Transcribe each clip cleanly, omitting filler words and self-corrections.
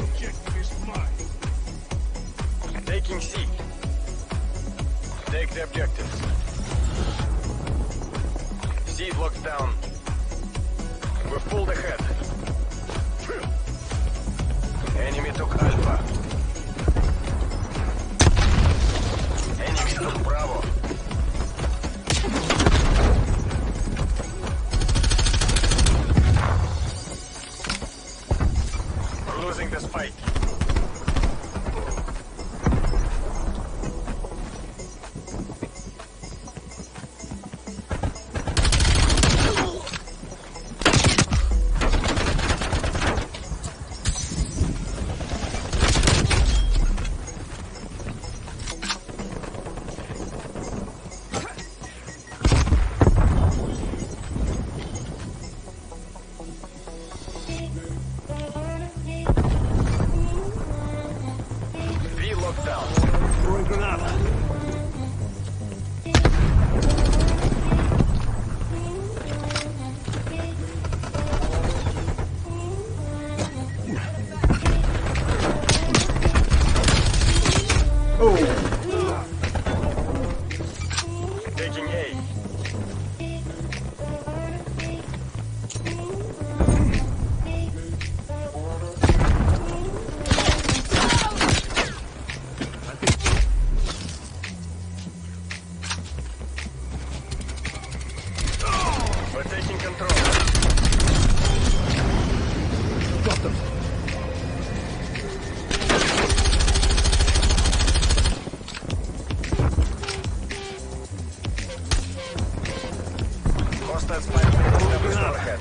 objective is mine. Taking C. Take the objectives. C locked down. We're pulled ahead. Enemy took Alpha. Enemy took Bravo. We're losing this fight. B locked down. Throwing granada. Taking A. We're taking control. Got them. Hostiles 5 minutes established overhead.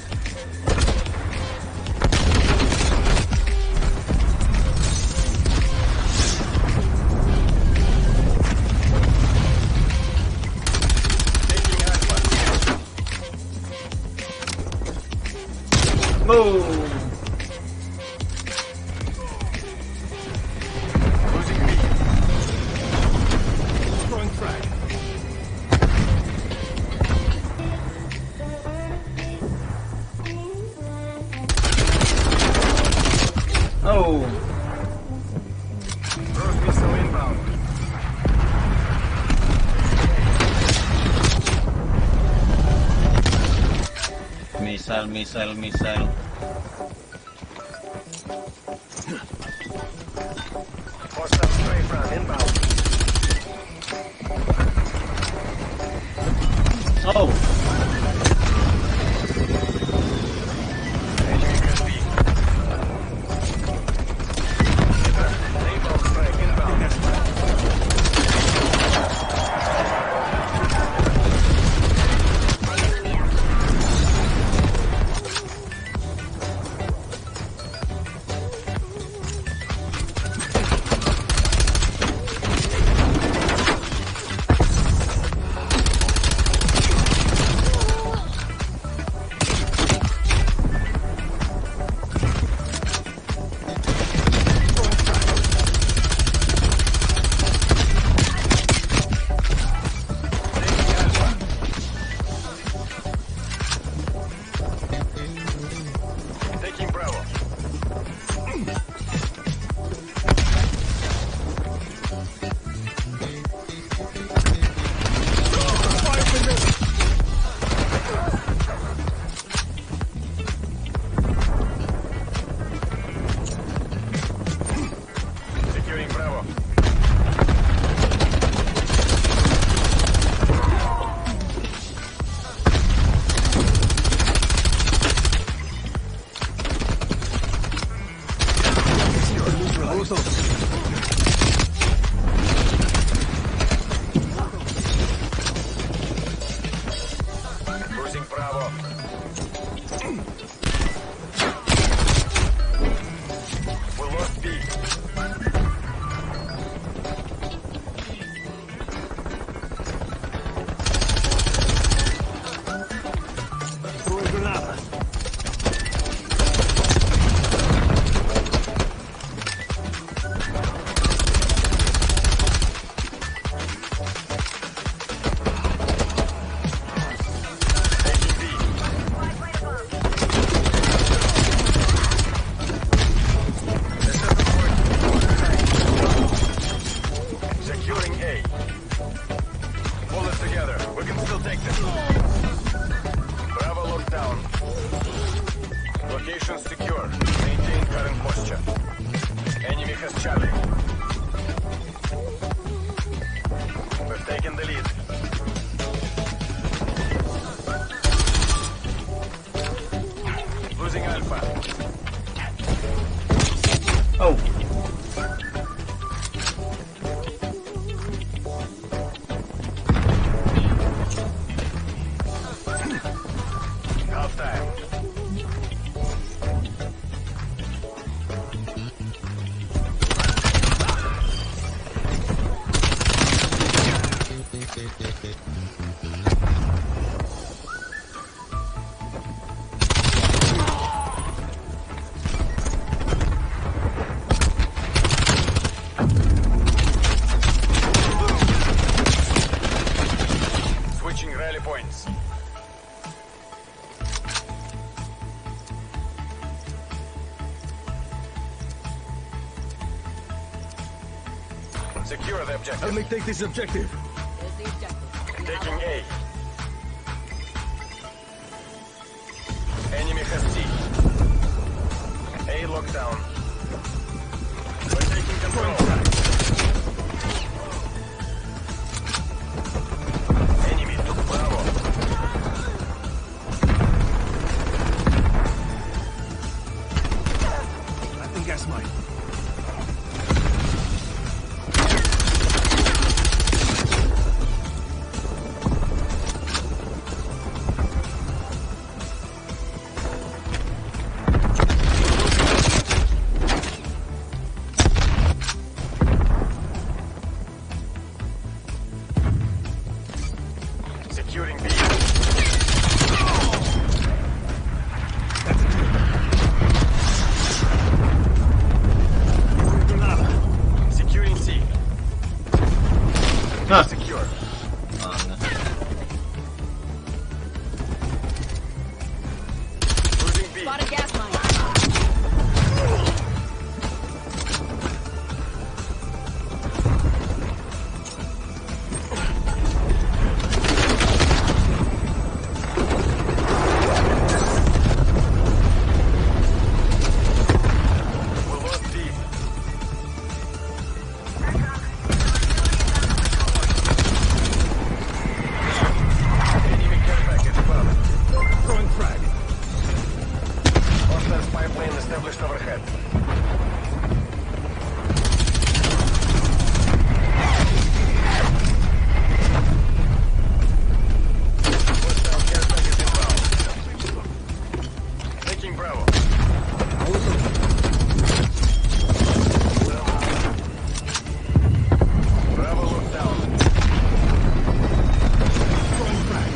Taking Alpha. Losing B. Throwing frag. Cruise missile inbound. Missile. Hostile strafe run inbound. Oh, Enemy can B. Inbound strike inbound. has Charlie. We've taken the lead. Losing Alpha. Oh. Half time. Switching rally points. Secure the objective. Help me take this objective. There's the objective. Taking A. Enemy has C. A lockdown. We're taking control. Enemy took Bravo. Planting gas mine. Securing B. Throwing granada. Securing C. Ah. Secure. Losing B. Spot a gas mine. We lost B. Enemy care package found. Throwing frag. Hostile spy plane established overhead. Hostile care package inbound. Taking Bravo. Bravo locked down. Throwing frag.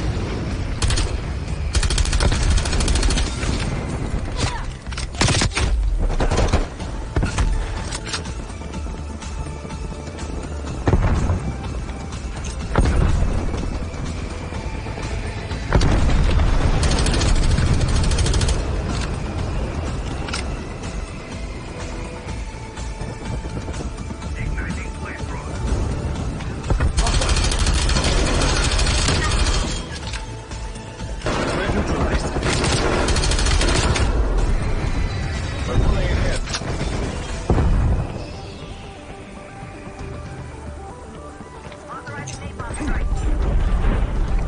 Threat neutralized. We're pulling ahead.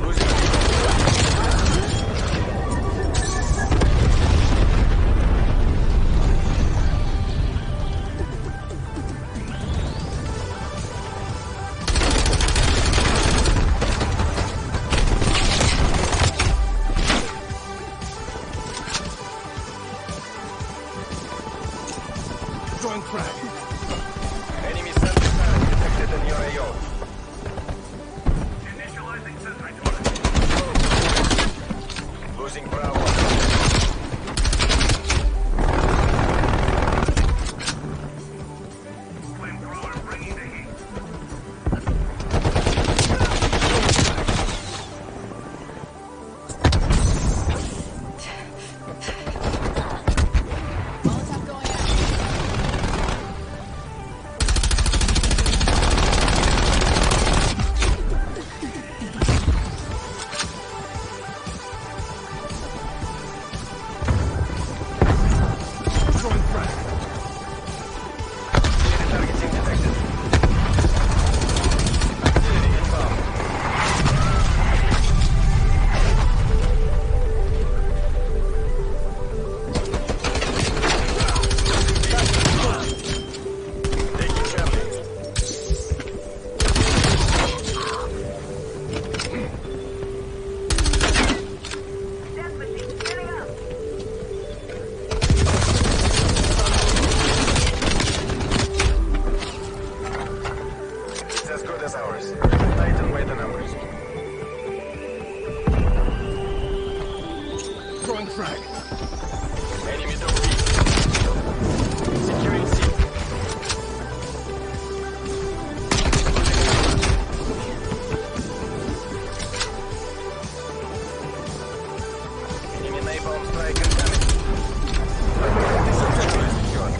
Losing Throwing frag. enemy sentry turret detected in your AO. Losing Bravo. Molotov going out. Enemy don't reach. Securing C. Enemy napalm strike incoming. This objective is secured.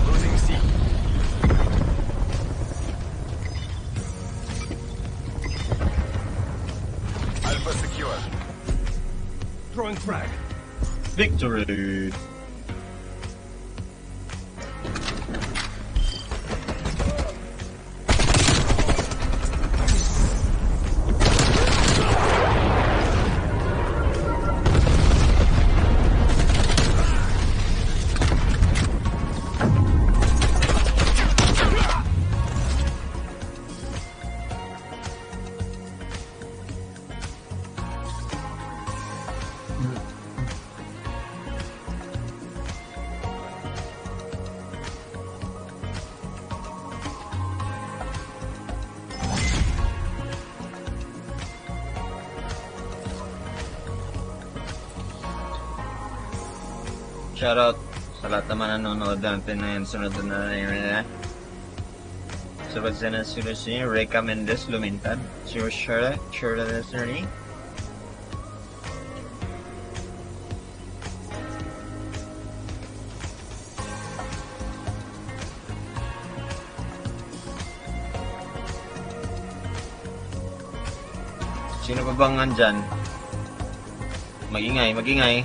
Losing C. Alpha secure. Throwing frag. Victory! Shoutout sa lahat naman nanonood natin na yan. Sunod na yun. Sabad sa nasunod niyo, Reka Mendez Lumintad. Sure, sure na listener. Sino pa bang nandyan? Magingay, magingay.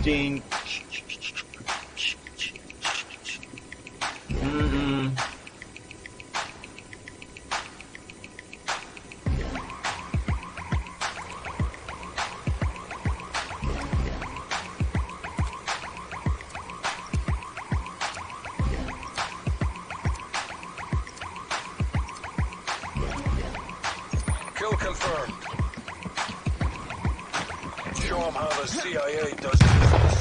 Ding. Kill confirmed. Show them how the CIA does business.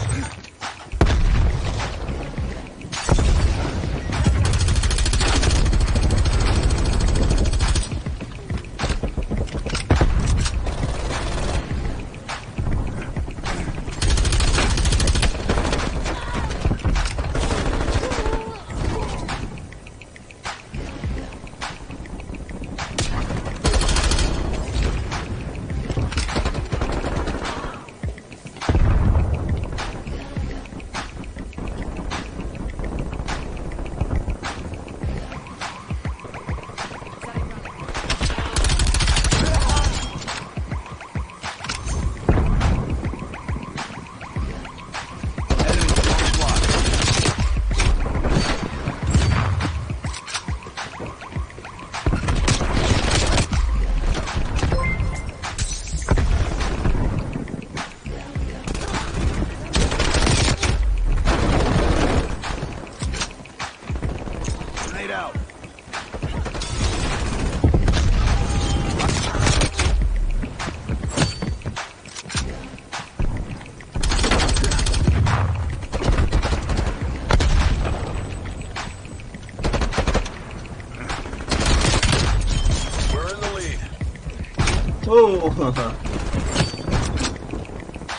Oh!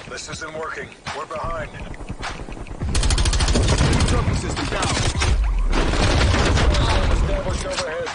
This isn't working. We're behind. Trophy system down. Established overhead.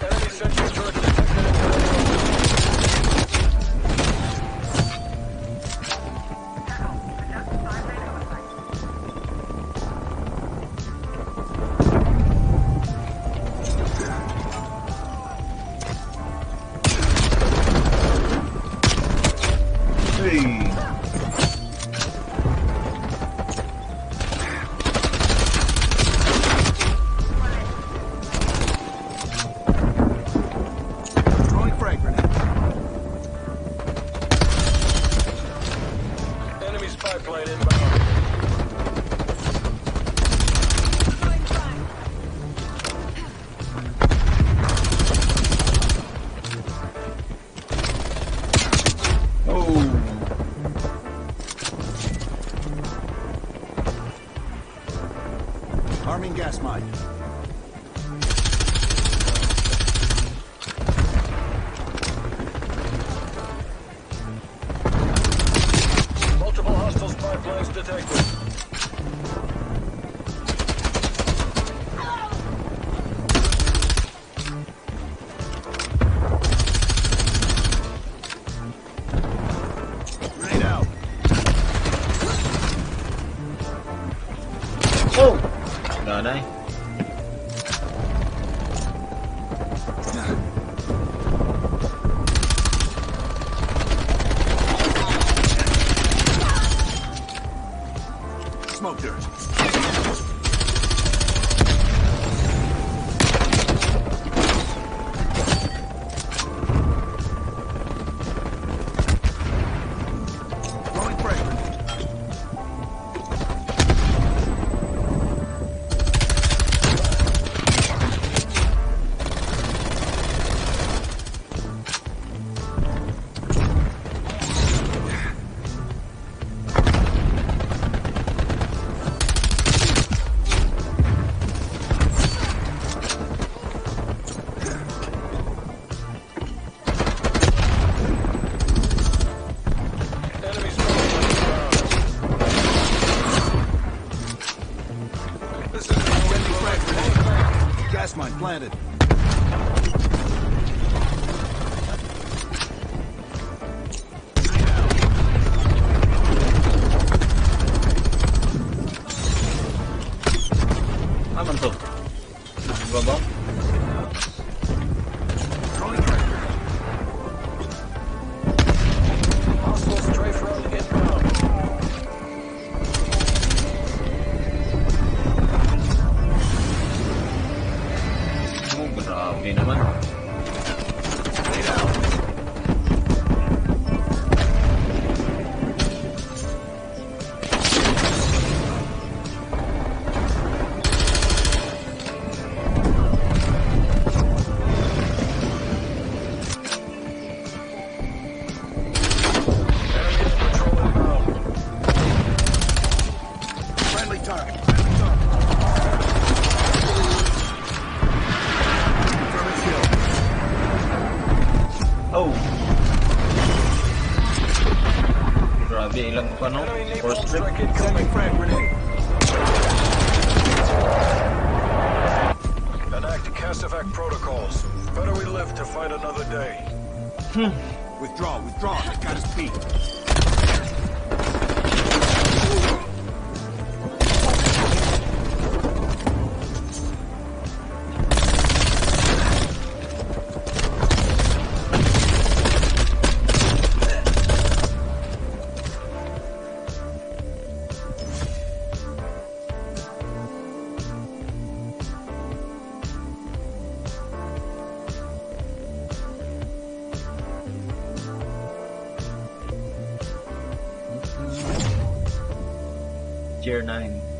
Enemy sentry turret detected in the Hey! Throwing frag grenade. enemy spy plane inbound. Oh! Arming gas mine. Multiple hostile spy planes detected. Grenade out. Oh! Nanay. Smoke dirt. Throwing frag grenade. Enemy spy plane inbound. This is Friendly frag grenade. Gas mine planted. Grenade out. Aman to. Baba? Throwing frag grenade. hostile strafe run inbound. Oh, grabe naman. Grenade out. Enemy patrol inbound. Friendly target. Friendly target. Confirming kill. Oh! Grabe, ilang pa no? Enemy Force napalm trip. strike incoming. Sending frag grenade. Enact Casevac protocols. Better we live to fight another day. Withdraw, withdraw. They got us beat. tier 9.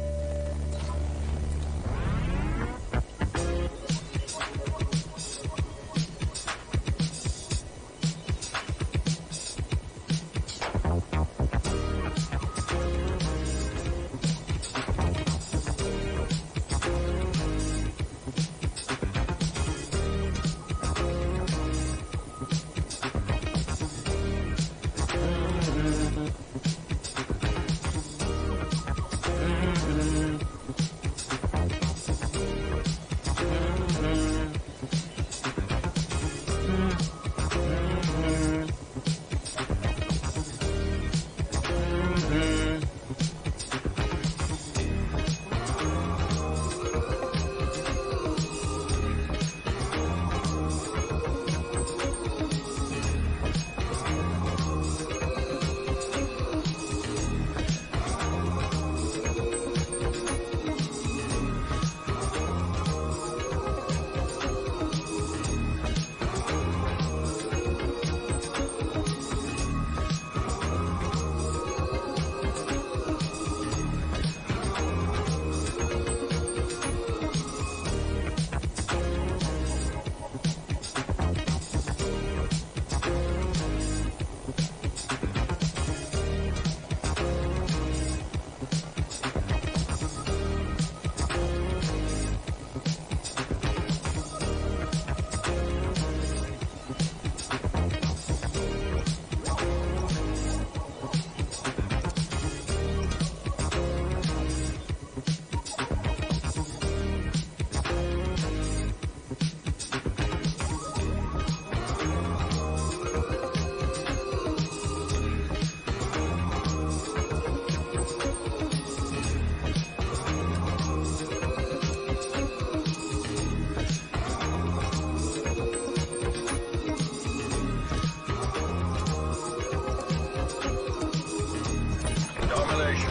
Domination.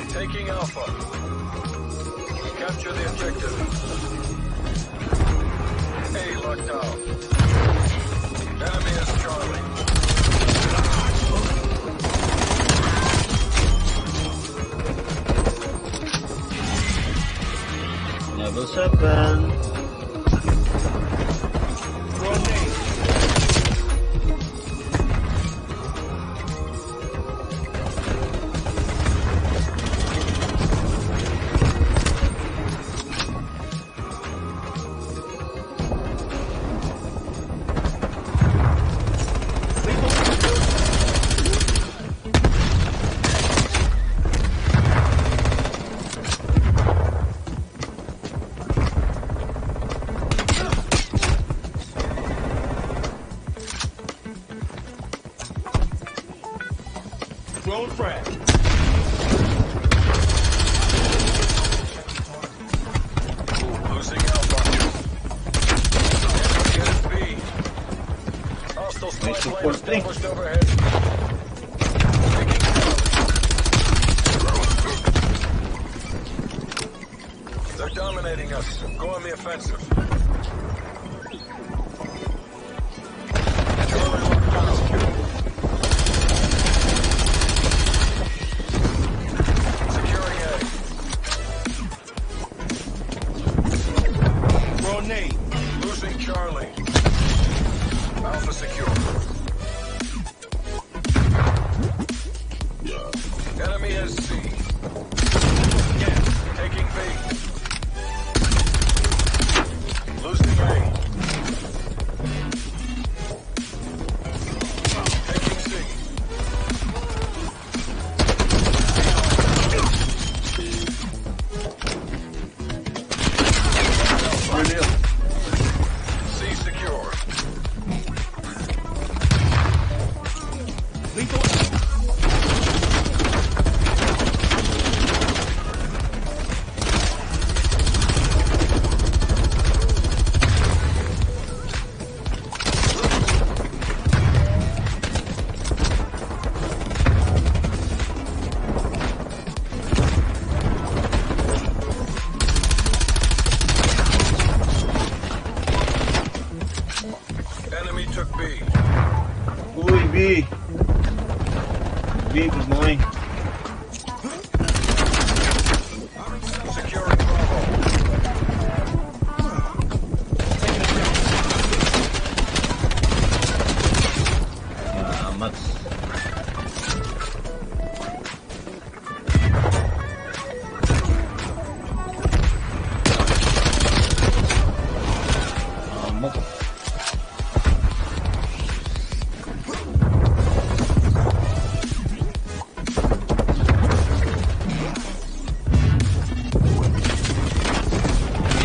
Taking Alpha. Capture the objective. A locked down. Enemy is Charlie. Level 7. Throwing frag. Losing Alpha. Enemy B. Hostile spy Nice plane support thing. established overhead. Taking Charlie. They're dominating us. Go on the offensive. Charlie locked down. Securing A. Grenade. Losing Charlie. Alpha secure. Enemy has C. Taking B. Losing A. Taking C. C secure. Lethal. Enemy took B. Uy, B. B, good morning.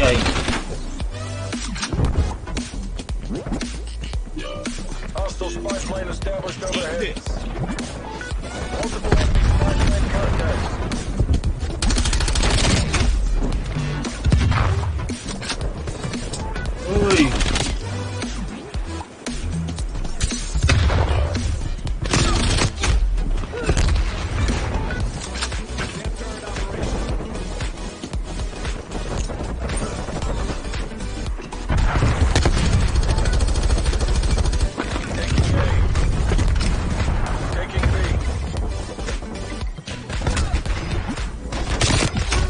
Ay, Hostile spy plane established Eat overhead. this. Multiple enemy spy plane contacts. uy. Taking A. Taking B.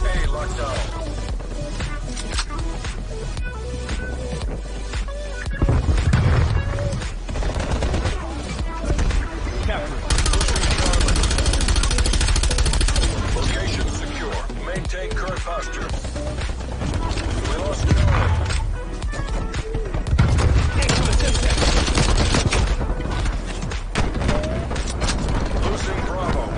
A locked down. Capture it. Location secure. Maintain current posture. We lost Charlie. Losing Bravo.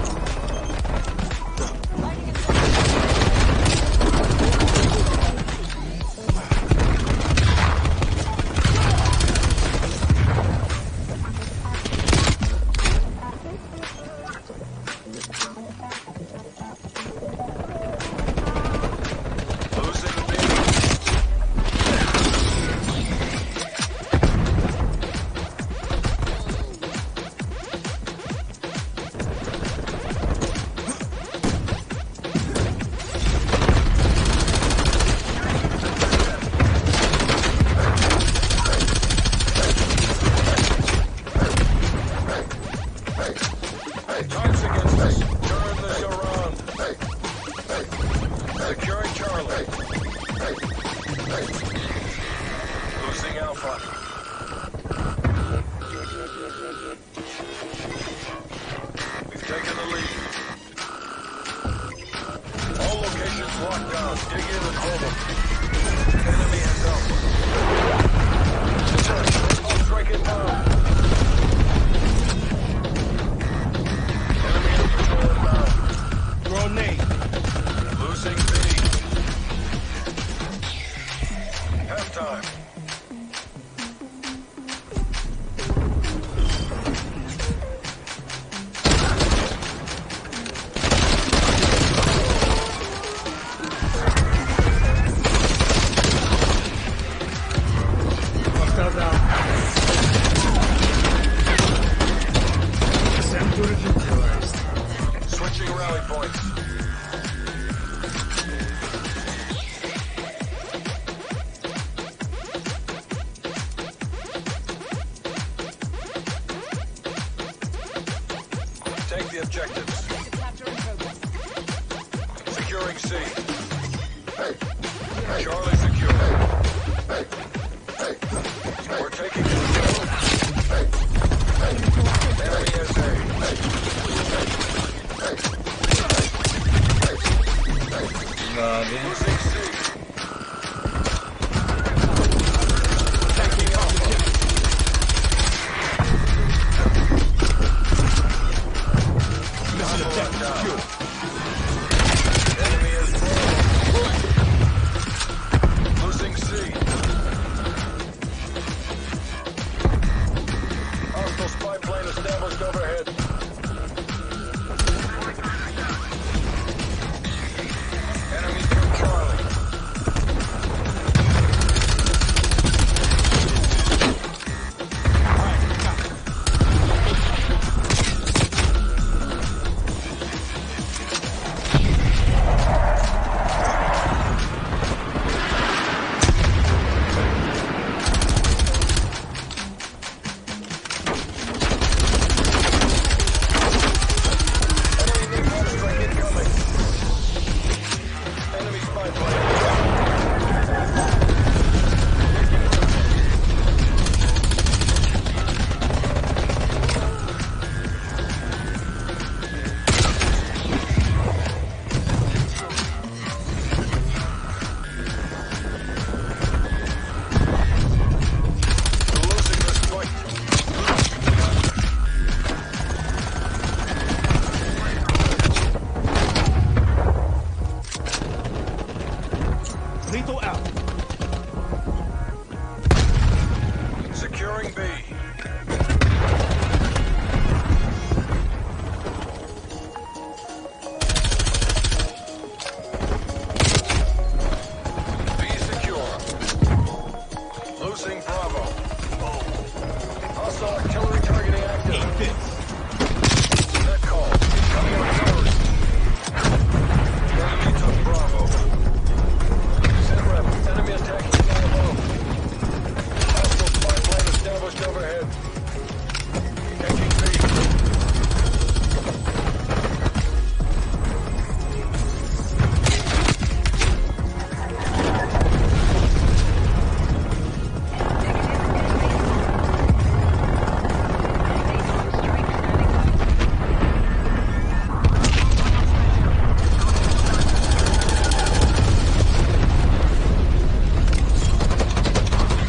Losing B. Time's against us. Turn this around. Securing Charlie. Losing Alpha. We've taken the lead. All locations locked down. Dig in and hold them. Enemy has Alpha. I'll strike it down. Enemy in control inbound. Grenade. Losing B. Halftime. Hostile down. Send to neutralized. Switching rally points. Take the objectives. Capture in progress. Securing C. Charlie secure. We're taking control. Enemy has A. Grabe. Losing C. Taking Alpha. Bravo locked down. Enemy is Bravo. Securing B. B secure. Losing Bravo. Hostile artillery targeting active. Eat this. Net call. Incoming artillery. Enemy took Bravo. Send rep. Enemy attacking Bravo. Hostile spy plane established overhead. Taking B.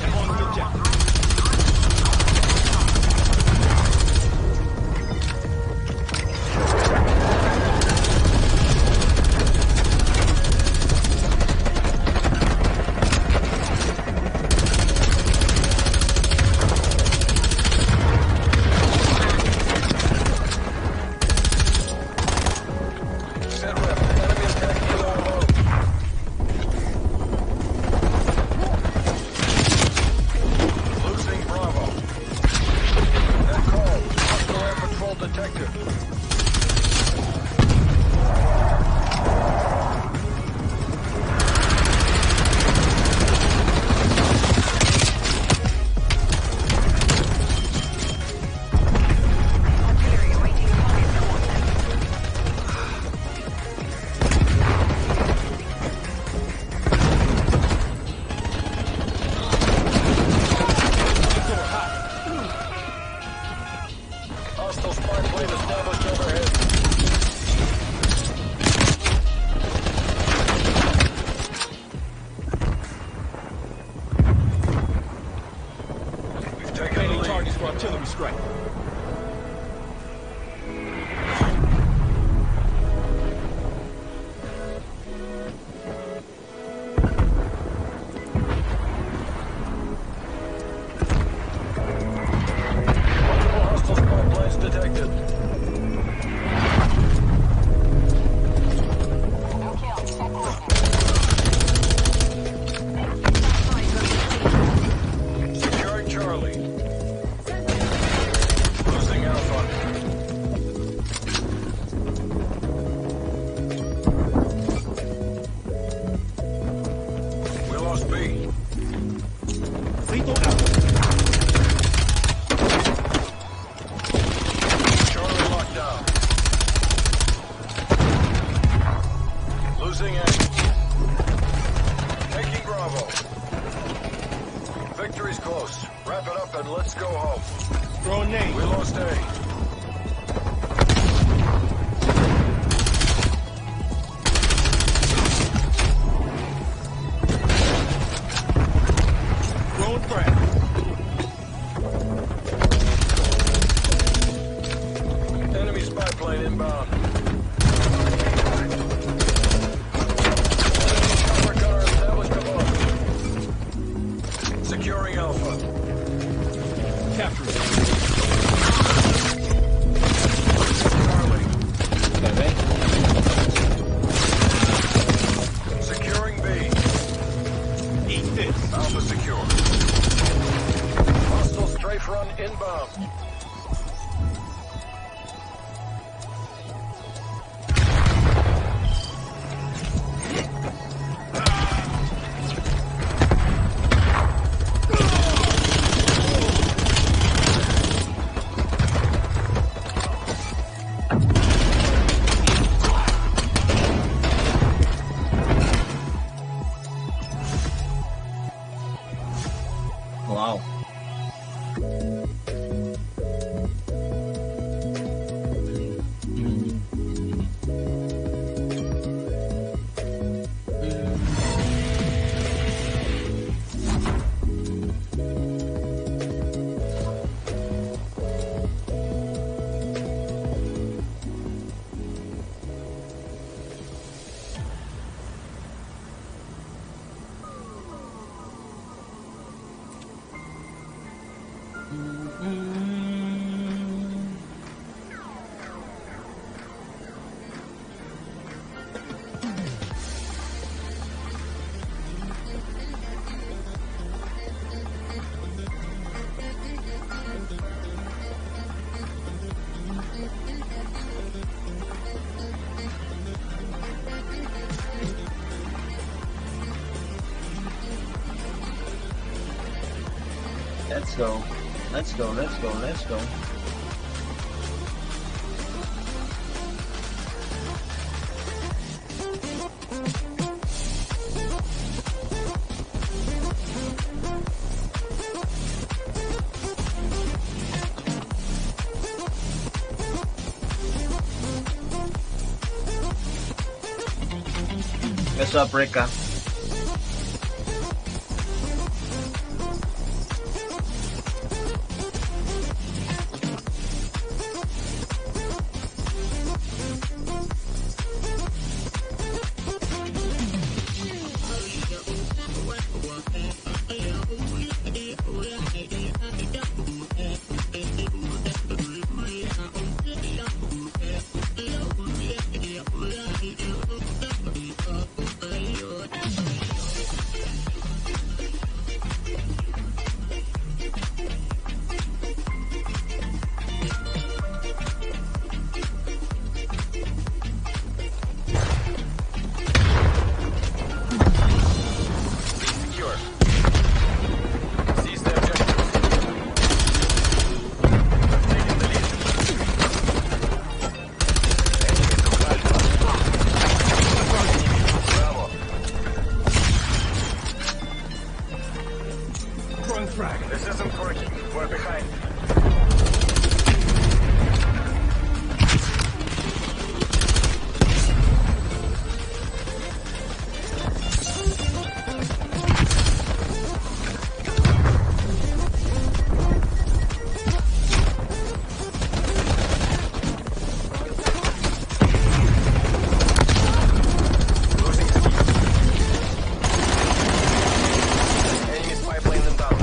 On the objective. Send rep. Enemy attacking Bravo. Losing Bravo. Net call. Hostile air patrol detected. Hostile spy plane established overhead. We've taken the Remaining lead. targets for artillery strike. Multiple hostile spy planes detected. Securing Charlie. Losing Alpha. We lost B. Lethal out. Charlie locked down. Losing A. Taking Bravo. Victory's close. Wrap it up and let's go home. Throwing nade. We lost A. Throwing frag. Enemy spy plane inbound. Cover gunner established above. Securing Alpha. Capturing. Charlie. Okay. Securing B. Eat this. Alpha secure. Hostile strafe run inbound. Wow. Let's go. Let's go, let's go, let's go. What's up, Rika? Secure. Seize the objective. Taking the lead. Enemy took Alpha. Bravo. Throwing frag. This isn't working. We're behind. Losing speed. Enemy spy plane them down.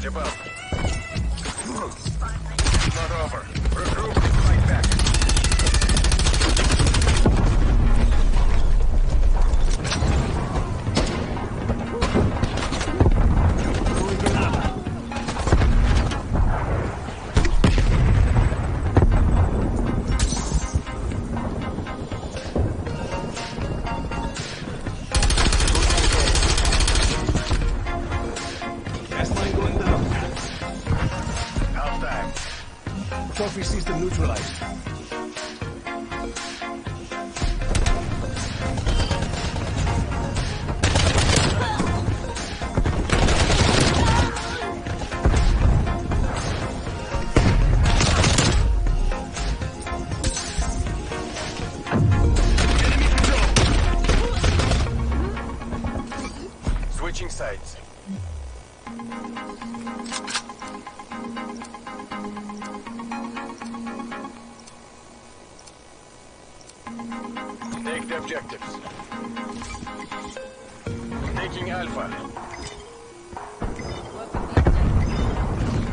Ship out. It's not over. Regroup and fight back. Gas line going down. Half-time. Trophy system neutralized. Switching sides. Take the objectives. Taking Alpha.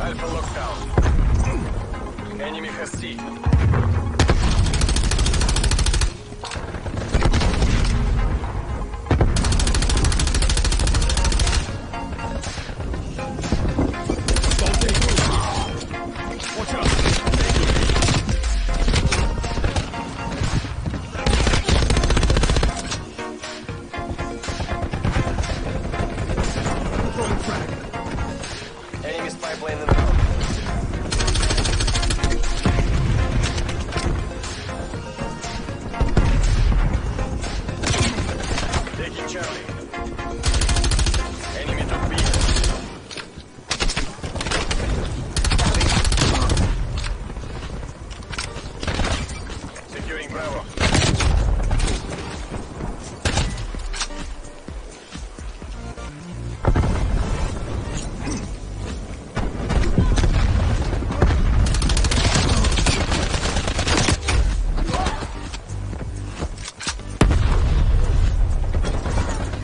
Alpha locked down. Enemy has C. Watch out. Throwing frag. Enemy spy plane inbound. Taking Charlie. Enemy took B. Securing Bravo.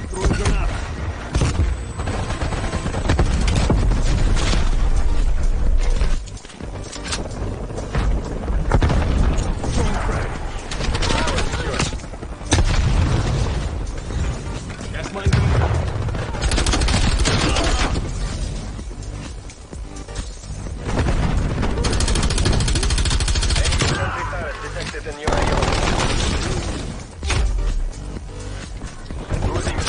Throwing granada. Throwing frag. Gas line going down. Enemy sentry turret detected in your AO. Losing A.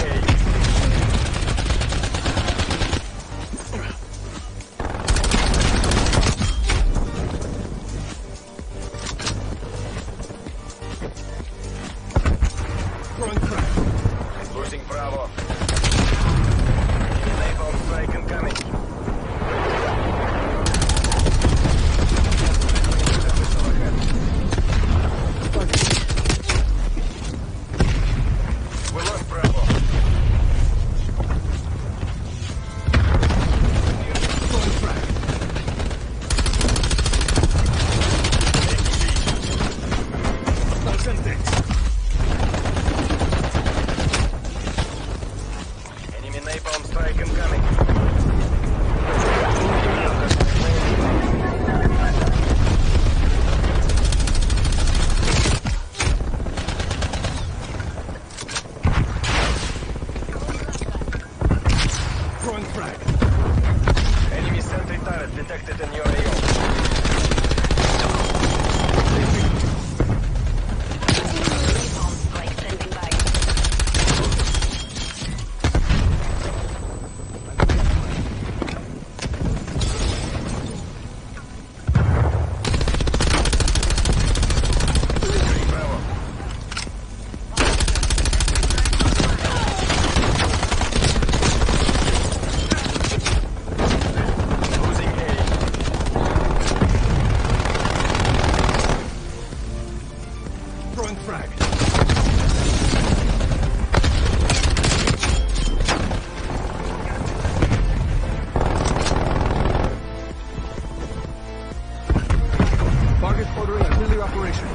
Throwing frag. Losing Bravo. Napalm strike incoming. We lost Bravo. Throwing frag. Concentrate. Enemy napalm strike incoming. Throwing frag. Enemy sentry turret detected in your AO. Securing Bravo. Losing A. Throwing frag. Target ordering artillery operation.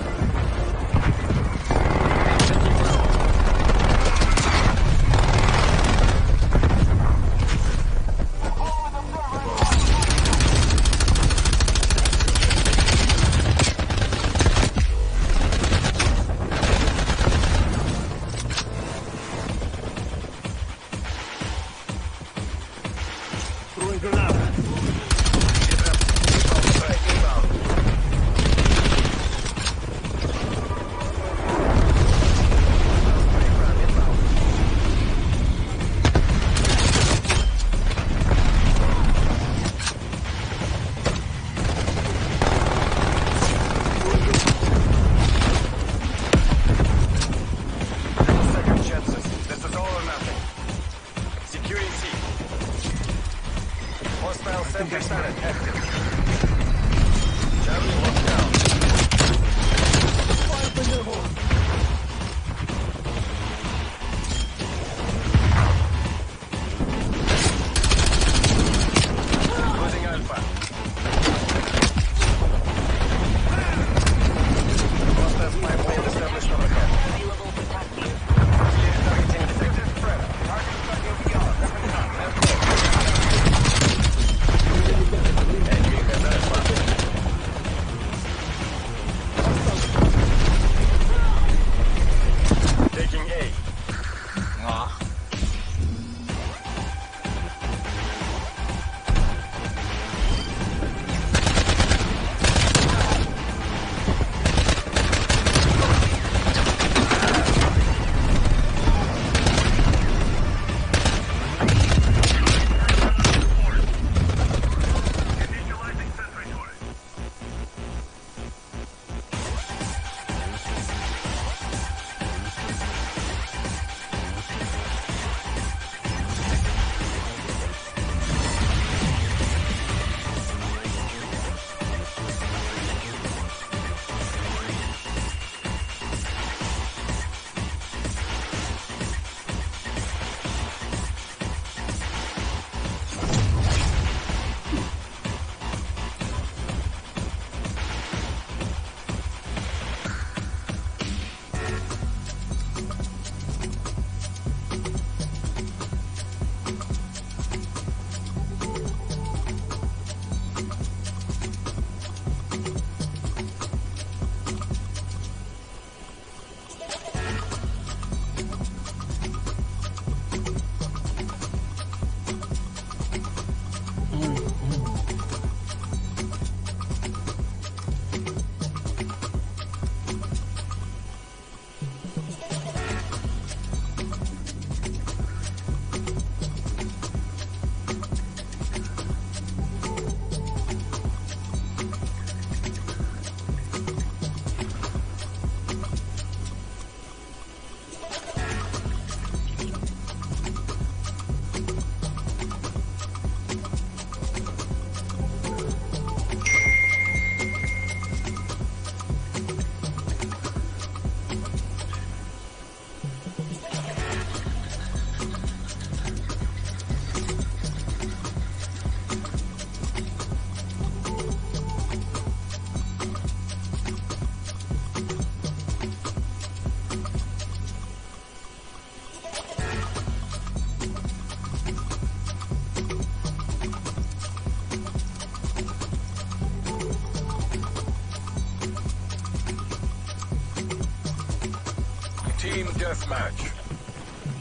Team deathmatch.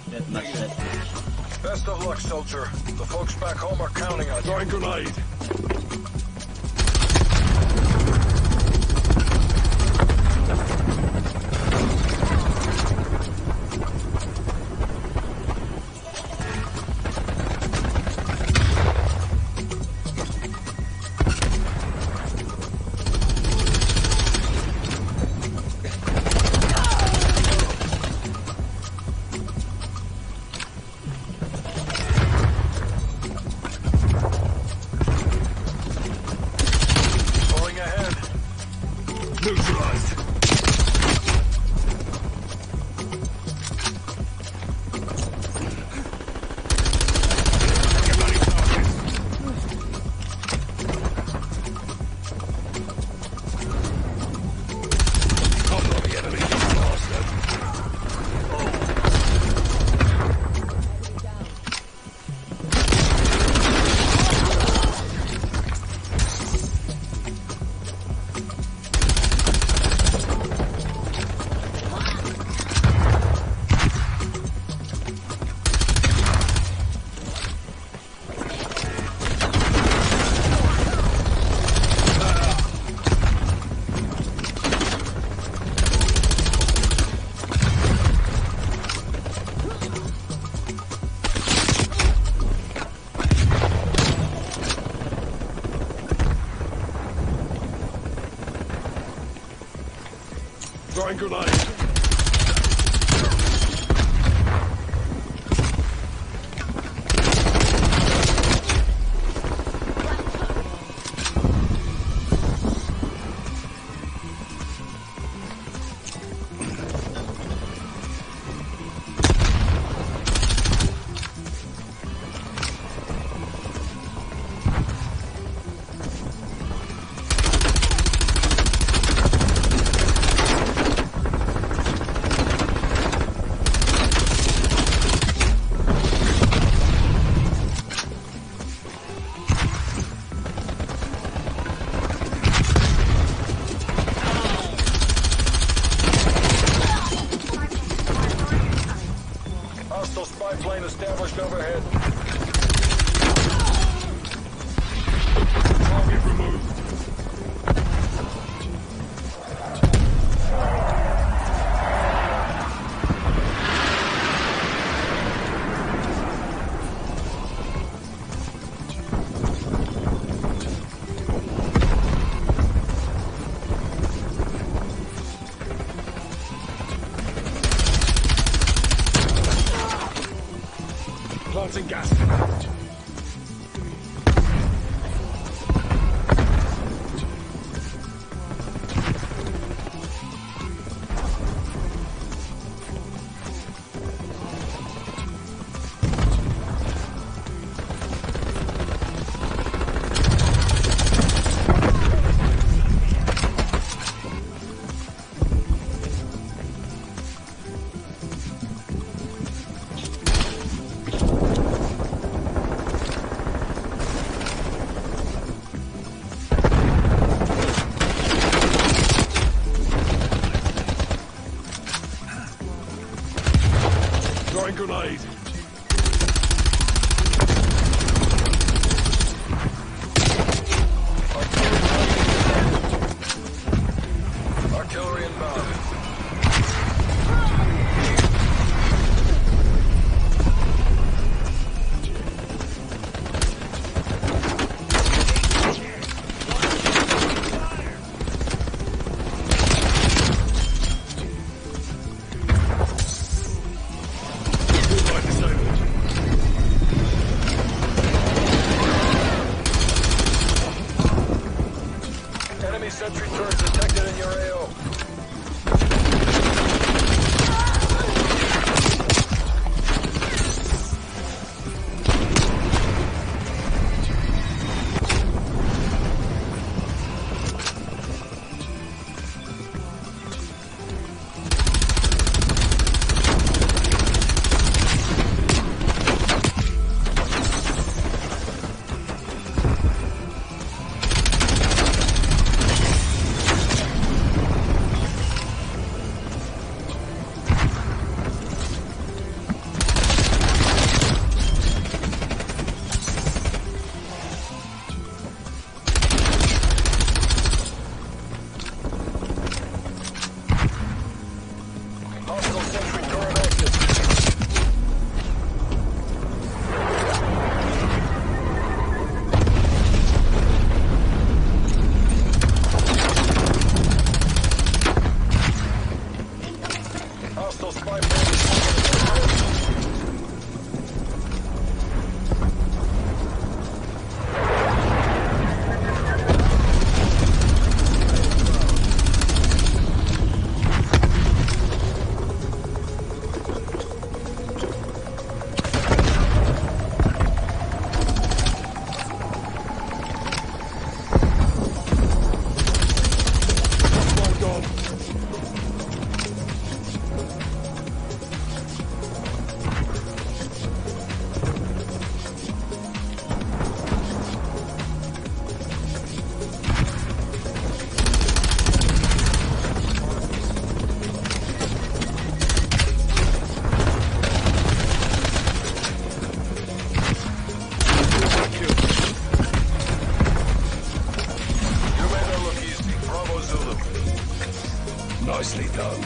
Deathmatch. Best of luck, soldier. The folks back home are counting on you. Throwing grenade. Pulling ahead. Neutralized. Cover the enemy, bastard. Throwing grenade. Hostile spy plane established overhead. Target removed. Planting gas. Throwing grenade. Artillery inbound. Bullseye disabled. Enemy sentry turrets detected in your AO. Nicely done.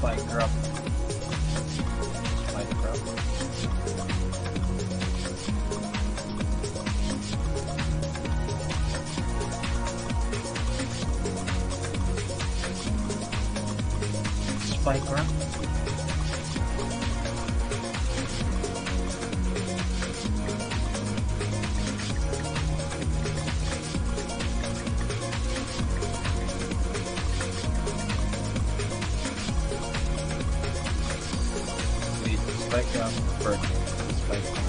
Spike drop. Spike drop. Spike drop. Wait, spike drop. First. Spike drop.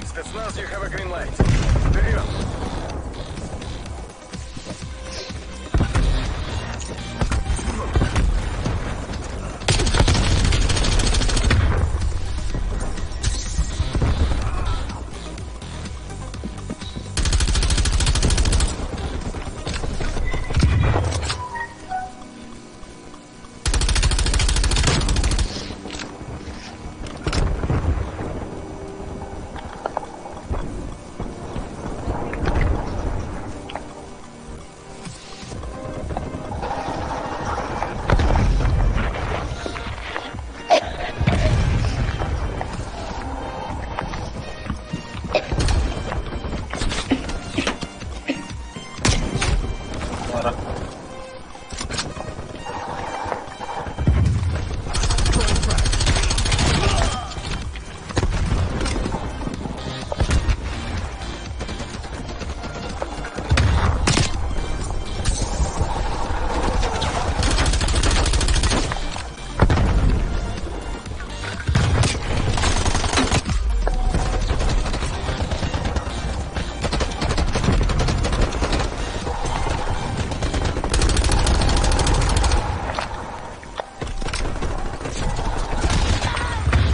Spetsnaz, you have a green light. Вперед! Ora.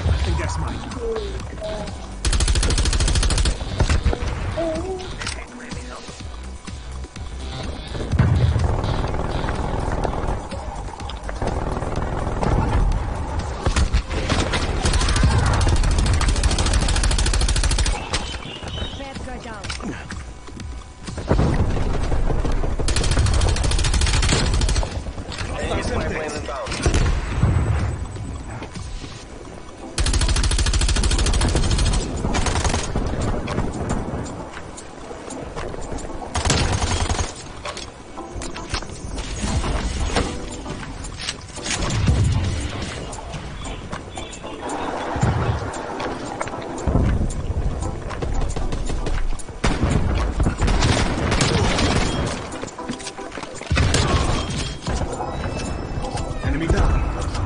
I think that's mine. Bad guy down. Enemy spy plane inbound. Enemy down.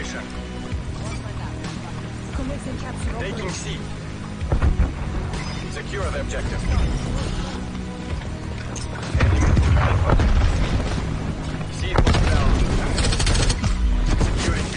position. Commencing capture Taking operation. C. Secure the objective. Enemy Alpha. C locked down. Securing B.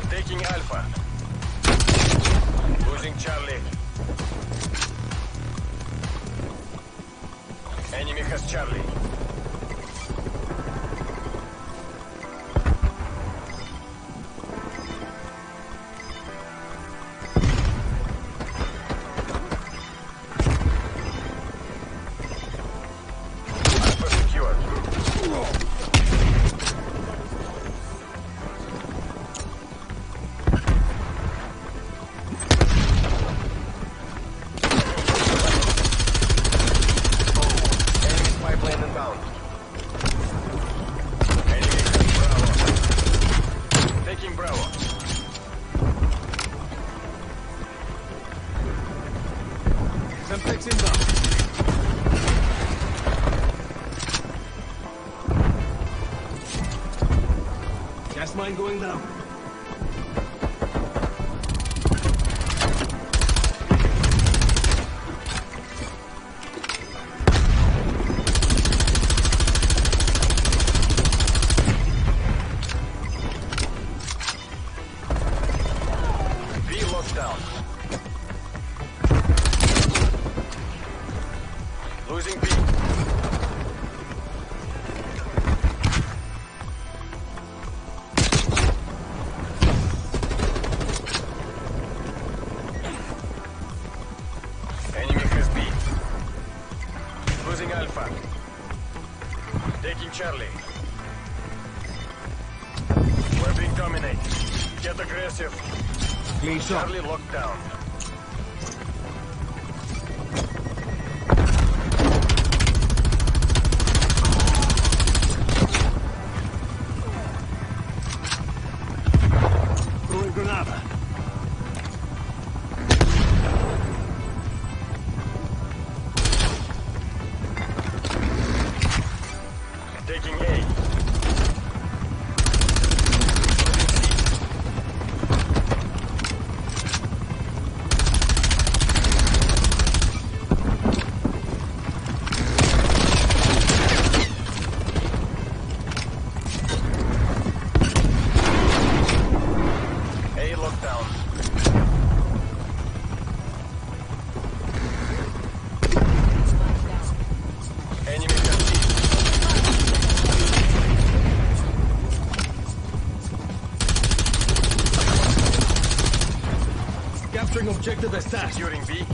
Taking Alpha. Losing Charlie. Enemy has Charlie. Alpha secured. Enemy pipeline inbound. Enemy has Bravo. Taking Bravo. Semtex inbound. Gas mine going down. B locked down. Losing B. Enemy has B. Losing Alpha. Taking Charlie. We're being dominated. Get aggressive. Clean shot. Charlie locked down. Throwing Granada. Taking A. A locked down. Enemy has C. Capturing objective Estas. Securing B.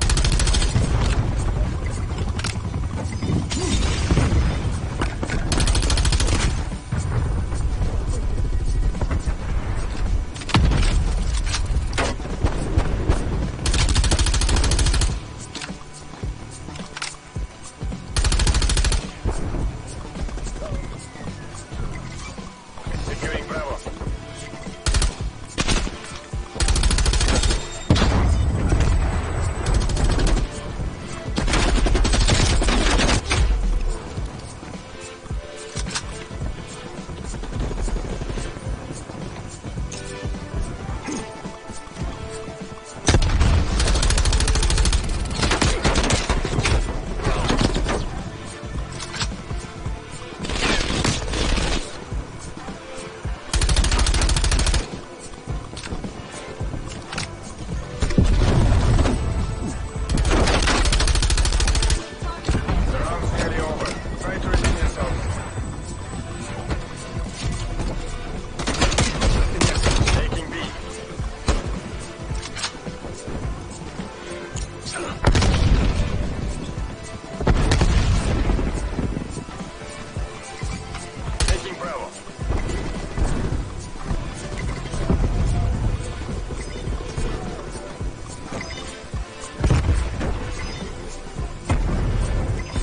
Securing Bravo. The round's nearly over. Try to redeem yourself. Taking B. Taking Bravo.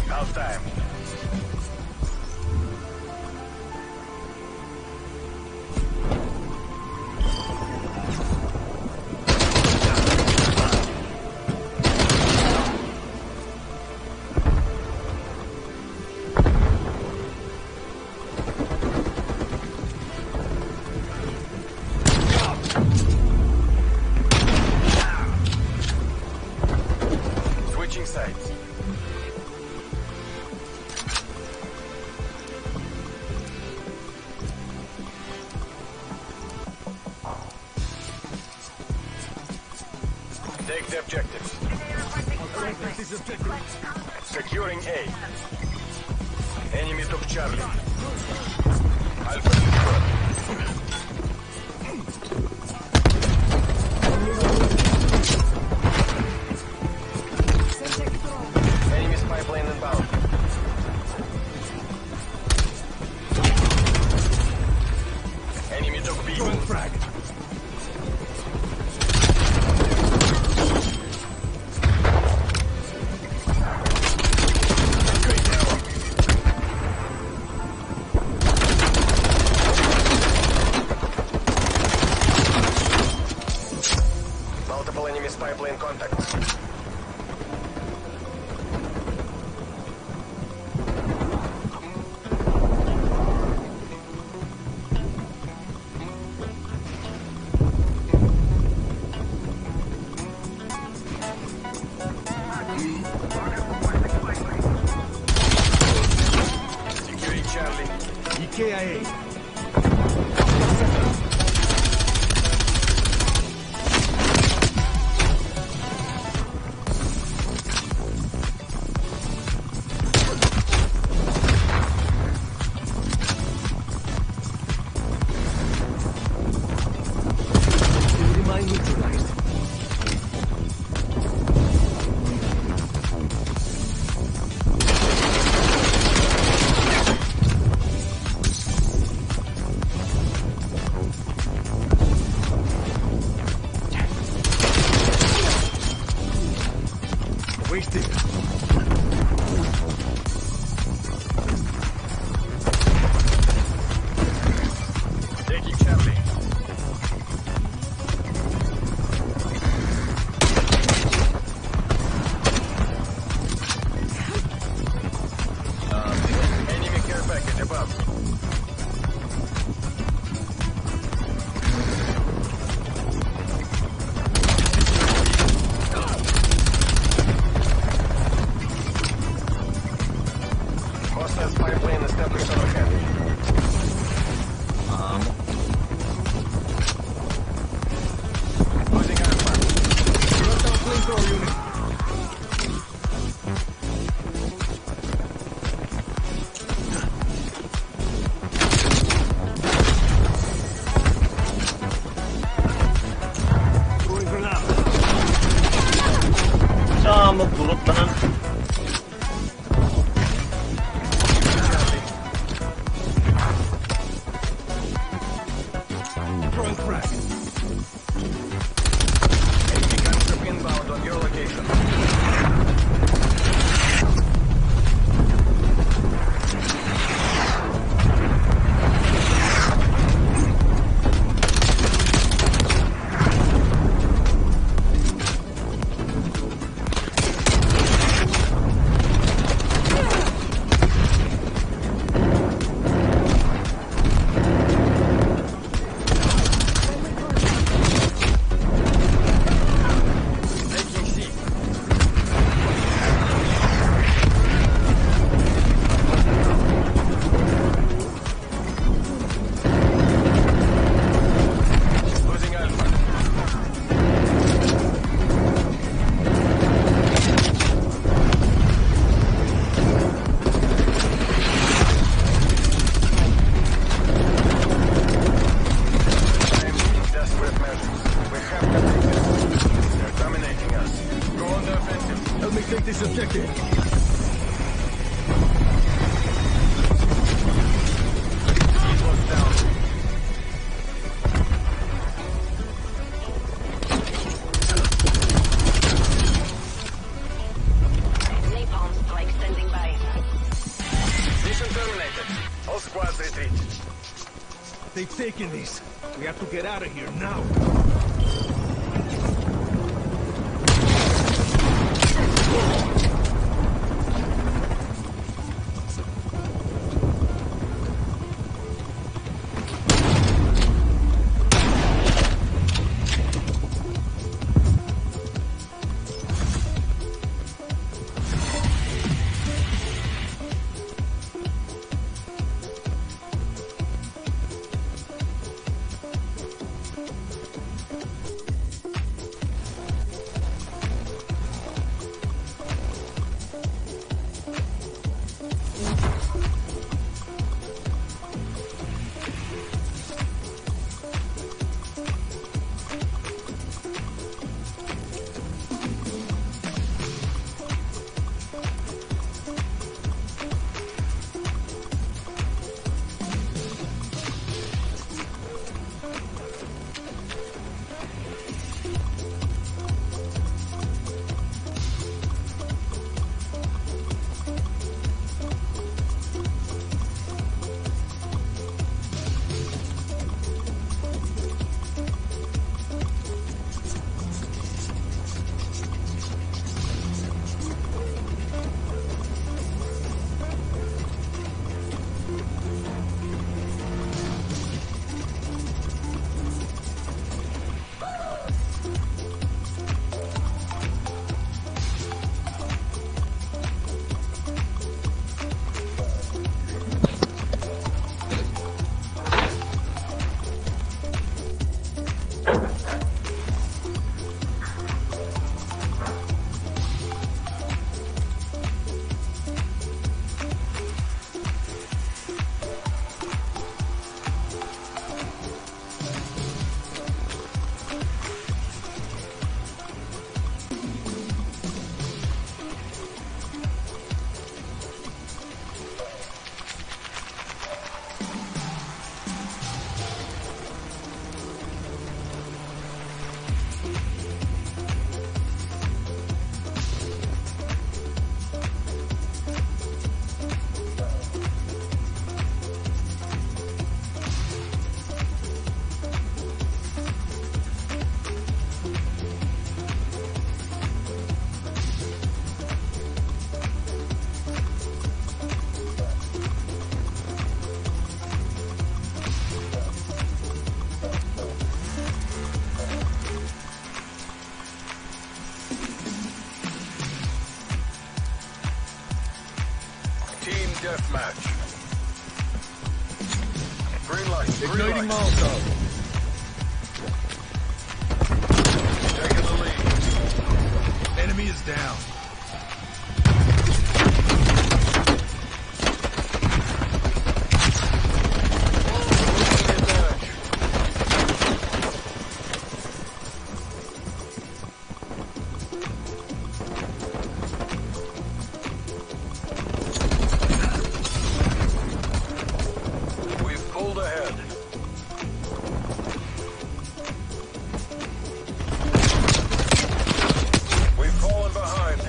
Half time. sights. Take the objectives. Securing A. Enemy took Charlie. Alpha secure. Enemy spy plane inbound. Enemy took B. Frag. Multiple enemy spy plane contacts. Securing Charlie. EKIA. Enemy mine neutralized. Wasted. Taking Charlie. Enemy care package above. Hostile spy plane established overhead. Losing Alpha. Shutdown flamethrower unit. Throwing grenade. Sama burot na lang. Throwing frag. Enemy gunship inbound on your location. Taking C. Losing Alpha. I am taking desperate measures. We have to take this. They're dominating us. Go on the offensive. Help me take this objective. He's locked down. Napalm strike standing by. Mission terminated. All squads retreat. They've taken these. We have to get out of here now. deathmatch. Green light. Igniting Molotov. Taking the lead. Enemy is down. Losing the advantage. We've pulled ahead. We've fallen behind.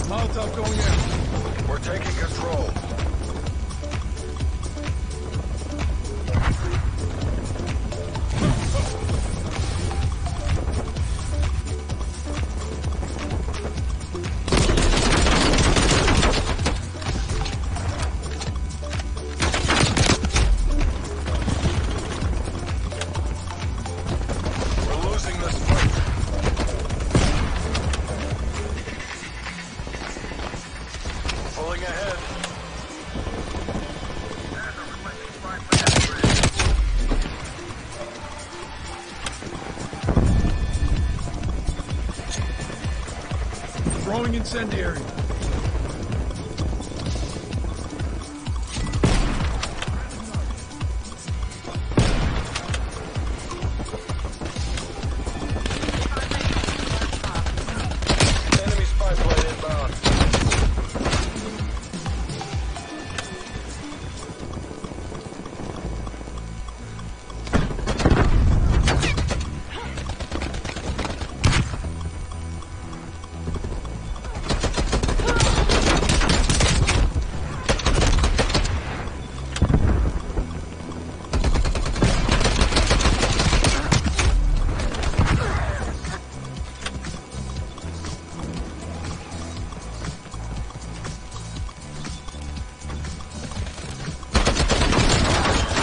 Molotov going out. We're taking control. We're losing this fight. Pulling ahead. Throwing incendiary. Enemy spy plane inbound.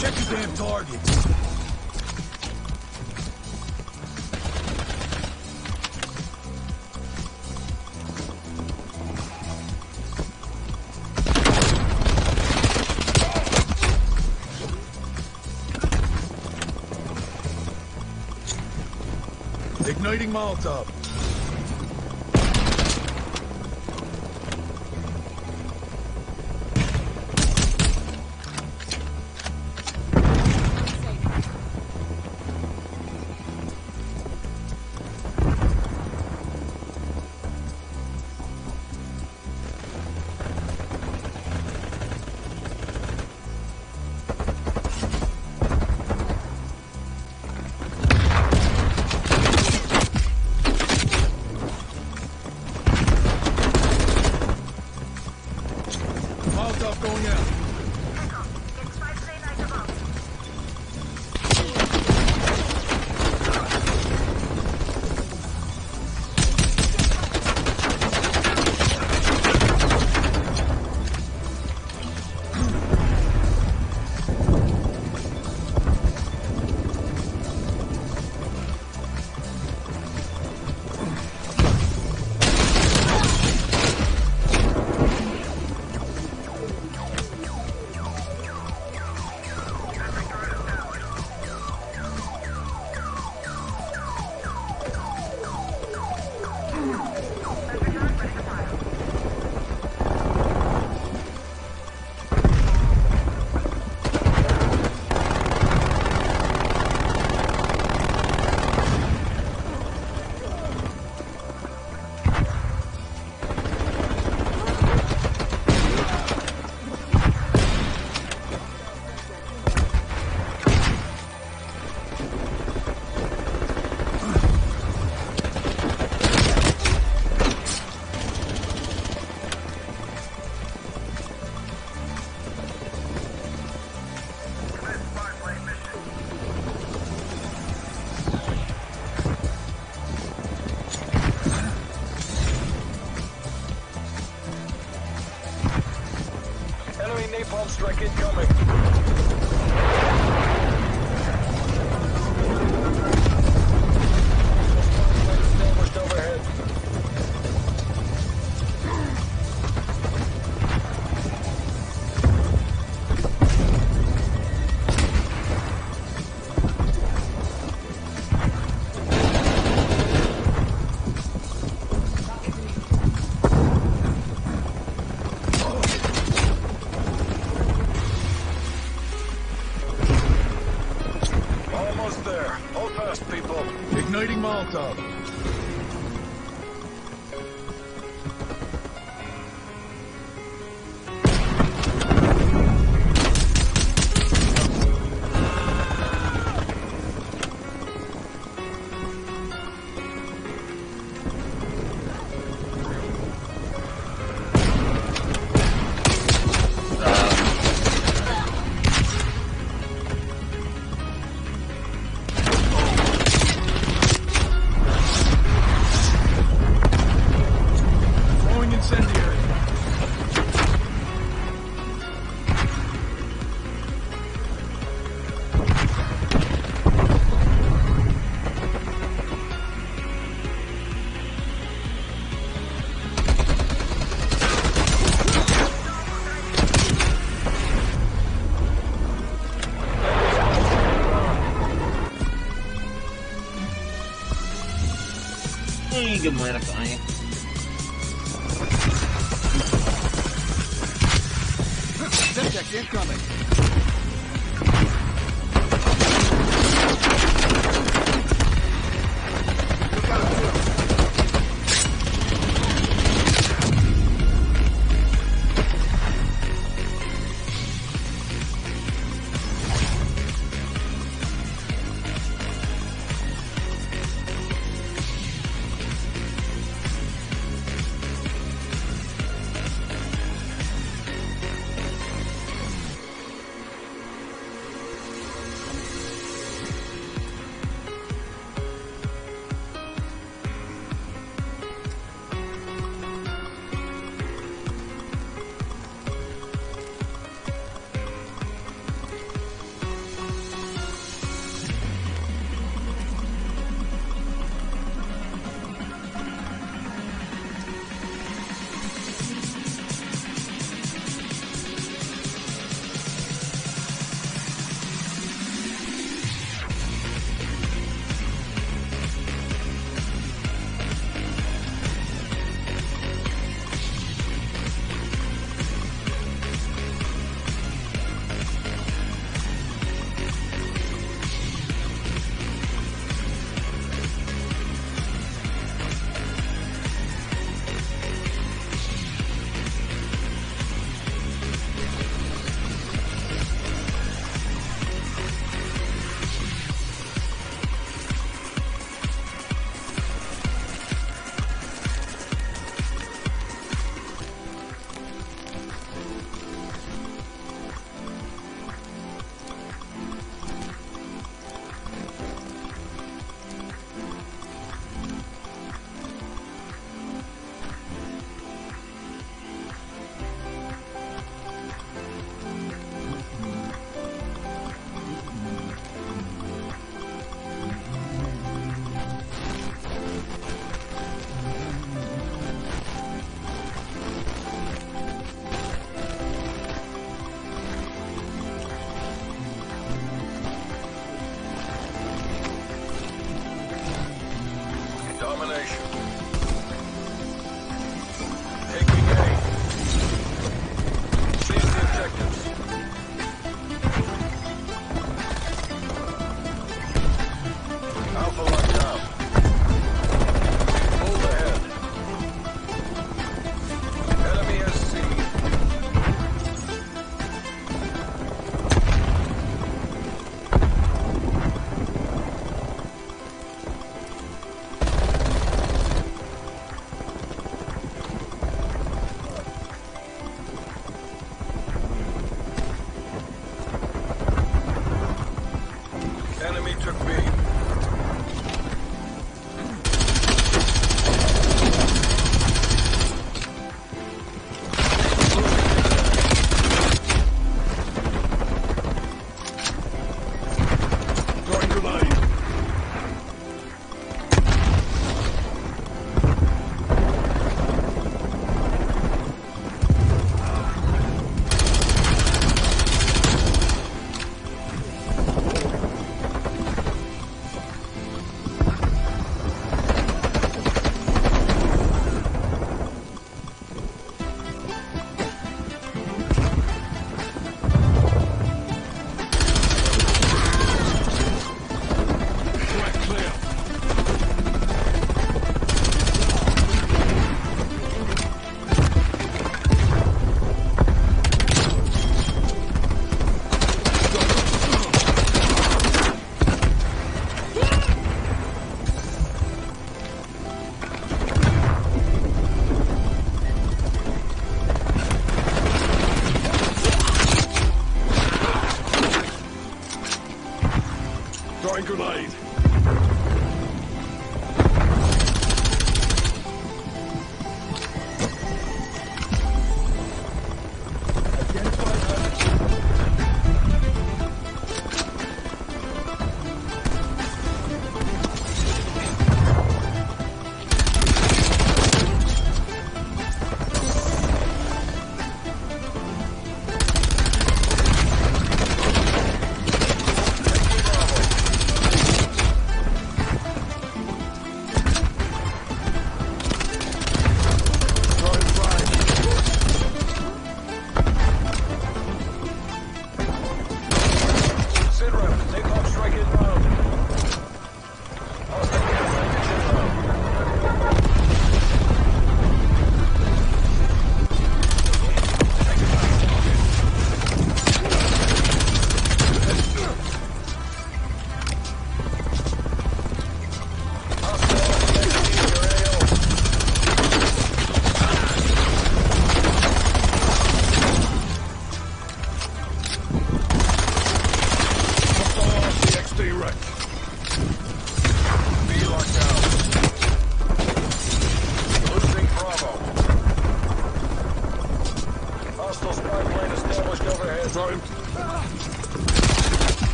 Check the damn targets. Igniting Molotov. Molotov going out. Enemy napalm strike incoming. Established overhead. Almost there. Hold fast, people. Igniting Molotov. Throwing incendiary. Ay, gumara pa kayo. Semtex incoming.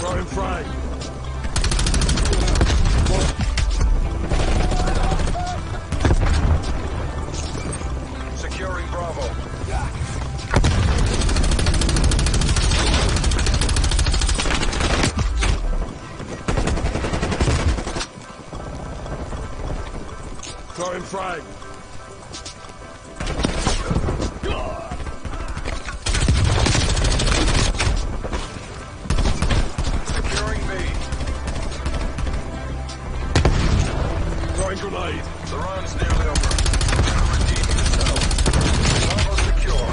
Throwing frag. Securing Bravo. Throwing frag. Securing B. Throwing grenade. The run's nearly over. Redeem yourself. Bravo secure.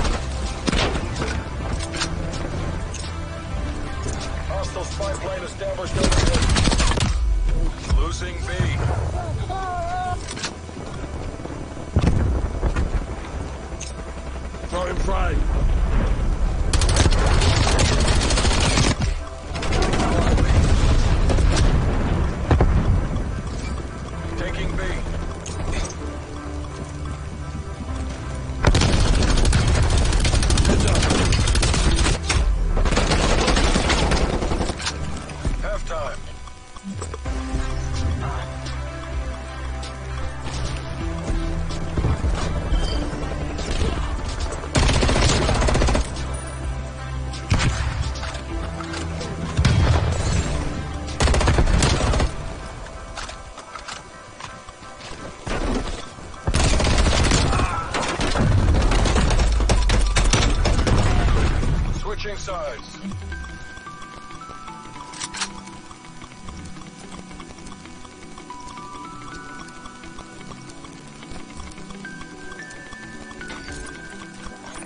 Hostile spy plane established overhead. Losing B. Throwing frag. Taking B. Heads up. Halftime. Switching sides.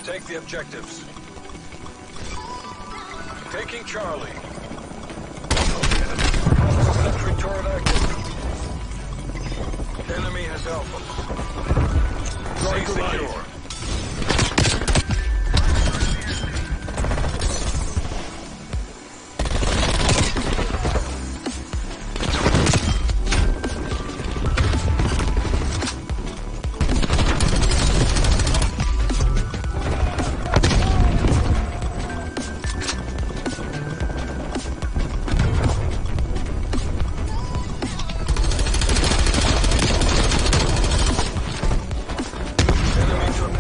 Take the objectives. Taking Charlie. Sentry turret active. Enemy has Alpha. Throwing C grenade. secure. Enemy took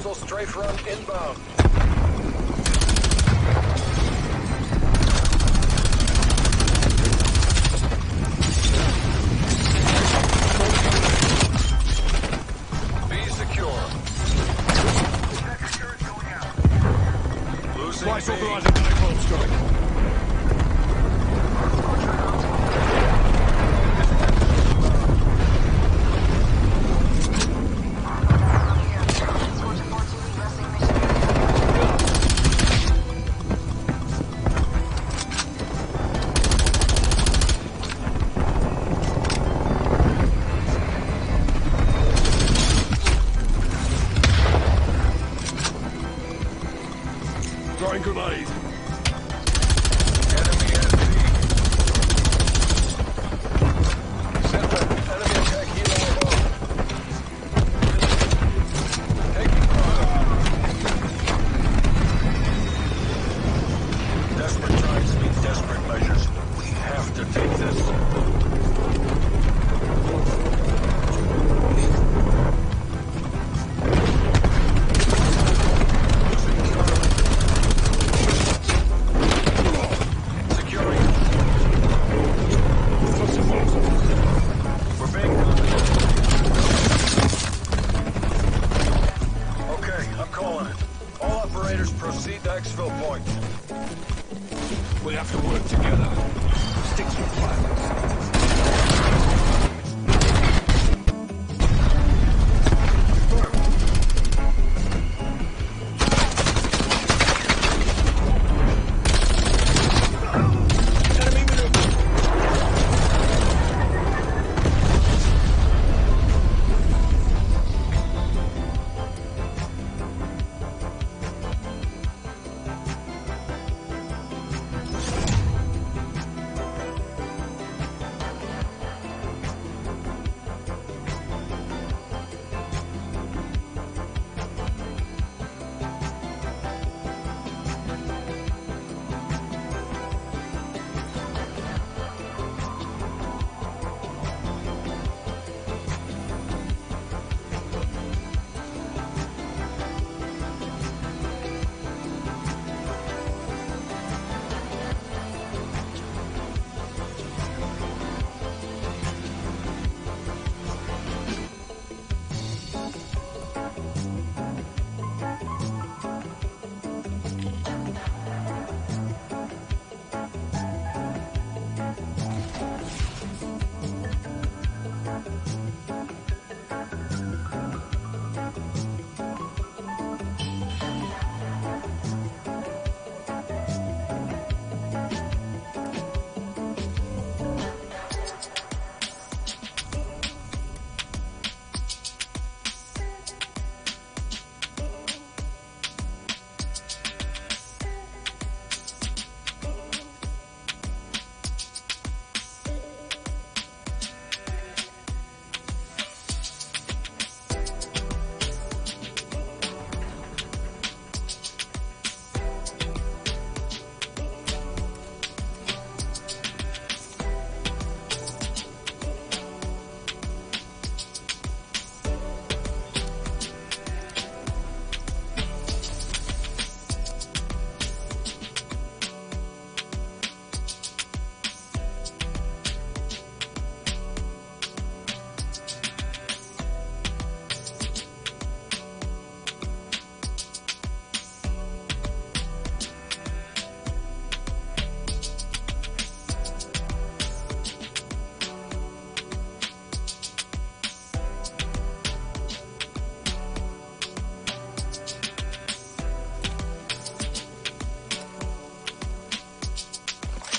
Hostile strafe run inbound. Be secure. Losing Twice B. authorizing napalm strike. Throwing grenade. Enemy at B. Send weapon. Enemy attack helo above. Taking fire. Desperate times mean desperate measures. We have to take this. Securing. We're being okay, I'm calling it. All operators proceed to exfil point. We have to work together. Stick to your plan.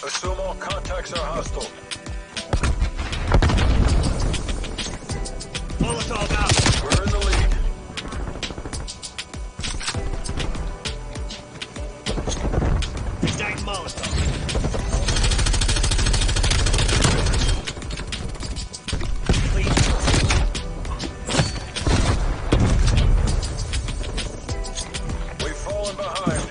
Assume all contacts are hostile. Molotov out. We're in the lead. Dang Molotov. We've fallen behind.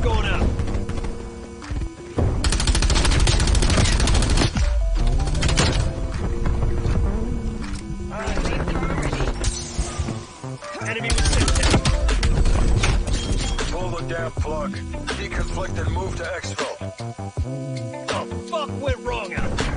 going out. Enemy was sent down. Pull the damn plug. Deconflict and move to exfil. The fuck went wrong out there?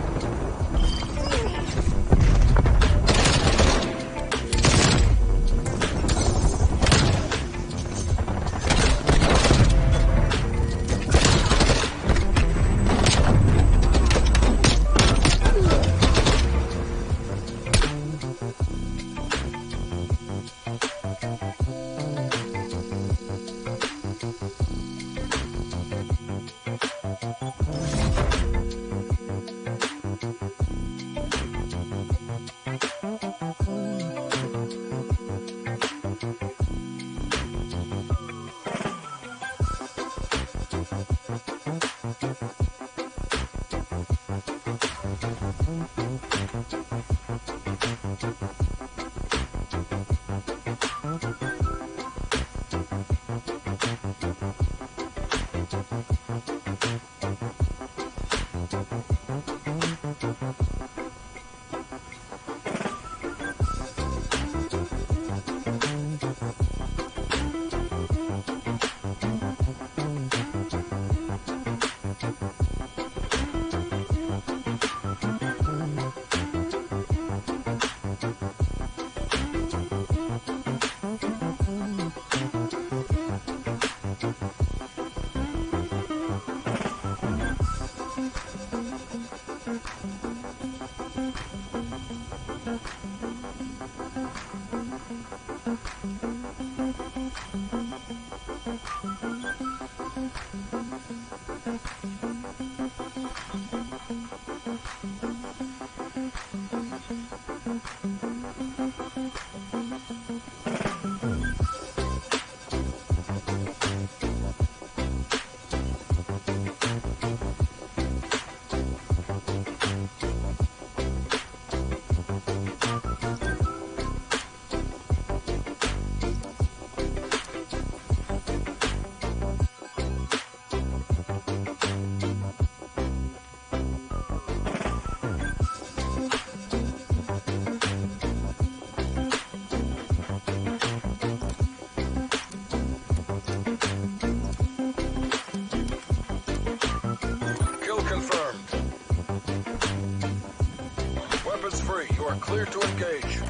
Clear to engage.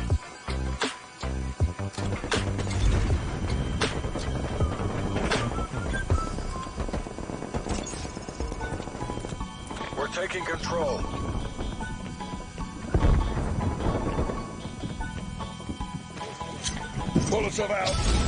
We're taking control. Pull yourself out.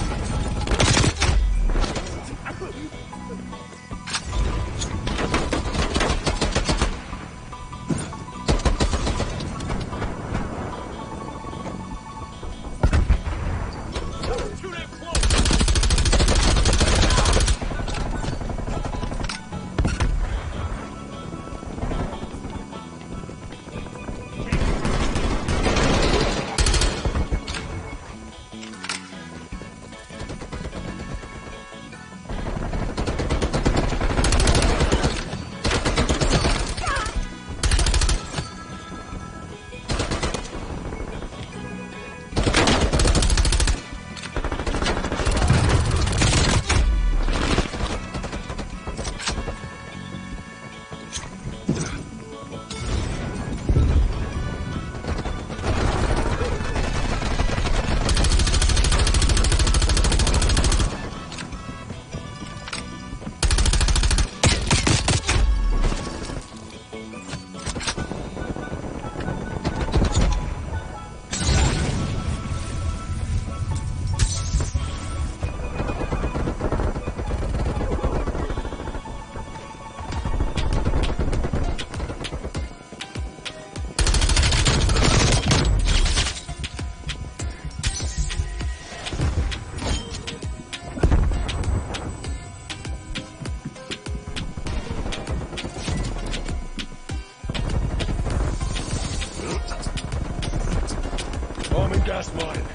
Gas mine.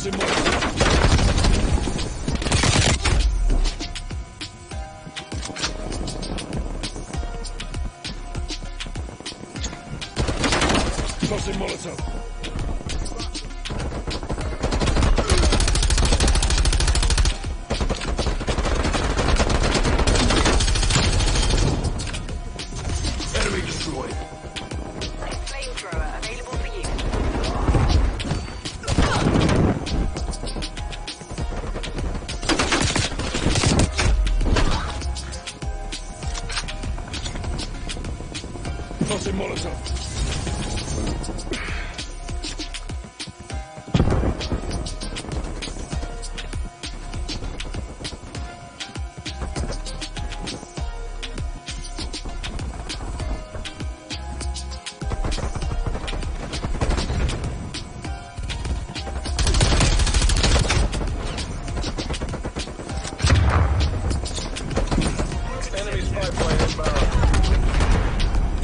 Tossing Molotov. Tossing Molotov. Enemy destroyed. Flamethrower available for use. Tossing Molotov. Enemy spy plane inbound.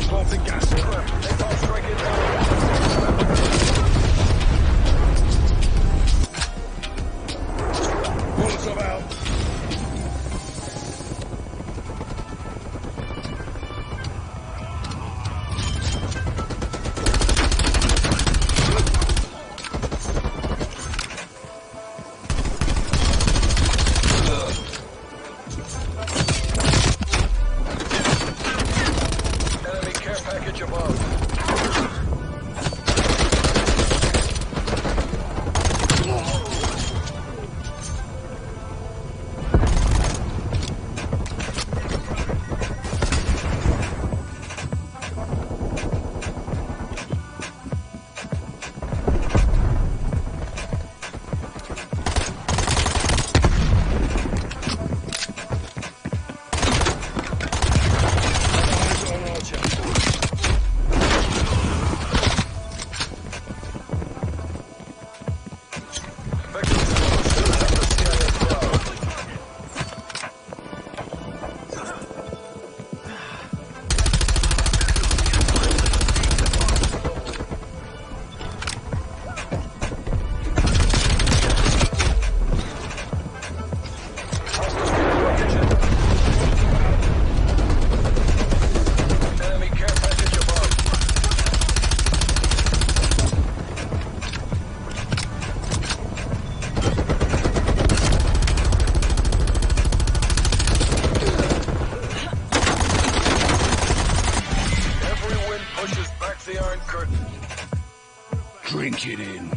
Planting gas. Napalm strike inbound. Molotov out. Enemy care package above. Eyes on Archer. Vector exposed. Have the CIS cloud. Hostile care package inbound. Enemy care package above. Every wind pushes back the Iron Curtain. Drink it in.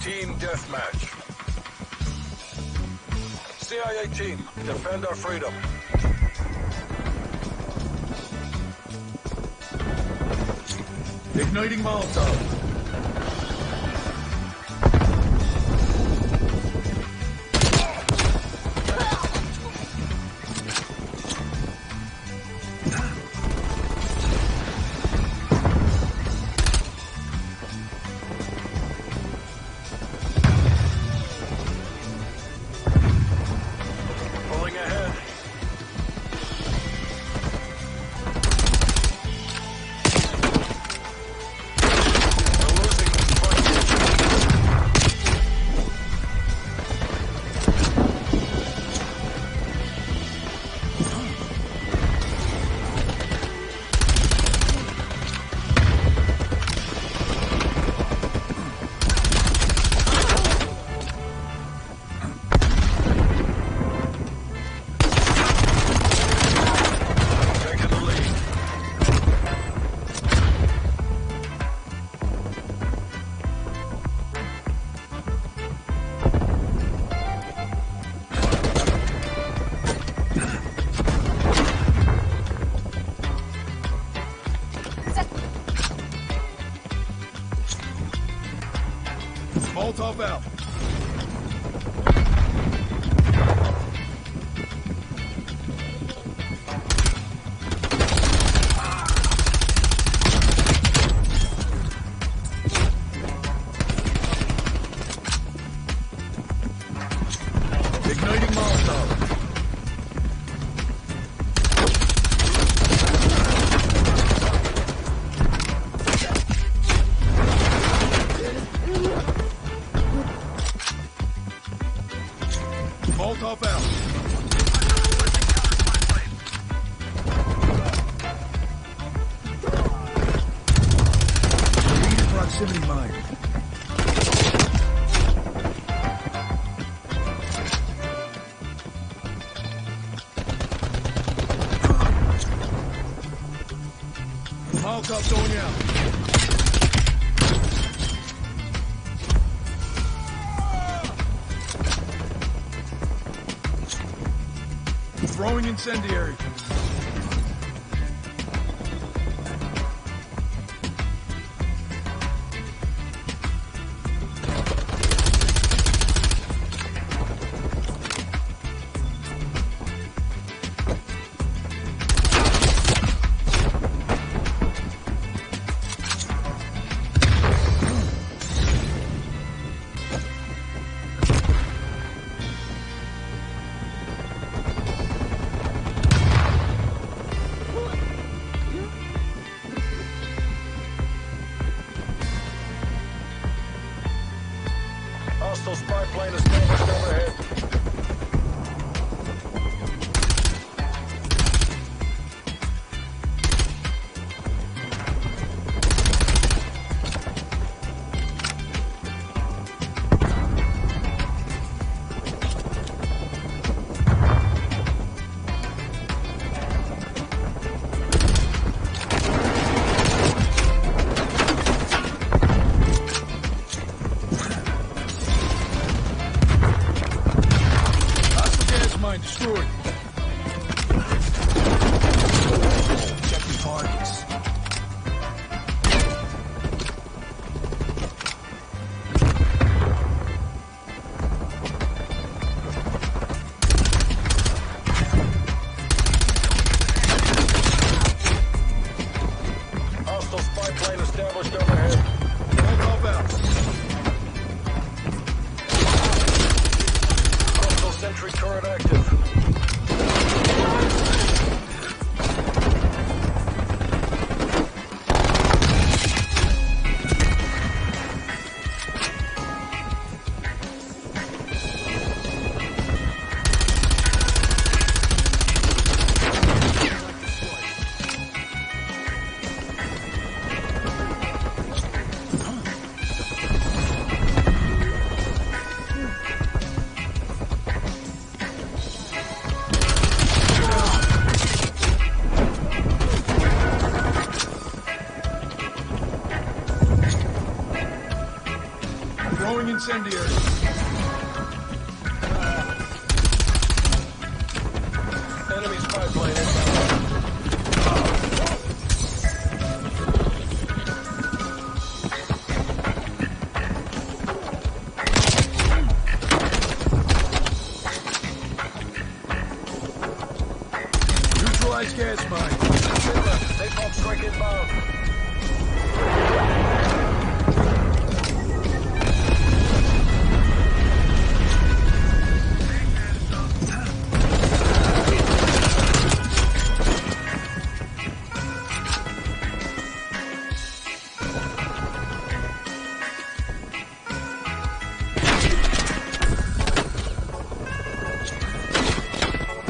Team deathmatch. CIA team, defend our freedom. Igniting Molotov. Pulling ahead. We're losing this fight. Taking the lead. Molotov out. Igniting Molotov. Molotov out. Immediate proximity mine. Molotov going out. Throwing incendiary. Hostile spy plane established overhead. Throwing incendiary. Enemy spy plane inbound. Neutralize gas mine. Napalm strike inbound.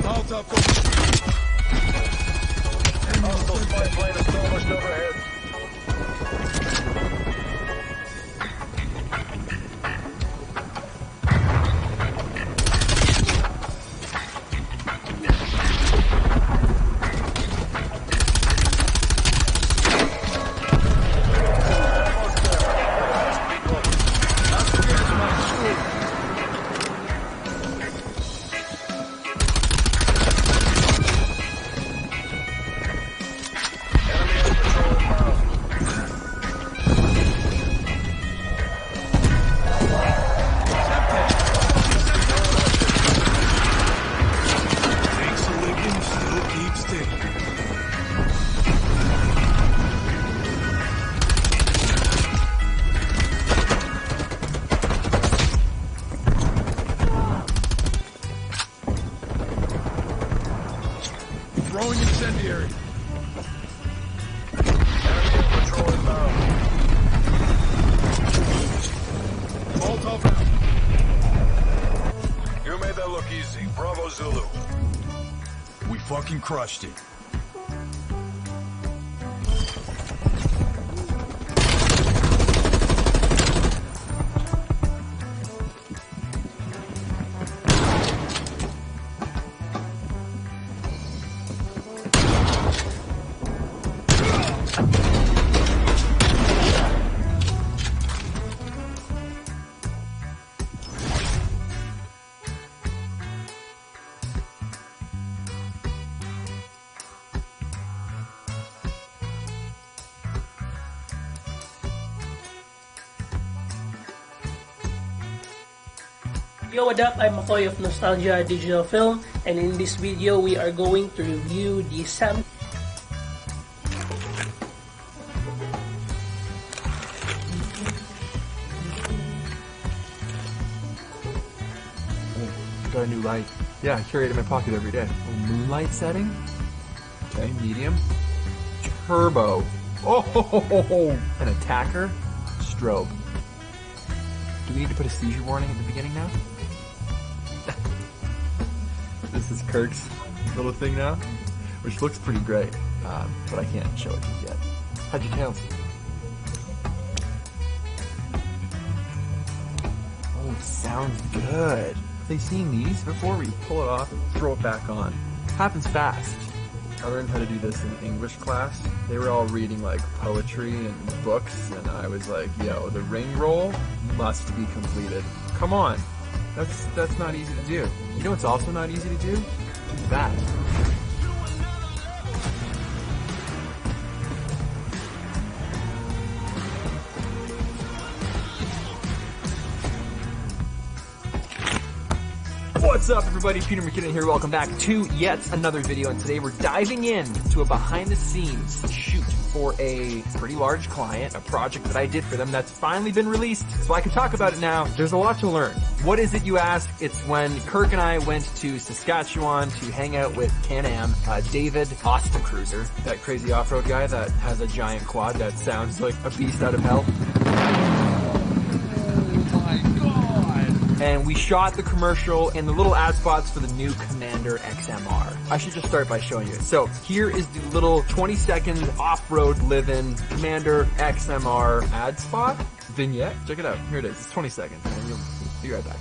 Molotov. Hostile spy plane established overhead. Takes a licking, still keeps ticking. Throwing incendiary. Enemy patrol inbound. Molotov out. You made that look easy. Bravo Zulu. We fucking crushed it. Yo, what up? I'm Makoy of Nostalgia Digital Film, and in this video we are going to review the Sam. Got a new light. Yeah, I carry it in my pocket every day. Oh, moonlight setting? Okay, medium. Turbo. Oh, an attacker. Strobe. Do we need to put a seizure warning at the beginning now? This is Kirk's little thing now, which looks pretty great, but I can't show it just yet. How'd you tails? Oh, sounds good. Have they seen these before where you pull it off and throw it back on? Happens fast. I learned how to do this in English class. They were all reading like poetry and books, and I was like, yo, the ring roll must be completed. Come on. That's not easy to do. You know what's also not easy to do? That. What's up, everybody? Peter McKinnon here. Welcome back to yet another video, and today we're diving in to a behind-the-scenes shoot for a pretty large client, a project that I did for them that's finally been released, so I can talk about it now. There's a lot to learn. What is it, you ask? It's when Kirk and I went to Saskatchewan to hang out with Can-Am, David Ostercruiser, that crazy off-road guy that has a giant quad that sounds like a beast out of hell. And we shot the commercial and the little ad spots for the new Commander XMR. I should just start by showing you it. So here is the little 20-second off-road live-in Commander XMR ad spot vignette. Check it out. Here it is. It's 20 seconds, and you'll be right back.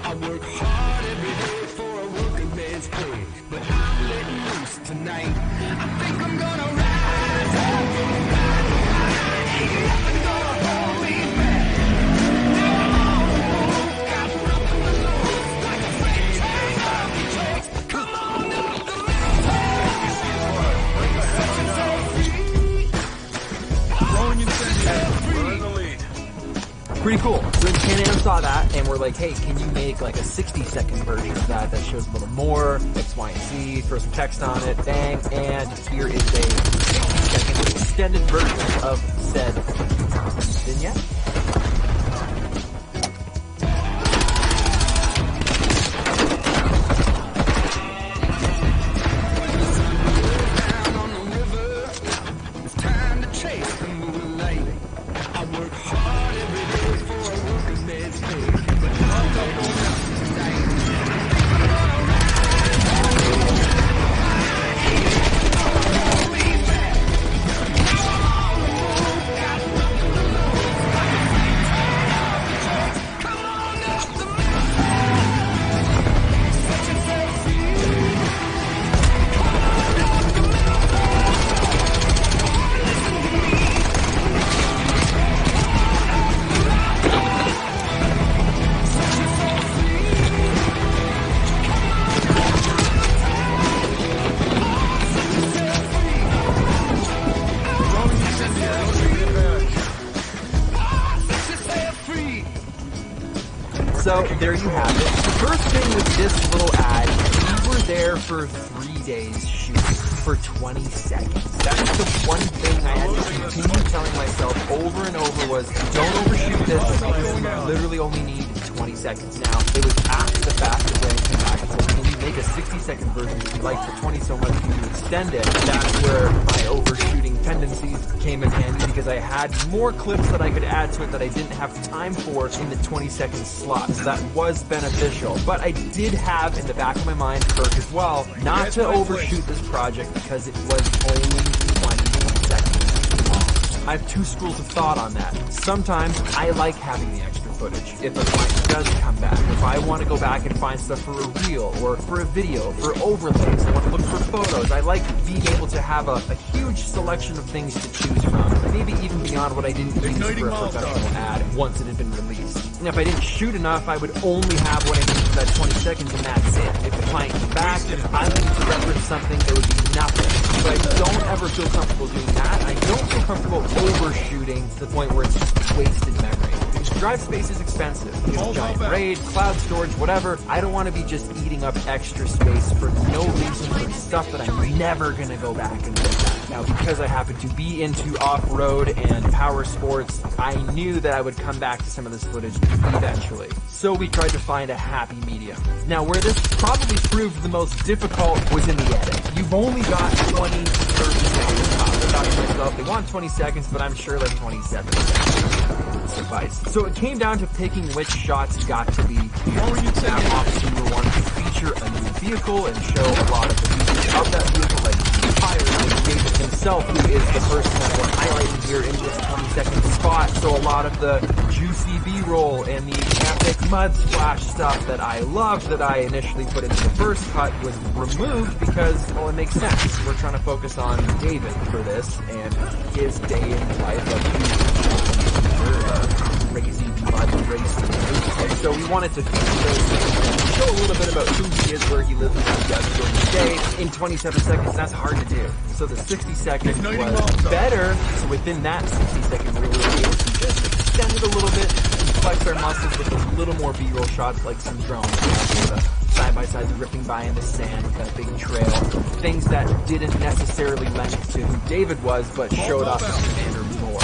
I work hard every day for a working man's pay, but I'm letting loose tonight. I think I'm gonna rise up. Ain't nothing gonna hold We're in the lead. Pretty cool. So Can-Am saw that and we're like, hey, can you make like a 60-second version of that shows a little more, X, Y, and Z, throw some text on it, bang, and here is a 60-second extended version of said vignette. So there you have it. The first thing with this little ad, we were there for 3 days shooting for 20 seconds. That's the one thing I had to continue telling myself over and over was, don't overshoot this, you literally only need 20 seconds. Now, it was after the fact that when I came back and said, can you make a 60-second version that you like for 20 so much, can you extend it? That's where my overshooting tendencies came in handy because I had more clips that I could add to it that I didn't have time for in the 20-second slot. So that was beneficial. But I did have in the back of my mind, Kirk as well, not to overshoot this project because it was only 20 seconds long. I have two schools of thought on that. Sometimes I like having the extra footage. If a client does come back, if I want to go back and find stuff for a reel or for a video, for overlays, I want to look for photos. I like being able to have a huge selection of things to choose from, maybe even beyond what I didn't use for a professional ad once it had been released. And if I didn't shoot enough, I would only have what I needed for that 20 seconds and that's it. If the client came back, if I needed to reference something, there would be nothing. But I don't ever feel comfortable doing that. I don't feel comfortable overshooting to the point where it's just wasted memory. Drive space is expensive. You know, giant RAID, cloud storage, whatever. I don't want to be just eating up extra space for no reason for stuff that I'm never going to go back and look at. Now, because I happen to be into off-road and power sports, I knew that I would come back to some of this footage eventually. So we tried to find a happy medium. Now, where this probably proved the most difficult was in the edit. You've only got 20 to 30 seconds. I thought to myself, they want 20 seconds, but I'm sure that's 27 seconds. Suffice. So it came down to picking which shots got to be that officer wanted to feature a new vehicle and show a lot of the features of that vehicle, like tires and David himself, who is the person that we're highlighting here in this 20-second spot. So a lot of the juicy B-roll and the epic mud splash stuff that I loved that I initially put into the first cut was removed because, well, it makes sense. We're trying to focus on David for this and his day in the life of crazy mud racing. And so we wanted to feature those things and show a little bit about who he is, where he lives, and what he does during the day. In 27 seconds, that's hard to do. So the 60 seconds was better. So within that 60 seconds, we were able to just extend it a little bit and flex our muscles with a little more B-roll shots, like some drones, side-by-sides ripping by in the sand with that big trail. Things that didn't necessarily lend to who David was, but showed off the commander more.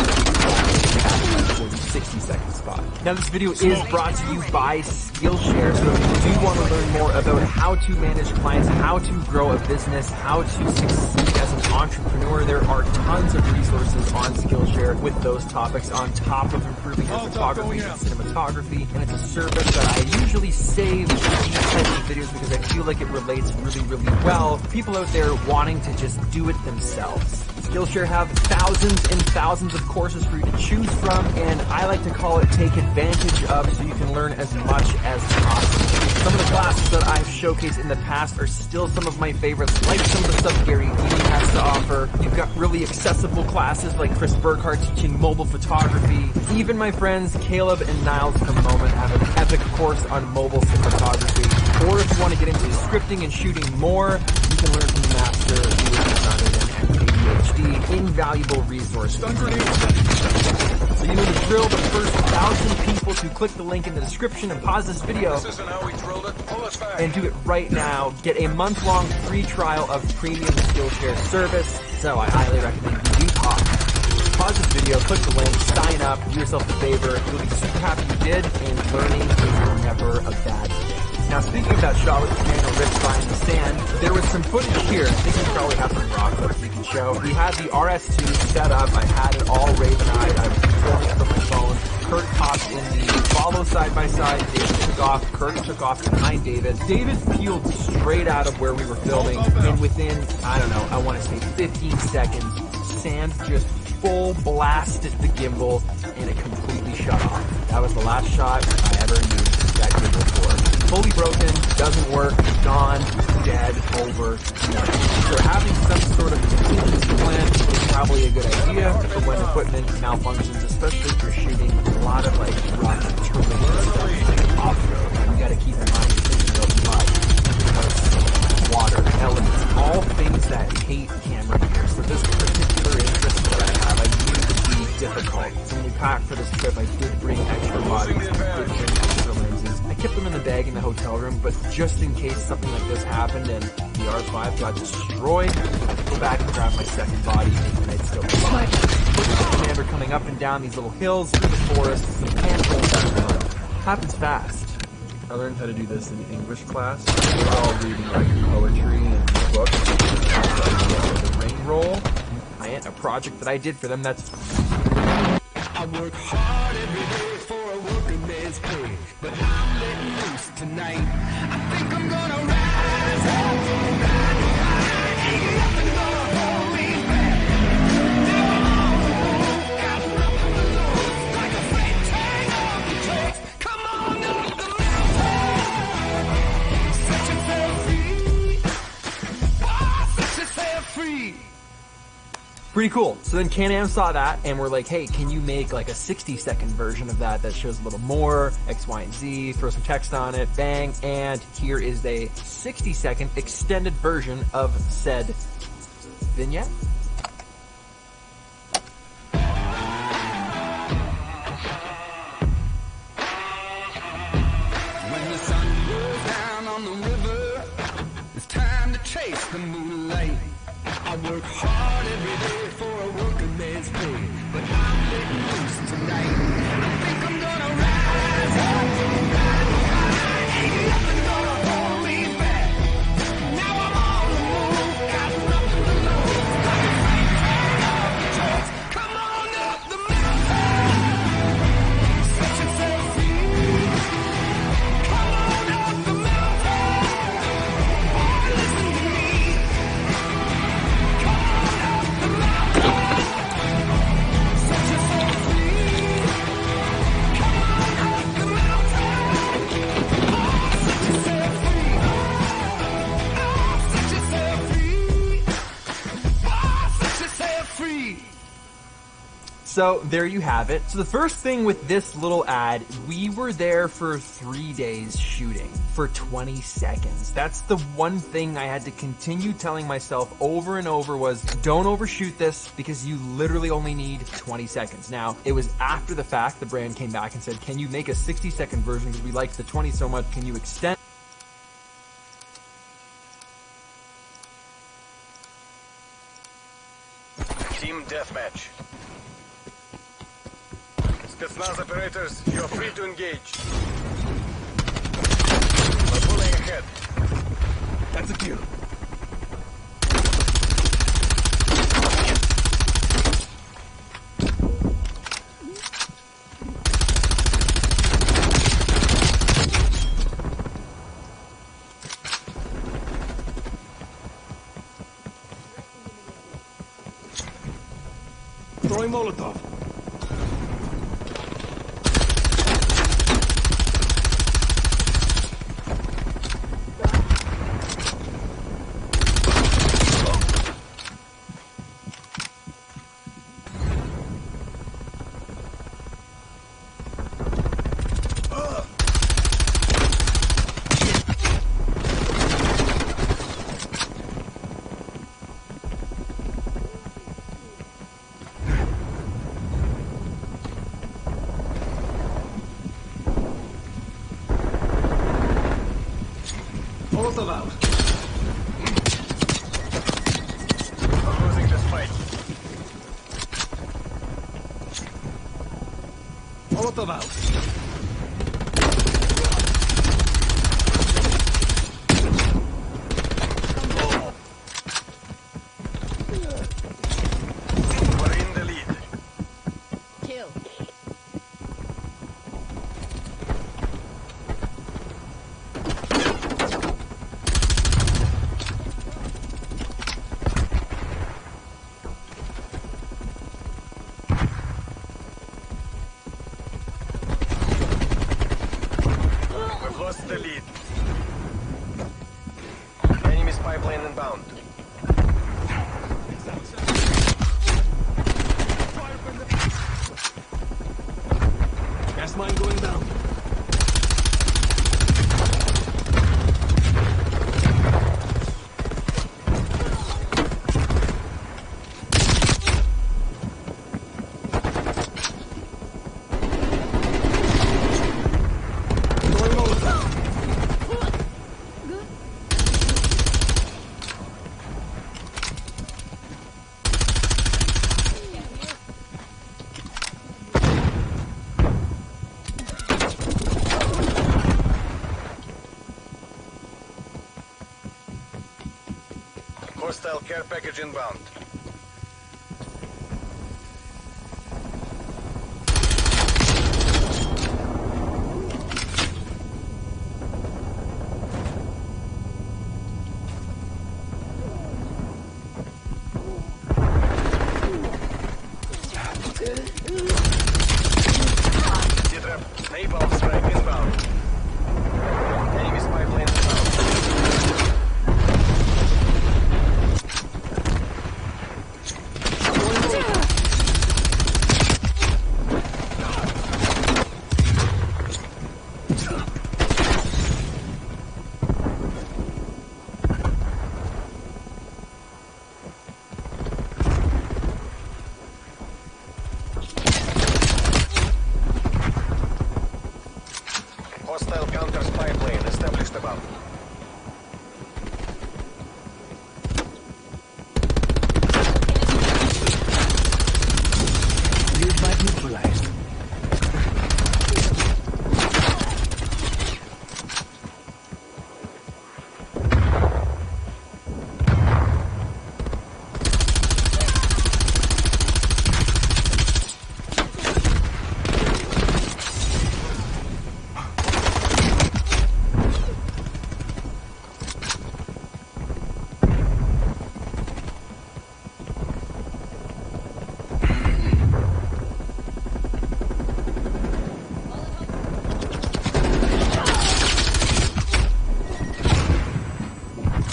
60-second spot. Now this video is brought to you by Skillshare, so if you do want to learn more about how to manage clients, how to grow a business, how to succeed as an entrepreneur, there are tons of resources on Skillshare with those topics on top of improving your photography and cinematography, and it's a service that I usually save these types of videos because I feel like it relates really, really well to people out there wanting to just do it themselves. Skillshare have thousands and thousands of courses for you to choose from, and I like to call it take advantage of so you can learn as much as possible. Some of the classes that I've showcased in the past are still some of my favorites, like some of the stuff Gary Vee has to offer. You've got really accessible classes like Chris Burkhardt teaching mobile photography. Even my friends Caleb and Niles from Moment have an epic course on mobile cinematography. Or if you want to get into scripting and shooting more, you can learn from the master who is designer and ADHD. Invaluable resources. So you know the drill, the first 1,000 people to click the link in the description and pause this video This isn't how we drilled it. Pull us back. and do it right now. Get a month-long free trial of premium Skillshare service. So I highly recommend you do pause this video, click the link, sign up, do yourself a favor. You'll be super happy you did, and learning is never a bad thing. Now speaking of that shot with Commander Rich finding the sand, there was some footage here. I think we probably have some raw clips we can show. We had the RS2 set up. I had it all Raven-eyed. I was filming it from my phone. Kurt hopped in the follow side by side. David took off. Kurt took off behind David. David peeled straight out of where we were filming, and within, I don't know, I want to say 15 seconds, sand just full blasted the gimbal, and it completely shut off. That was the last shot I ever used that gimbal for. Fully broken, doesn't work, gone, dead, over, done. So having some sort of contingency plan is probably a good idea for when equipment malfunctions, especially if you're shooting a lot of like rough terrain stuff, like off-road. You gotta keep in mind you're thinking about mud, because water, elements, all things that hate camera gear. So this particular interest that I have, I knew would be difficult. So when we packed for this trip, I did bring extra bodies, did bring extra lenses. I kept them in the bag in the hotel room, but just in case something like this happened and the R5 got destroyed, I'd go back and grab my second body and I'd still be fine. Look at the Commander coming up and down these little hills through the forest, some handfuls of happens fast. I learned how to do this in English class. We're all reading like poetry and books. The ring roll. A project that I did for them. That's I work hard every day for a working man's pay, but I'm letting loose tonight. I think I'm gonna rise up. Ain't nothing gonna hold me back. Got nothing to lose, like a freight train off the tracks. Come on up the mountain, set yourself free. Oh, set yourself free. pretty cool. So then Can-Am saw that and we're like, hey, can you make like a 60-second version of that shows a little more, X, Y, and Z, throw some text on it, bang, and here is a 60-second extended version of said vignette. When the sun goes down on the river, it's time to chase the moonlight. I work hard every day for a working man's pay, but I'm letting loose tonight. I think I'm gonna rise up. Ain't nothing gonna hold me back. Now I'm on the move, got nothing to lose. Like a freight train off the tracks. Come on up the mountain, set yourself free. Come on up the mountain, boy, listen to me. So there you have it. So the first thing with this little ad, we were there for 3 days shooting for 20 seconds. That's the one thing I had to continue telling myself over and over was don't overshoot this because you literally only need 20 seconds. Now, it was after the fact the brand came back and said, can you make a 60-second version because we liked the 20 so much, can you extend? Team deathmatch. Spetsnaz operators, you're free to engage. We're pulling ahead. That's a kill. Throwing Molotov. Molotov out. We're in the lead. Kill. We've lost the lead. Enemy spy plane inbound. Gas mine going down. Hostile care package inbound. T-trap, napalm strike inbound. Enemy spy plane inbound. Hostile counter spy plane established above. Lead by neutralized.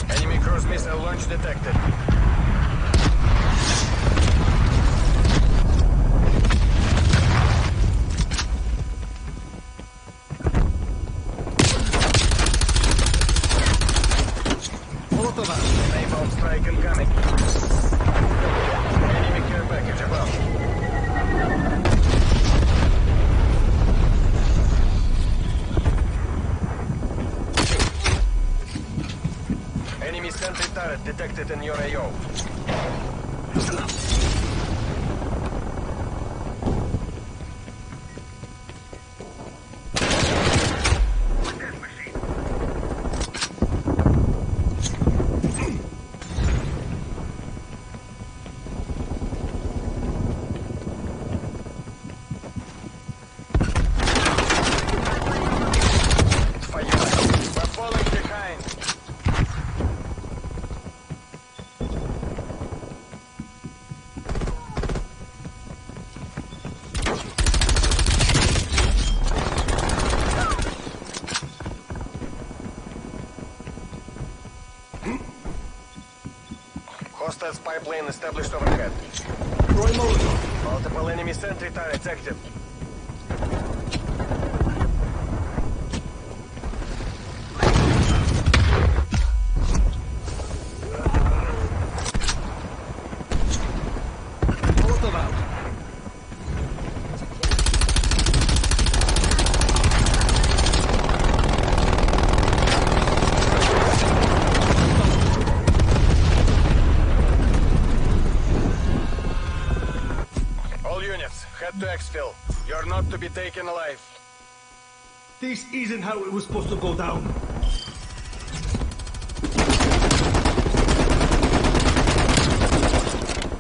Enemy cruise missile launch detected. Molotov out. Napalm strike incoming. Enemy care package above. Enemy sentry turret detected in your AO. Fire! We're falling behind. Hostile spy plane established overhead. Throwing Molotov. Multiple enemy sentry turrets active. Molotov out. All units, head to exfil. You're not to be taken alive. This isn't how it was supposed to go down.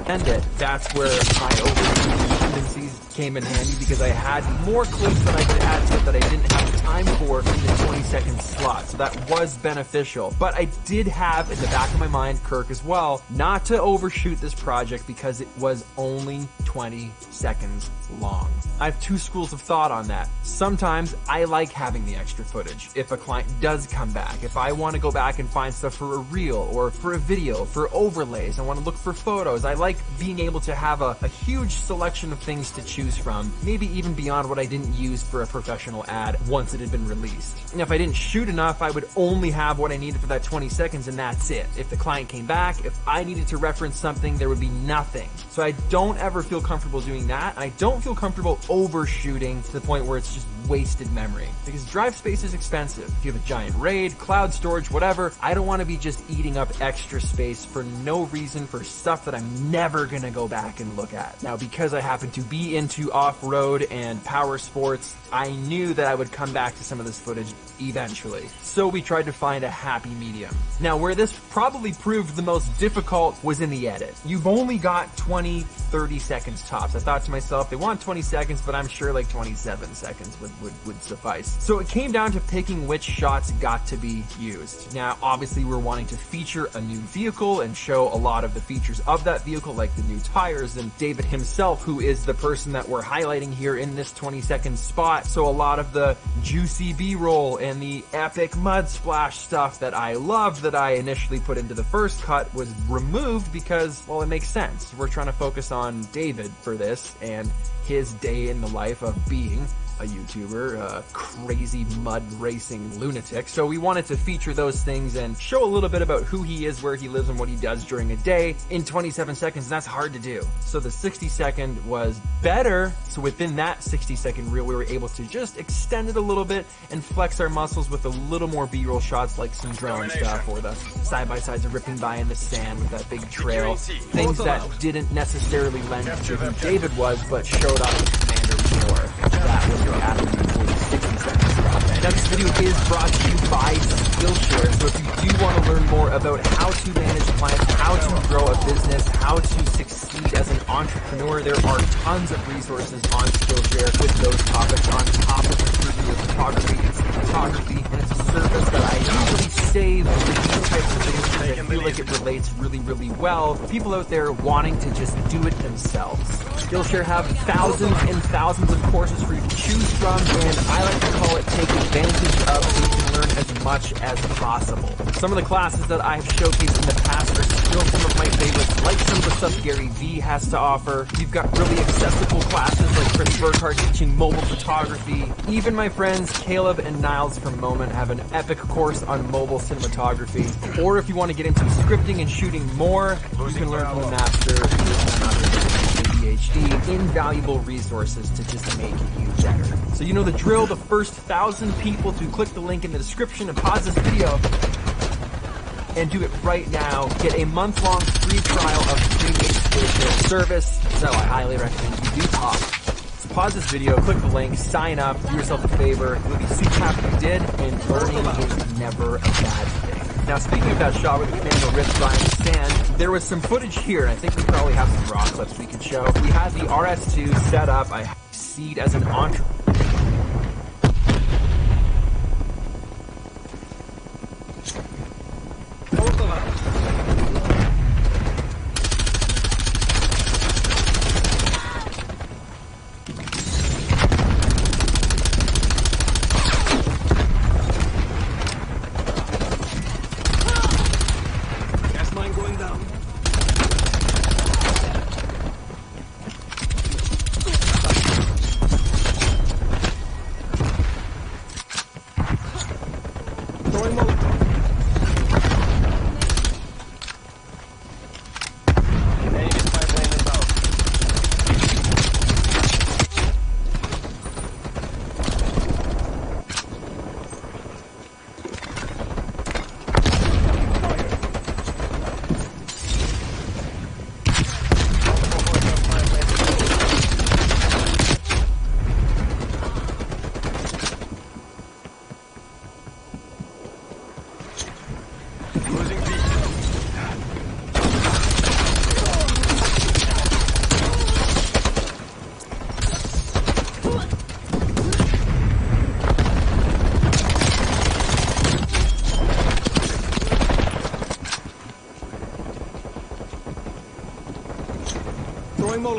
End it. That's where my overseas tendencies came in handy because I had more clips that I could add to it that I didn't have time for in the 20-second slot. So that was beneficial. But I did have in the back of my mind, Kirk as well, not to overshoot this project because it was only 20 seconds long. I have two schools of thought on that. Sometimes I like having the extra footage. If a client does come back, if I want to go back and find stuff for a reel or for a video, for overlays, I want to look for photos. I like being able to have a huge selection of things to choose from, maybe even beyond what I didn't use for a professional ad once it had been released. And if I didn't shoot enough, I would only have what I needed for that 20 seconds and that's it. If the client came back, if I needed to reference something, there would be nothing. So I don't ever feel comfortable doing that. I don't feel comfortable overshooting to the point where it's just wasted memory because drive space is expensive. If you have a giant RAID, cloud storage, whatever, I don't want to be just eating up extra space for no reason for stuff that I'm never gonna go back and look at. Now, because I happen to be into off-road and power sports, I knew that I would come back to some of this footage eventually. So we tried to find a happy medium. Now, where this probably proved the most difficult was in the edit. You've only got 20, 30 seconds tops. I thought to myself, they want 20 seconds, but I'm sure like 27 seconds would suffice. So it came down to picking which shots got to be used. Now, obviously we're wanting to feature a new vehicle and show a lot of the features of that vehicle, like the new tires and David himself, who is the person that we're highlighting here in this 20-second spot. So a lot of the juicy B-roll and the epic mud splash stuff that I loved that I initially put into the first cut was removed because, well, it makes sense. We're trying to focus on David for this and his day in the life of being a YouTuber, a crazy mud racing lunatic. So we wanted to feature those things and show a little bit about who he is, where he lives, and what he does during a day in 27 seconds. And that's hard to do. So the 60-second was better. So within that 60-second reel, we were able to just extend it a little bit and flex our muscles with a little more B-roll shots, like some drone stuff or the side-by-sides ripping by in the sand with that big trail. Things that didn't necessarily lend to who David was, but showed up in Commander more. That was what happened before the 60 seconds drop. Now, this video is brought to you by Skillshare, so if you do want to learn more about how to manage clients, how to grow a business, how to succeed as an entrepreneur, there are tons of resources on Skillshare with those topics on top of the review of photography. It's photography, and it's a service that I usually save for these types of videos because I feel like it relates really, really well for people out there wanting to just do it themselves. Skillshare have thousands and thousands of courses for you to choose from, and I like to call it take advantage of so you can learn as much as possible. Some of the classes that I've showcased in the past are still some of my favorites, like some of the stuff Gary Vee has to offer. You've got really accessible classes like Chris Burkhardt teaching mobile photography. Even my friends Caleb and Niles from Moment have an epic course on mobile cinematography. Or if you want to get into scripting and shooting more, you can learn from the master. ADHD, invaluable resources to just make you better. So you know the drill, the first 1,000 people to click the link in the description and pause this video and do it right now. Get a month-long free trial of Premium Skillshare service. So I highly recommend you do pause. So pause this video, click the link, sign up, do yourself a favor. You'll be super happy you did, and learning is never a bad thing. Now, speaking of that shot where the Commando ripped by the sand, there was some footage here, and I think we probably have some raw clips we could show. We had the RS2 set up. I seed as an entrepreneur.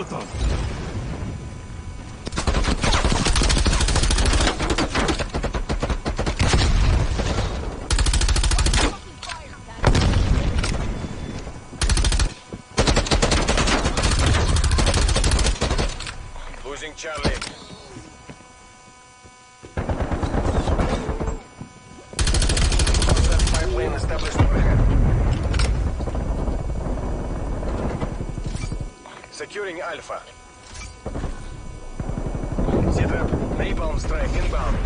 Molotov. Losing Charlie. Hostile pipeline established overhead. Securing Alpha. Setup. Napalm strike inbound.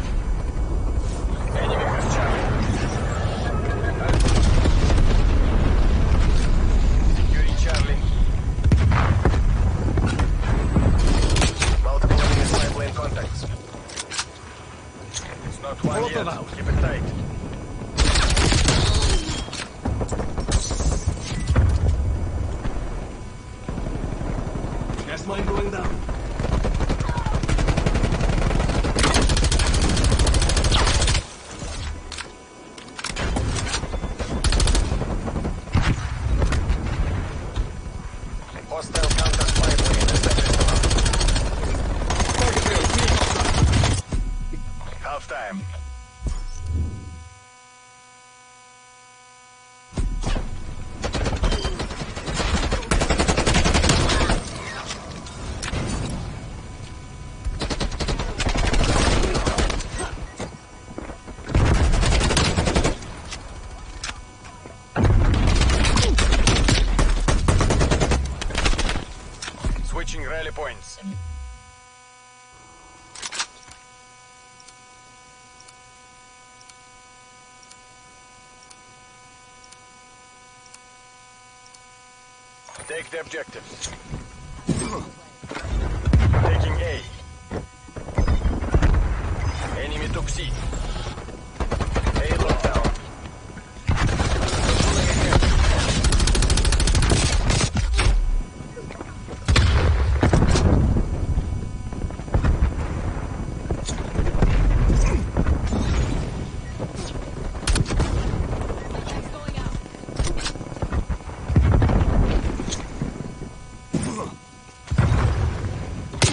Enemy has Charlie. Alpha. Securing Charlie. Multiple enemies pipeline contacts. It's not one Molotov yet. out. Keep it tight. Gas mine going down. Hostile contact pipeline established above. Half time. Switching rally points. Take the objectives. Taking A. Enemy took C. A lockdown.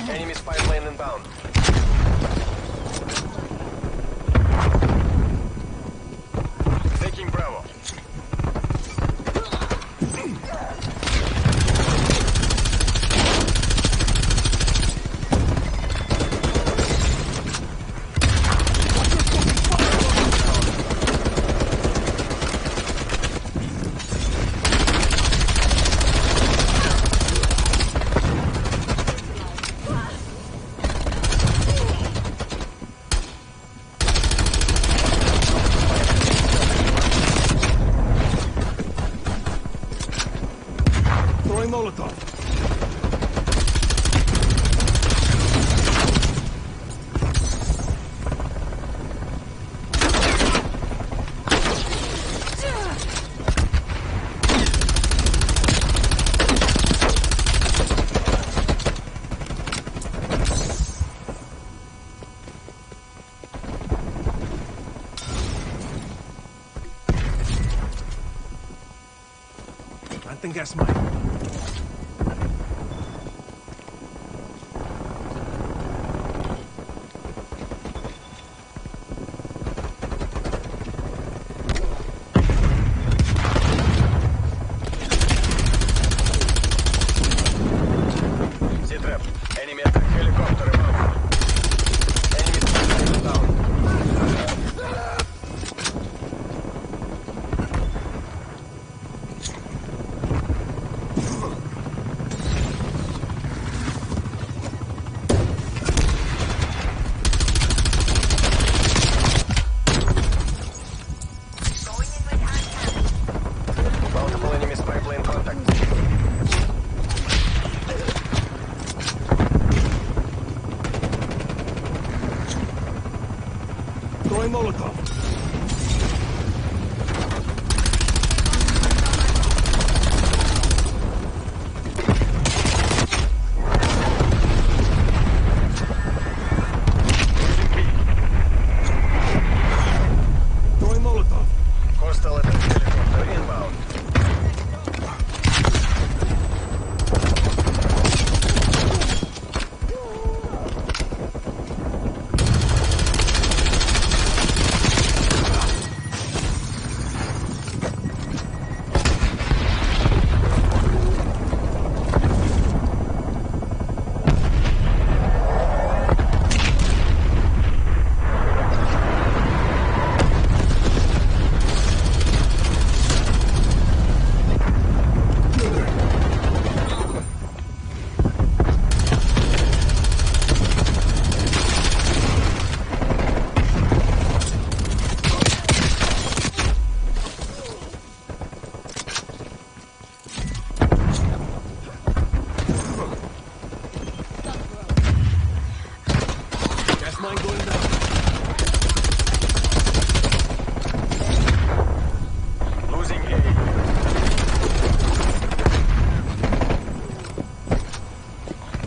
Enemy's pipeline inbound. Taking Bravo. Throwing Molotov. Planting gas mine. Sit rep. Enemy attack helicopter above. Enemy pipeline down. Multiple enemies pipeline contact. Throwing Molotov. Throwing Molotov. Hostile attack helicopter inbound. Gas mine going down. Losing A.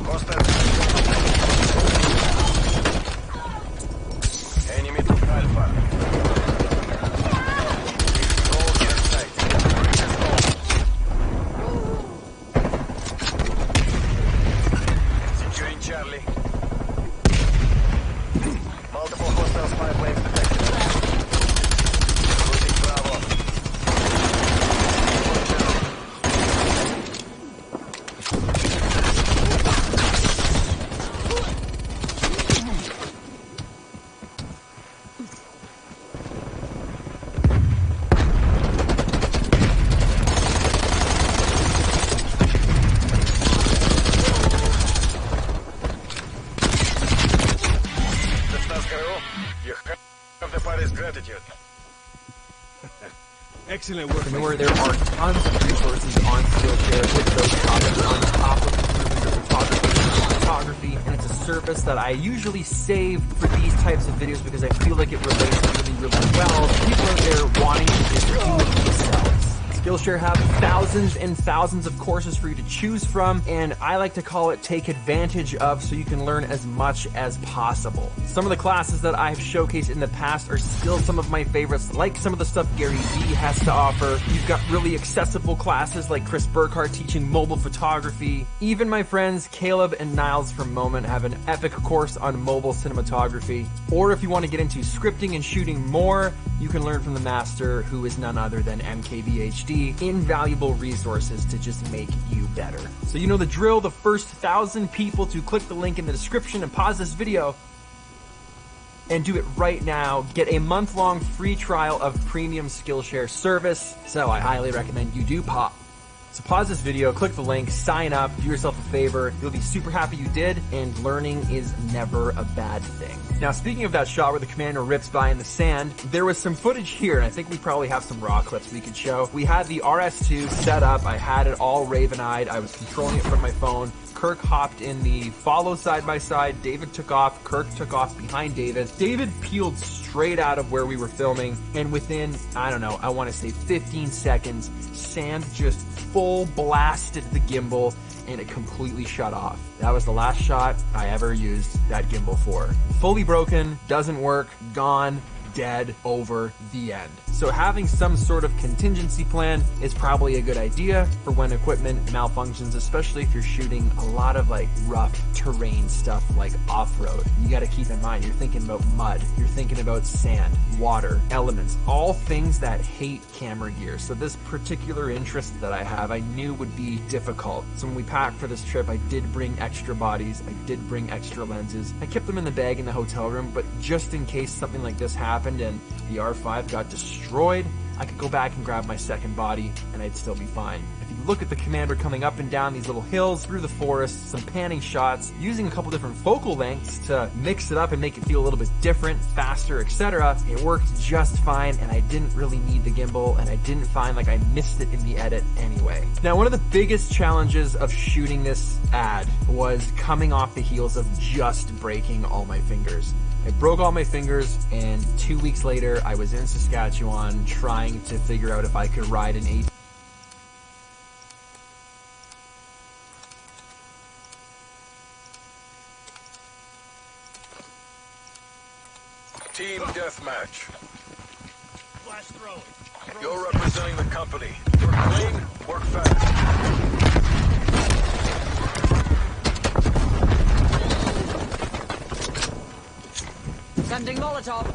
Hostile. Enemy took Alpha. Control their sight. Bridge is low. Securing Charlie. Multiple hostile spy planes detected. Losing Bravo. You have the party's gratitude. Excellent work. Remember, there are tons of resources on Skillshare with those topics on top of improving your photography, and it's a service that I usually save for these types of videos because I feel like it relates really well to people out there wanting to just do it themselves. Skillshare have thousands and thousands of courses for you to choose from, and I like to call it take advantage of so you can learn as much as possible. Some of the classes that I've showcased in the past are still some of my favorites, like some of the stuff Gary Vee has to offer. You've got really accessible classes like Chris Burkhardt teaching mobile photography. Even my friends Caleb and Niles from Moment have an epic course on mobile cinematography. Or if you want to get into scripting and shooting more, you can learn from the master, who is none other than MKBHD. Invaluable resources to just make you better. So you know the drill. The first 1,000 people to click the link in the description and pause this video and do it right now get a month-long free trial of premium Skillshare service. So I highly recommend you do pop. So pause this video, click the link, sign up, do yourself a favor. You'll be super happy you did, and learning is never a bad thing. Now, speaking of that shot where the commander rips by in the sand, there was some footage here, and I think we probably have some raw clips we could show. We had the RS2 set up. I had it all raven-eyed. I was controlling it from my phone. Kirk hopped in the follow side by side. David took off. Kirk took off behind David. David peeled straight out of where we were filming, and within, I don't know, I want to say 15 seconds, sand just full blasted the gimbal and it completely shut off. That was the last shot I ever used that gimbal for. Fully broken, doesn't work, gone, dead, over, the end. So having some sort of contingency plan is probably a good idea for when equipment malfunctions, especially if you're shooting a lot of like rough terrain stuff like off-road. You got to keep in mind, you're thinking about mud, you're thinking about sand, water, elements, all things that hate camera gear. So this particular interest that I have, I knew would be difficult. So when we packed for this trip, I did bring extra bodies, I did bring extra lenses. I kept them in the bag in the hotel room, but just in case something like this happened and the R5 got destroyed, I could go back and grab my second body and I'd still be fine. If you look at the commander coming up and down these little hills through the forest, some panning shots, using a couple different focal lengths to mix it up and make it feel a little bit different, faster, etc. It worked just fine, and I didn't really need the gimbal, and I didn't find like I missed it in the edit anyway. Now, one of the biggest challenges of shooting this ad was coming off the heels of just breaking all my fingers. I broke all my fingers, and 2 weeks later, I was in Saskatchewan trying to figure out if I could ride an ATV. Team deathmatch. Flash throw. You're representing the company. Work clean, work fast. Sending Molotov.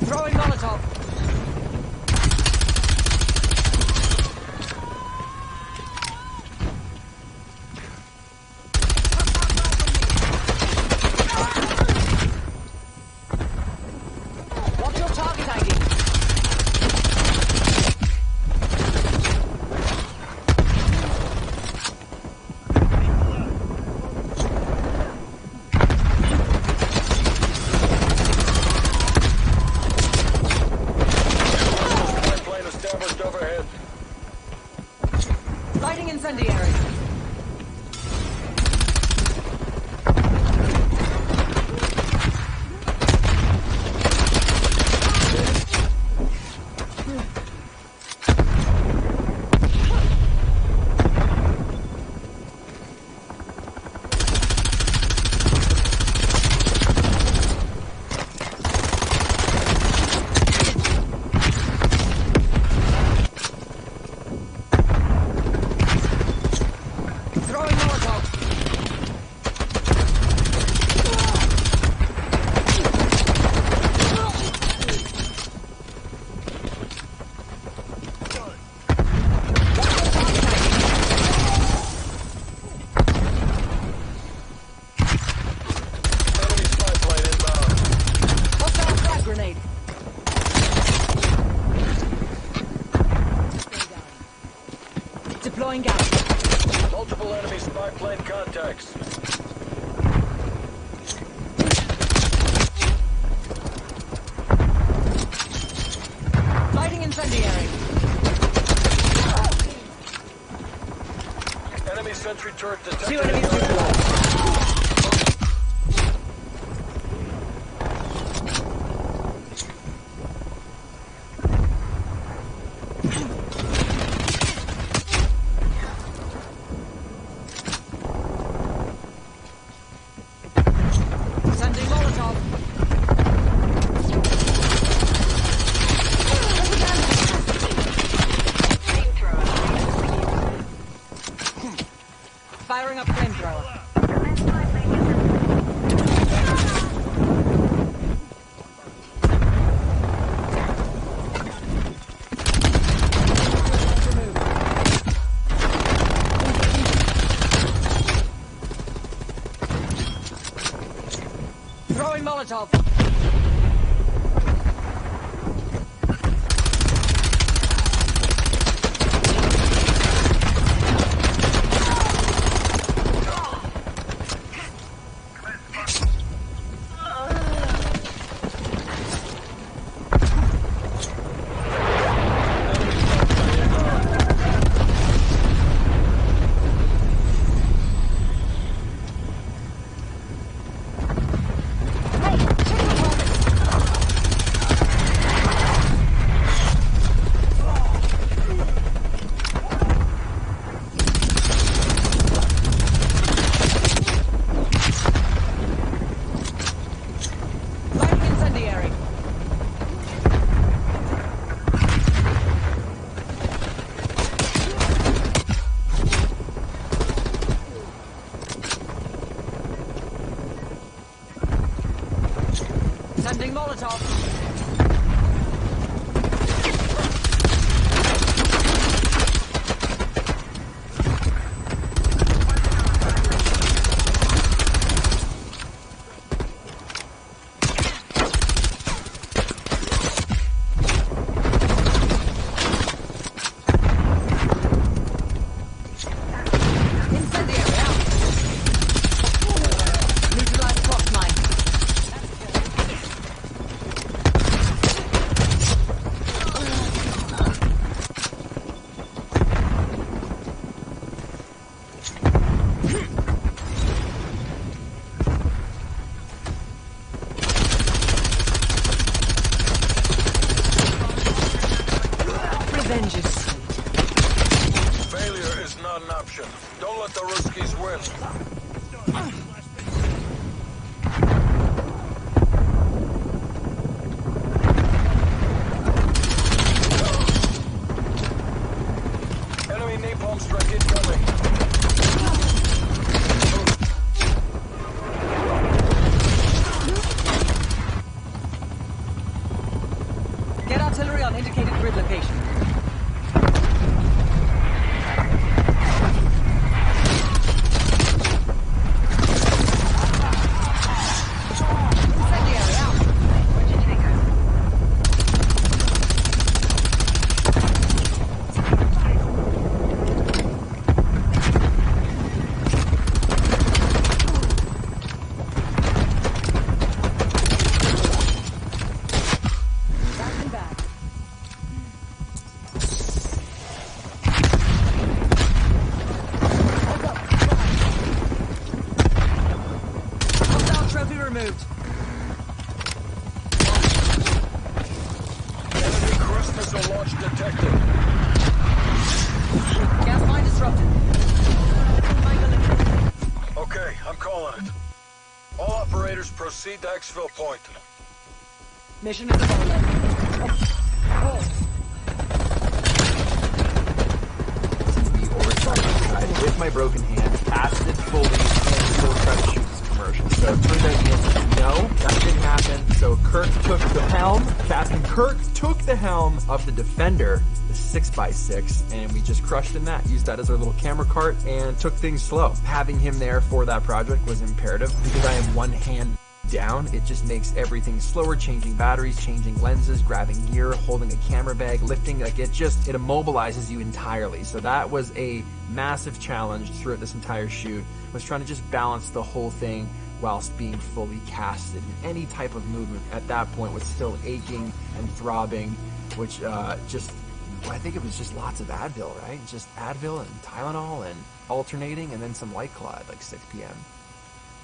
Throwing Molotov. What's your target ID? Deploying gas. Multiple enemy spy plane contacts. Lighting incendiary. Enemy sentry turret detected. 2 enemies neutralized. Sending Molotov. Firing up flamethrower. Throwing Molotov. Lighting incendiary. Sending Molotov. Incendiary out. Neutralize cross mine. Revenge is sweet. Failure is not an option. Don't let the Ruskies win. Enemy napalm strike incoming. Get artillery on indicated grid location. Incendiary out. Back and back. Hostile trophy removed. Enemy cruise missile launch detected. Gas line disrupted. Okay, I'm calling it. All operators proceed to exfil point. Mission is abandoned. The oversight with my broken hand, acid fully, and still try to shoot this commercial. So it turned out the answer is no, that didn't happen. So Kirk took the helm. Captain Kirk took the helm of the Defender, the 6x6, and we just crushed in that. Used that as our little camera cart and took things slow. Having him there for that project was imperative because I am one hand down, it just makes everything slower, changing batteries, changing lenses, grabbing gear, holding a camera bag, lifting, like it immobilizes you entirely. So that was a massive challenge throughout this entire shoot, was trying to just balance the whole thing whilst being fully casted. Any type of movement at that point was still aching and throbbing, which I think it was just lots of Advil, right? Just Advil and Tylenol and alternating, and then some White Claw at like 6 p.m.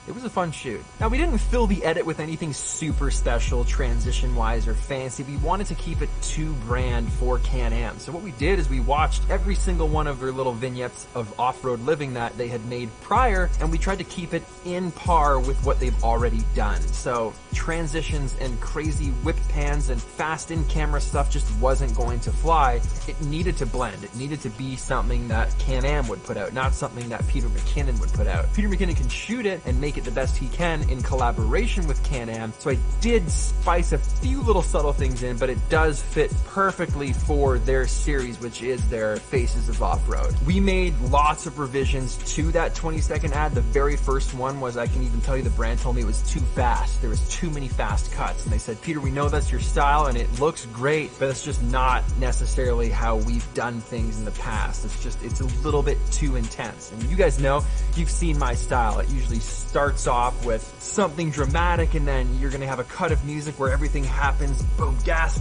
It was a fun shoot. Now, we didn't fill the edit with anything super special, transition-wise or fancy. We wanted to keep it to brand for Can-Am. So what we did is we watched every single one of their little vignettes of off-road living that they had made prior, and we tried to keep it in par with what they've already done. So transitions and crazy whip pans and fast in-camera stuff just wasn't going to fly. It needed to blend. It needed to be something that Can-Am would put out, not something that Peter McKinnon would put out. Peter McKinnon can shoot it and make it the best he can in collaboration with Can-Am, so I did spice a few little subtle things in, but it does fit perfectly for their series, which is their Faces of Off-Road. We made lots of revisions to that 20-second ad. The very first one was, I can even tell you, the brand told me it was too fast. There was too many fast cuts, and they said, Peter, we know that's your style and it looks great, but it's just not necessarily how we've done things in the past. It's a little bit too intense. And you guys know, you've seen my style. It usually starts off with something dramatic, and then you're gonna have a cut of music where everything happens, boom, gas.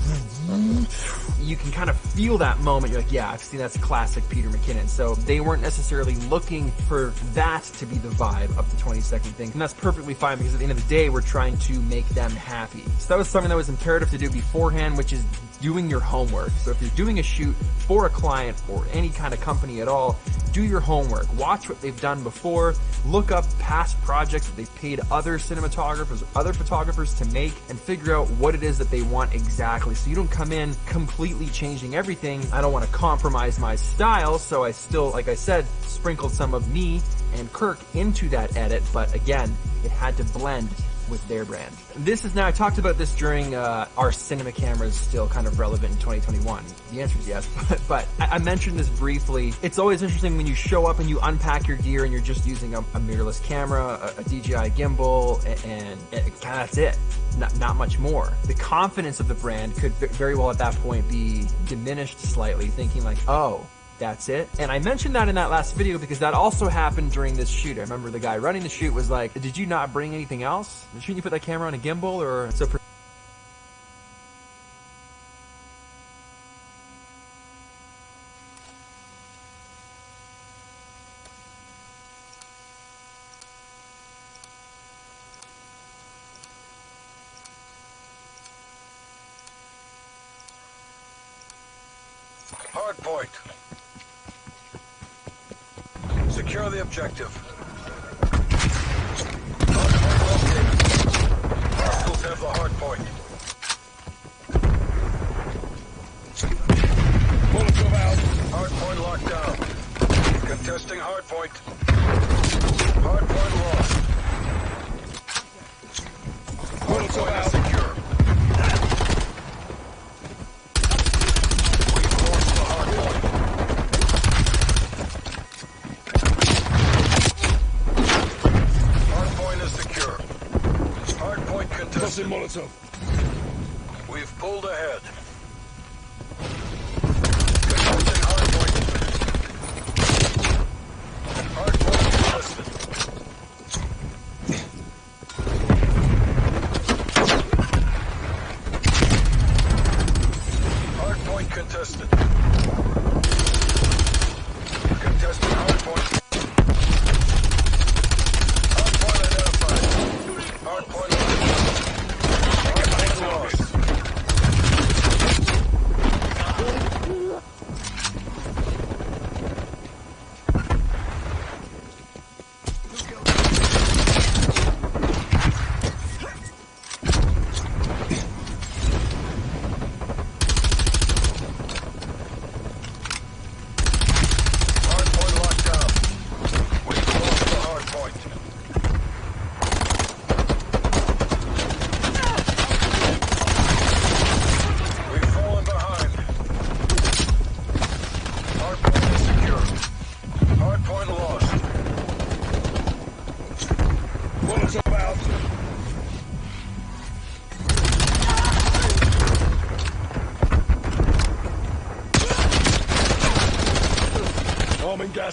You can kind of feel that moment. You're like, yeah, I've seen that's a classic Peter McKinnon. So they weren't necessarily looking for that to be the vibe of the 20-second thing, and that's perfectly fine, because at the end of the day, we're trying to make them happy. So that was something that was imperative to do beforehand, which is doing your homework. So if you're doing a shoot for a client or any kind of company at all, do your homework. Watch what they've done before. Look up past projects that they've paid other cinematographers or other photographers to make, and figure out what it is that they want exactly. So you don't come in completely changing everything. I don't want to compromise my style, so I still, like I said, sprinkled some of me and Kirk into that edit, but again, it had to blend with their brand. This is now, I talked about this during our cinema cameras still kind of relevant in 2021. The answer is yes, but I mentioned this briefly. It's always interesting when you show up and you unpack your gear and you're just using a mirrorless camera, a DJI gimbal, and kind of that's it. Not much more. The confidence of the brand could very well at that point be diminished slightly, thinking like, oh, that's it. And I mentioned that in that last video because that also happened during this shoot. I remember the guy running the shoot was like, did you not bring anything else? Shouldn't you put that camera on a gimbal? Or so Hard point. Secure the objective. Hard point located. Hostiles have the hard point. Molotov out. Hard point locked down. Contesting hard point. Hard point lost. Hard Molotov point is out. secure. We've lost the hard point. Hard point is secure. Hard point Tossing contested. Molotov. We've pulled ahead. Contesting hard point. Hard point contested. Hard point contested. Contesting hard point. Hard point identified. Hard point lost. Hard point lost.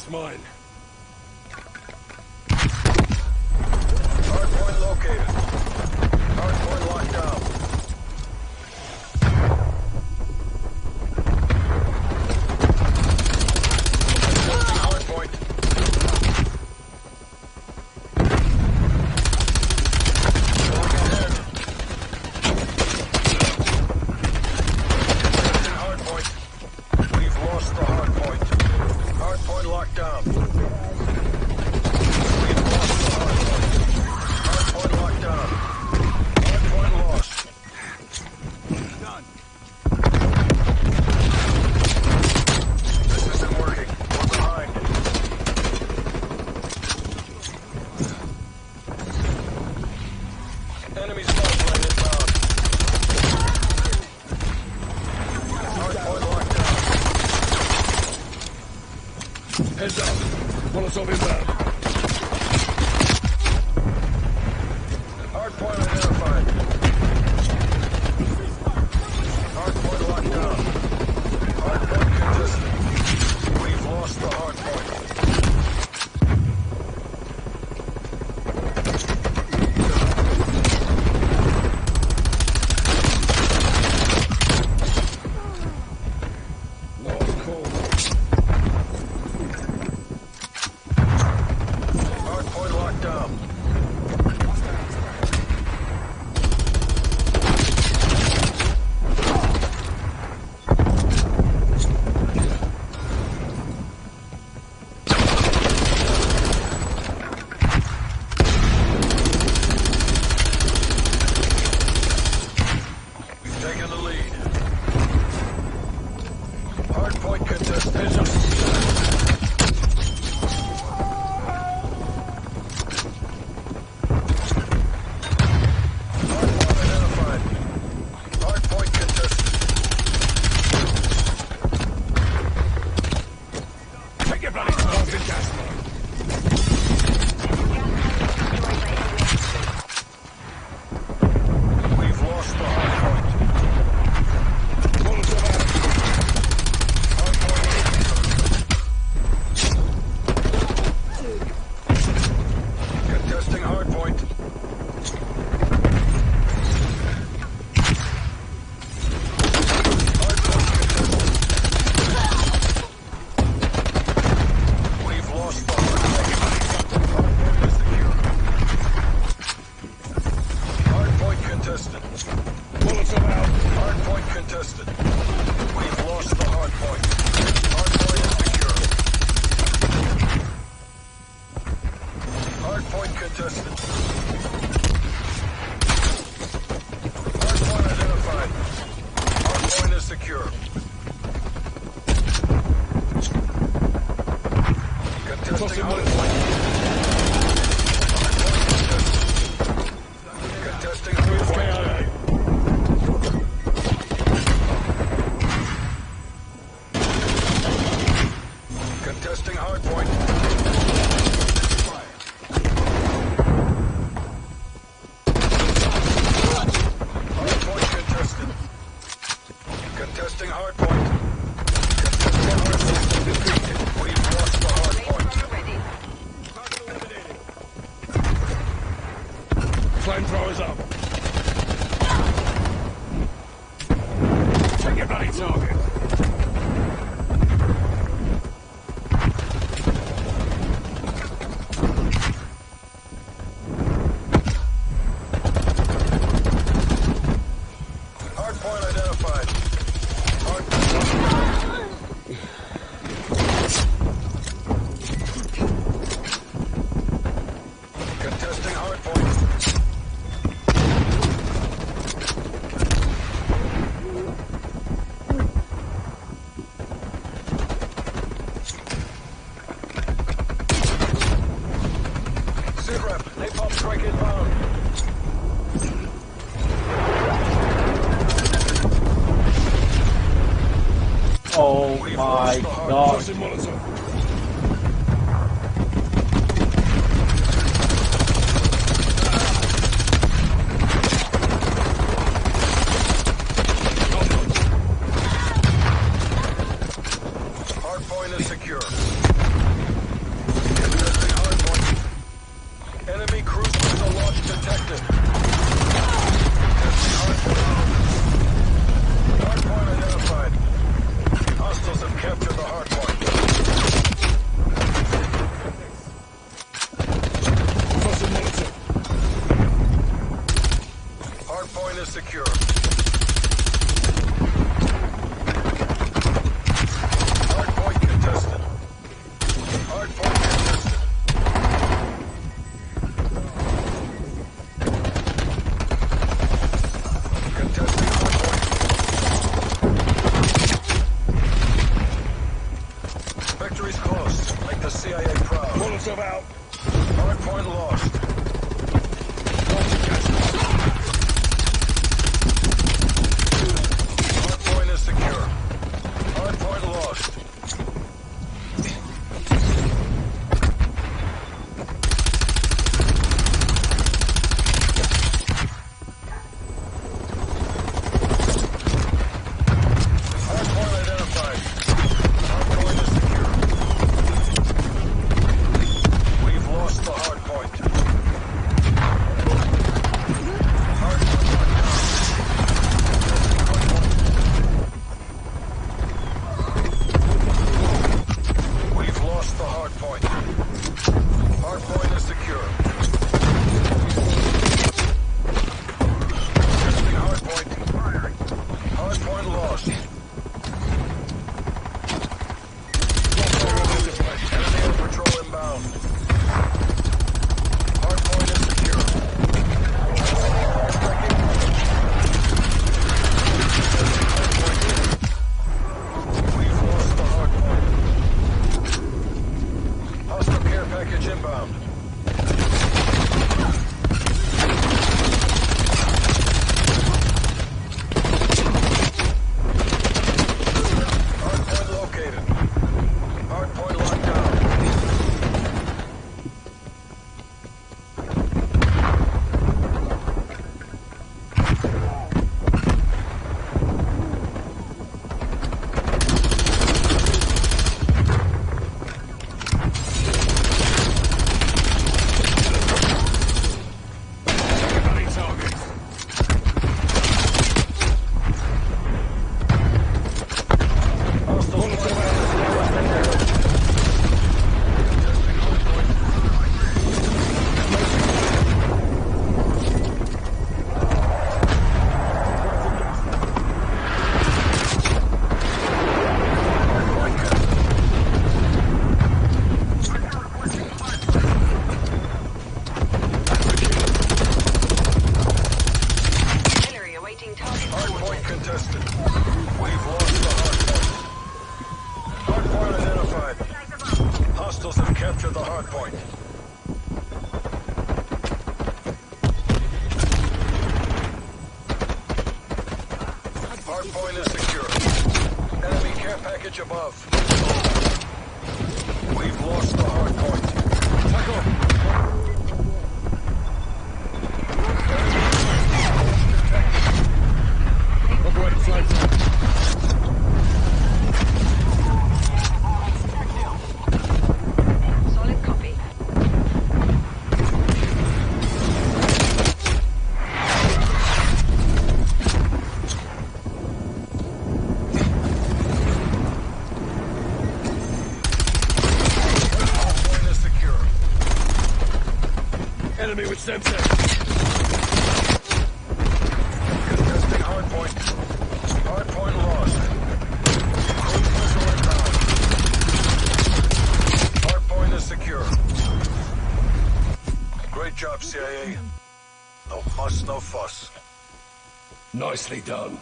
gas mine. Hardpoint located. Hardpoint locked down. Hardpoint. Going ahead. Hardpoint. We've lost the hardpoint. Hardpoint locked down. We've lost the hardpoint. Hardpoint locked down. Hardpoint lost. Done. This isn't working. We're behind. Enemy spot plane inbound. Hardpoint locked down. Heads up. Molotov inbound. Hardpoint identified. Hardpoint locked down. Hardpoint contested. We've lost the hardpoint. Lost call. Hardpoint locked down. We've taken the lead. Hardpoint contested. Heads up. Hardpoint identified. Hardpoint contested. Take your bloody close and gas mine. We've lost the hardpoint. Molotov out. Contesting hardpoint. Hardpoint contested. We've lost the hardpoint. Hardpoint is secure. Hardpoint contested. Molotov out. Hardpoint contested. We've lost the hardpoint. Hardpoint is secure. Hardpoint contested. Hardpoint identified. Hardpoint is secure. Contesting Tossing hardpoint. Molotov. Contesting hardpoint. KIA. Contesting hardpoint. Hardpoint contested. Contesting hardpoint. Contesting hardpoint. We've lost the hardpoint. Flamethrowers up. Take your bloody target. Hardpoint identified. Hardpoint. Contesting hardpoint. Sitrep, napalm strike inbound. Oh We've my lost the hardpoint. god. Tossing Molotov. Hardpoint is secure. Explosive out. Hardpoint lost. Hardpoint is secure. Hardpoint lost. Hardpoint identified. Hardpoint is secure. We've lost the hardpoint. Hardpoint locked down. We've lost the hardpoint. Hardpoint is secure. Testing hardpoint. Hardpoint lost. Enemy on patrol inbound. Hardpoint is secure. We've lost the hardpoint. Hostile care package inbound. Hardpoint located. Hardpoint locked down. Enemy targets. Hostile testing hardpoint. Hillary awaiting target Hardpoint contested. We've lost the hardpoint. Hardpoint identified. Hostiles have captured the hardpoint. Hardpoint is secure. Enemy care package above. We've lost the hardpoint. Operating flight. solid copy. Hardpoint is secure. Enemy with sensor. Contesting hardpoint. Hardpoint lost. Cruise missile inbound. Hardpoint is secure. Great job, CIA. No muss, no fuss. Nicely done.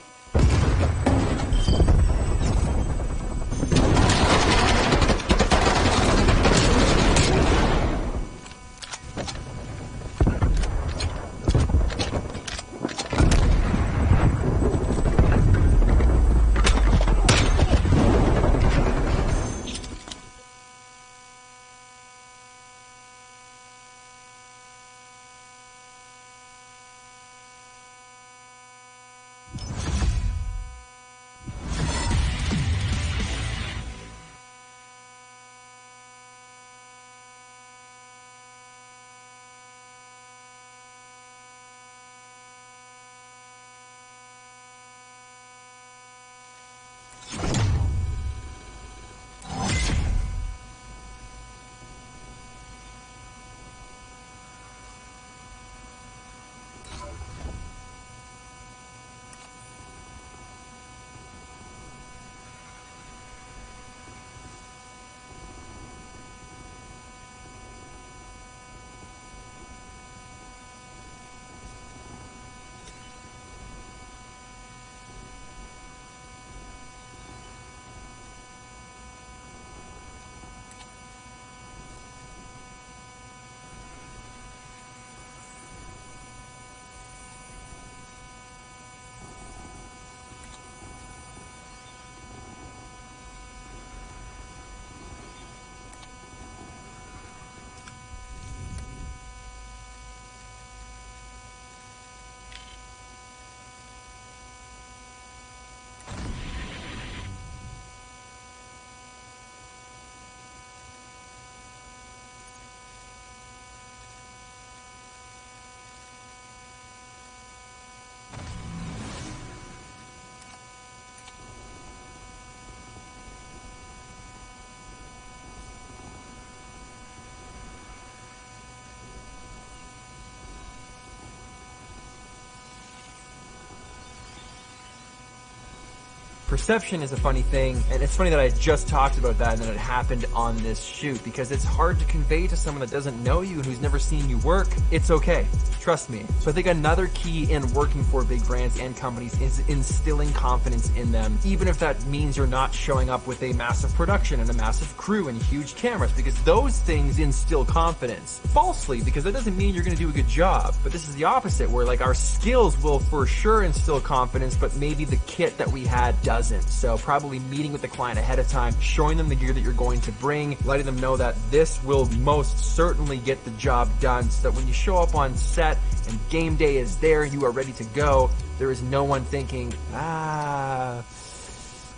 Perception is a funny thing, and it's funny that I just talked about that and then it happened on this shoot, because it's hard to convey to someone that doesn't know you and who's never seen you work. It's okay. Trust me. So I think another key in working for big brands and companies is instilling confidence in them, even if that means you're not showing up with a massive production and a massive crew and huge cameras, because those things instill confidence. Falsely, because that doesn't mean you're gonna do a good job. But this is the opposite, where like our skills will for sure instill confidence, but maybe the kit that we had doesn't. So probably meeting with the client ahead of time, showing them the gear that you're going to bring, letting them know that this will most certainly get the job done, so that when you show up on set and game day is there, you are ready to go, there is no one thinking,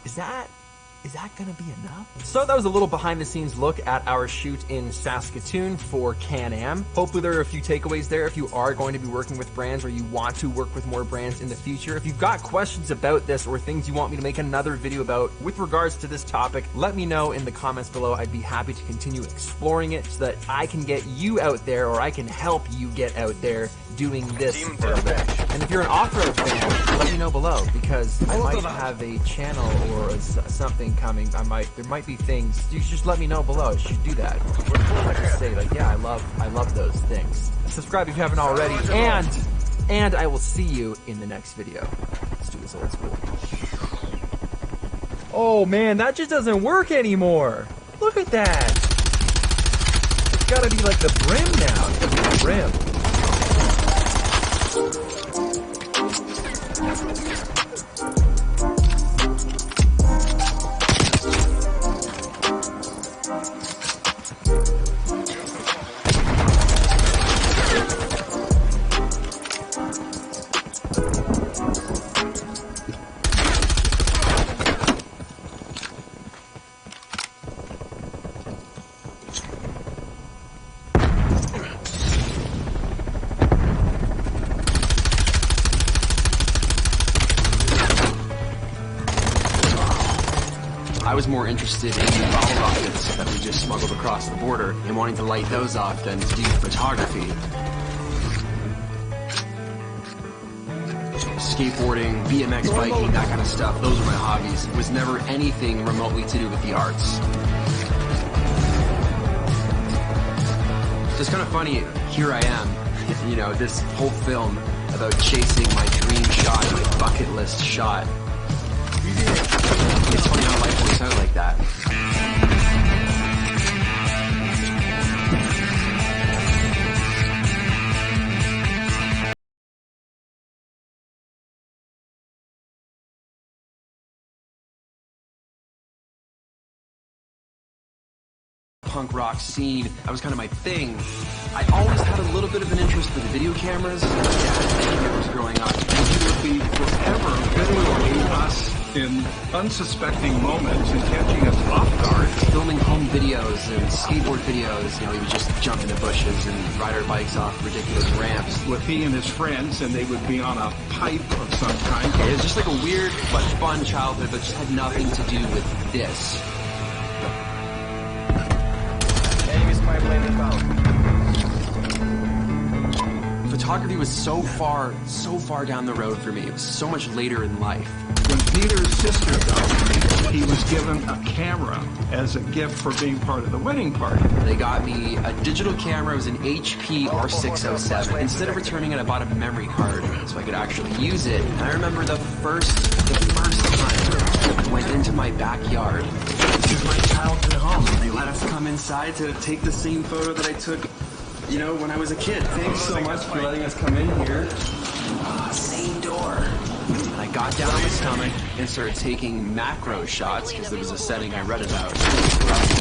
is that gonna be enough? So that was a little behind the scenes look at our shoot in Saskatoon for Can-Am. Hopefully there are a few takeaways there if you are going to be working with brands or you want to work with more brands in the future. If you've got questions about this or things you want me to make another video about with regards to this topic, let me know in the comments below. I'd be happy to continue exploring it so that I can get you out there, or I can help you get out there doing this for a living. And if you're an off-road fan, let me know below, because I might have a channel or something coming. There might be things. You should just let me know below. You should do that. I just say like, yeah, I love those things. Subscribe if you haven't already, and I will see you in the next video. Let's do this old school. Oh man, that just doesn't work anymore. Look at that. It's gotta be like the brim now. It's gotta be the brim. I was more interested in the bottle rockets that we just smuggled across the border and wanting to light those off than to do photography. Skateboarding, BMX biking, that kind of stuff, those were my hobbies. It was never anything remotely to do with the arts. So it's kind of funny, here I am, you know, this whole film about chasing my dream shot, my bucket list shot. It's funny how life works out like that. Punk rock scene, that was kind of my thing. I always had a little bit of an interest for the video cameras. My dad had video cameras growing up. And he would be forever videoing us in unsuspecting moments and catching us off guard. Filming home videos and skateboard videos, you know, we would just jump into bushes and ride our bikes off ridiculous ramps. With he and his friends, and they would be on a pipe of some kind. It was just like a weird but fun childhood that just had nothing to do with this. Photography was so far down the road for me. It was so much later in life. When Peter's sister died, he was given a camera as a gift for being part of the wedding party. They got me a digital camera. It was an HP R607. Instead of returning it, I bought a memory card so I could actually use it. And I remember the first time I went into my backyard. This is my childhood home. They let us come inside to take the same photo that I took, you know, when I was a kid. Thanks so much for letting us come in here. Same door. And I got down on my stomach and started taking macro shots, because there was a setting I read about.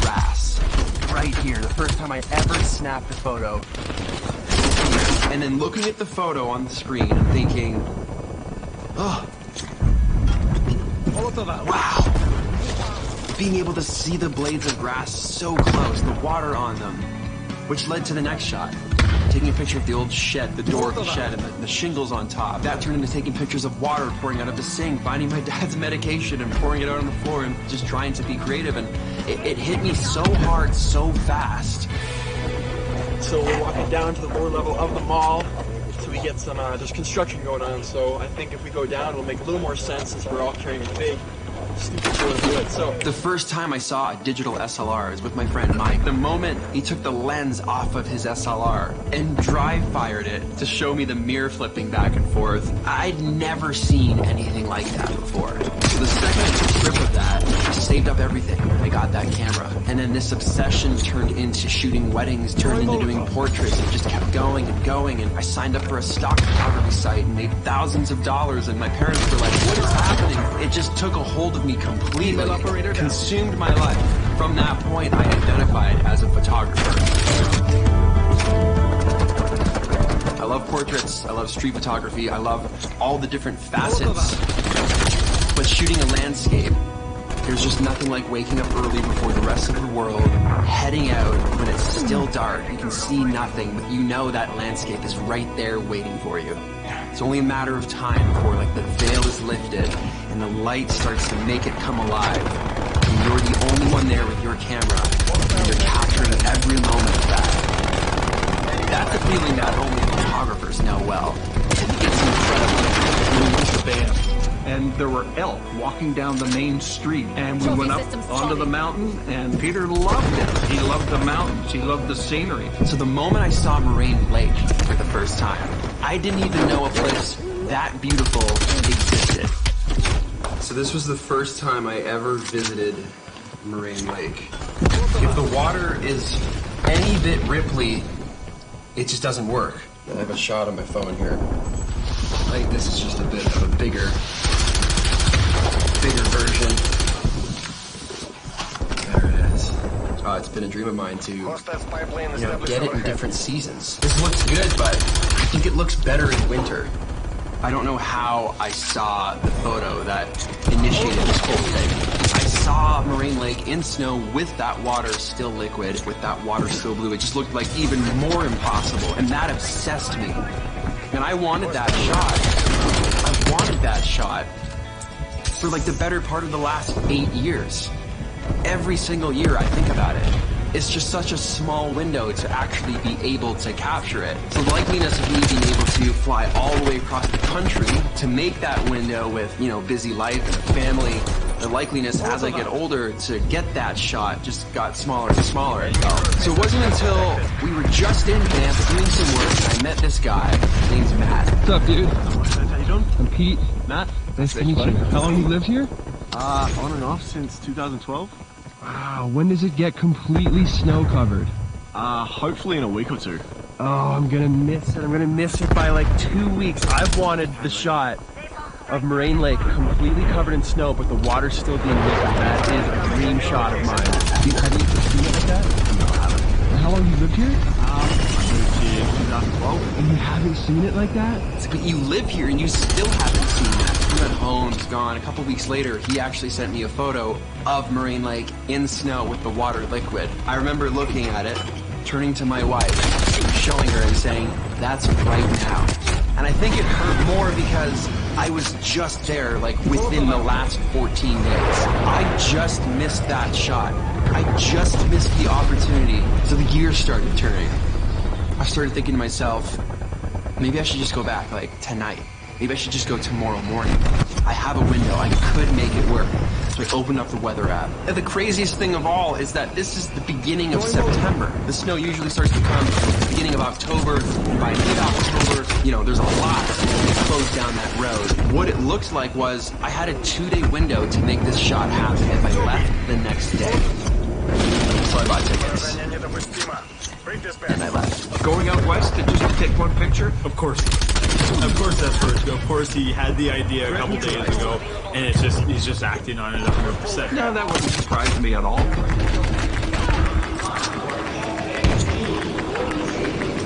Grass. Right here, the first time I ever snapped a photo. And then looking at the photo on the screen and thinking, oh, wow. Being able to see the blades of grass so close, the water on them, which led to the next shot. Taking a picture of the old shed, the door of the shed, and the shingles on top. That turned into taking pictures of water pouring out of the sink, finding my dad's medication and pouring it out on the floor, and just trying to be creative. And it hit me so hard, so fast. So we're walking down to the lower level of the mall. So we get some, there's construction going on. So I think if we go down, it'll make a little more sense since we're all carrying a big The first time I saw a digital SLR was with my friend Mike. The moment he took the lens off of his SLR and dry fired it to show me the mirror flipping back and forth, I'd never seen anything like that before. So the second I took a grip of that, I saved up everything. I got that camera. And then this obsession turned into shooting weddings, turned into doing portraits. It just kept going and going. And I signed up for a stock photography site and made thousands of dollars. And my parents were like, what is happening? It just took a hold of me completely, consumed my life. From that point, I identified as a photographer. I love portraits, I love street photography, I love all the different facets. But shooting a landscape, there's just nothing like waking up early before the rest of the world, heading out when it's still dark, you can see nothing, but you know that landscape is right there waiting for you. It's only a matter of time before like the veil is lifted and the light starts to make it come alive. And you're the only one there with your camera, and you're capturing every moment of that. That's a feeling that only photographers know well. It's incredible. Bam. And there were elk walking down the main street, and we went up onto the mountain, and Peter loved it. He loved the mountains, he loved the scenery. So the moment I saw Moraine Lake for the first time, I didn't even know a place that beautiful existed. So this was the first time I ever visited Moraine Lake. If the water is any bit ripply, it just doesn't work. I have a shot on my phone here. I think this is just a bit of a bigger version. There it is. It's been a dream of mine to, get it in different seasons. This looks good, but I think it looks better in winter. I don't know how I saw the photo that initiated this whole thing. I saw Moraine Lake in snow with that water still liquid, with that water still blue. It just looked like even more impossible, and that obsessed me. And I wanted that shot. I wanted that shot for like the better part of the last 8 years. Every single year I think about it. It's just such a small window to actually be able to capture it. So the likeliness of me being able to fly all the way across the country to make that window with, busy life and a family, the likeliness as I get older to get that shot just got smaller and smaller. So it wasn't until we were just in camp doing some work and I met this guy. His name's Matt. What's up, dude? How you doing? I'm Pete. Matt. Nice to meet you. How long you lived here? On and off since 2012. Wow, when does it get completely snow covered? Hopefully in a week or two. Oh, I'm gonna miss it. I'm gonna miss it by like 2 weeks. I've wanted the shot of Moraine Lake completely covered in snow, but the water's still being liquid. That is a dream shot of mine. Have you seen it like that? No, I haven't. How long you lived here? I moved here in 2012. And you haven't seen it like that? But you live here and you still haven't seen that. I'm at home, it's gone. A couple weeks later, he actually sent me a photo of Moraine Lake in snow with the water liquid. I remember looking at it, turning to my wife, showing her and saying, that's right now. And I think it hurt more because I was just there, like within the last 14 days. I just missed that shot. I just missed the opportunity. So the gears started turning. I started thinking to myself, maybe I should just go back, like tonight. Maybe I should just go tomorrow morning. I have a window, I could make it work. So I opened up the weather app. And the craziest thing of all is that this is the beginning of September. The snow usually starts to come at the beginning of October. By mid-October, there's a lot to close down that road. What it looked like was I had a 2-day window to make this shot happen if I left the next day. So I bought tickets. And I left. Going out west to just take one picture? Of course that's where it's go. Of course he had the idea a couple days ago, and he's just acting on it 100%. No, that wouldn't surprise me at all.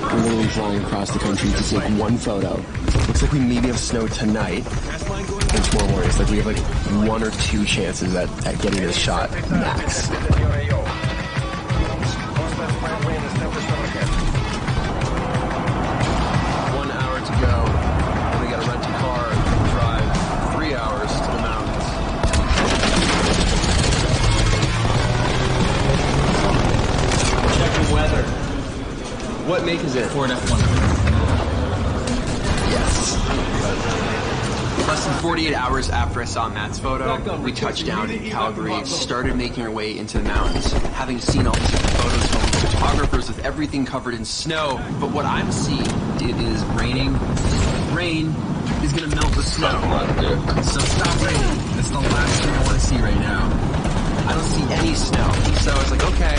We're literally flying across the country to take one photo. Looks like we maybe have snow tonight and tomorrow morning. It's like we have like 1 or 2 chances at getting this shot max. 1 hour to go. We gotta rent a car and drive 3 hours to the mountains. Checking weather. What make is it? Ford F-150. Yes. Less than 48 hours after I saw Matt's photo, we touched down in Calgary, started making our way into the mountains, having seen all these different photos from photographers with everything covered in snow. But what I'm seeing, it is raining. Rain is gonna melt the snow. So stop raining. That's the last thing I want to see right now. I don't see any snow. So I was like, okay,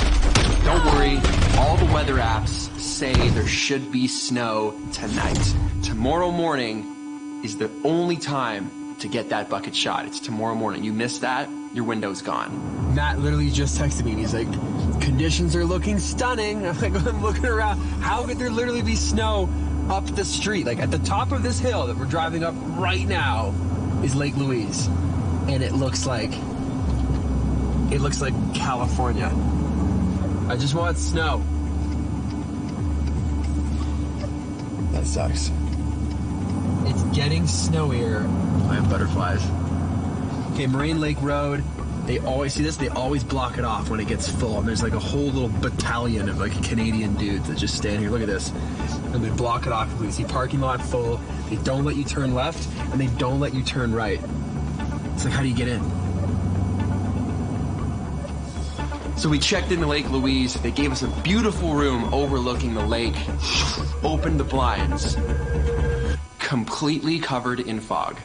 don't worry. All the weather apps say there should be snow tonight. Tomorrow morning is the only time to get that bucket shot. It's tomorrow morning. You miss that, your window's gone. Matt literally just texted me and he's like, conditions are looking stunning. I'm like, I'm looking around. How could there literally be snow up the street? Like at the top of this hill that we're driving up right now is Lake Louise. And it looks like California. I just want snow. That sucks. It's getting snowier. I have butterflies. Okay, Moraine Lake Road. They always see this. They always block it off when it gets full. And there's like a whole little battalion of like Canadian dudes that just stand here. Look at this. And they block it off. You see parking lot full. They don't let you turn left, and they don't let you turn right. It's like, how do you get in? So we checked into Lake Louise. They gave us a beautiful room overlooking the lake. Opened the blinds. Completely covered in fog.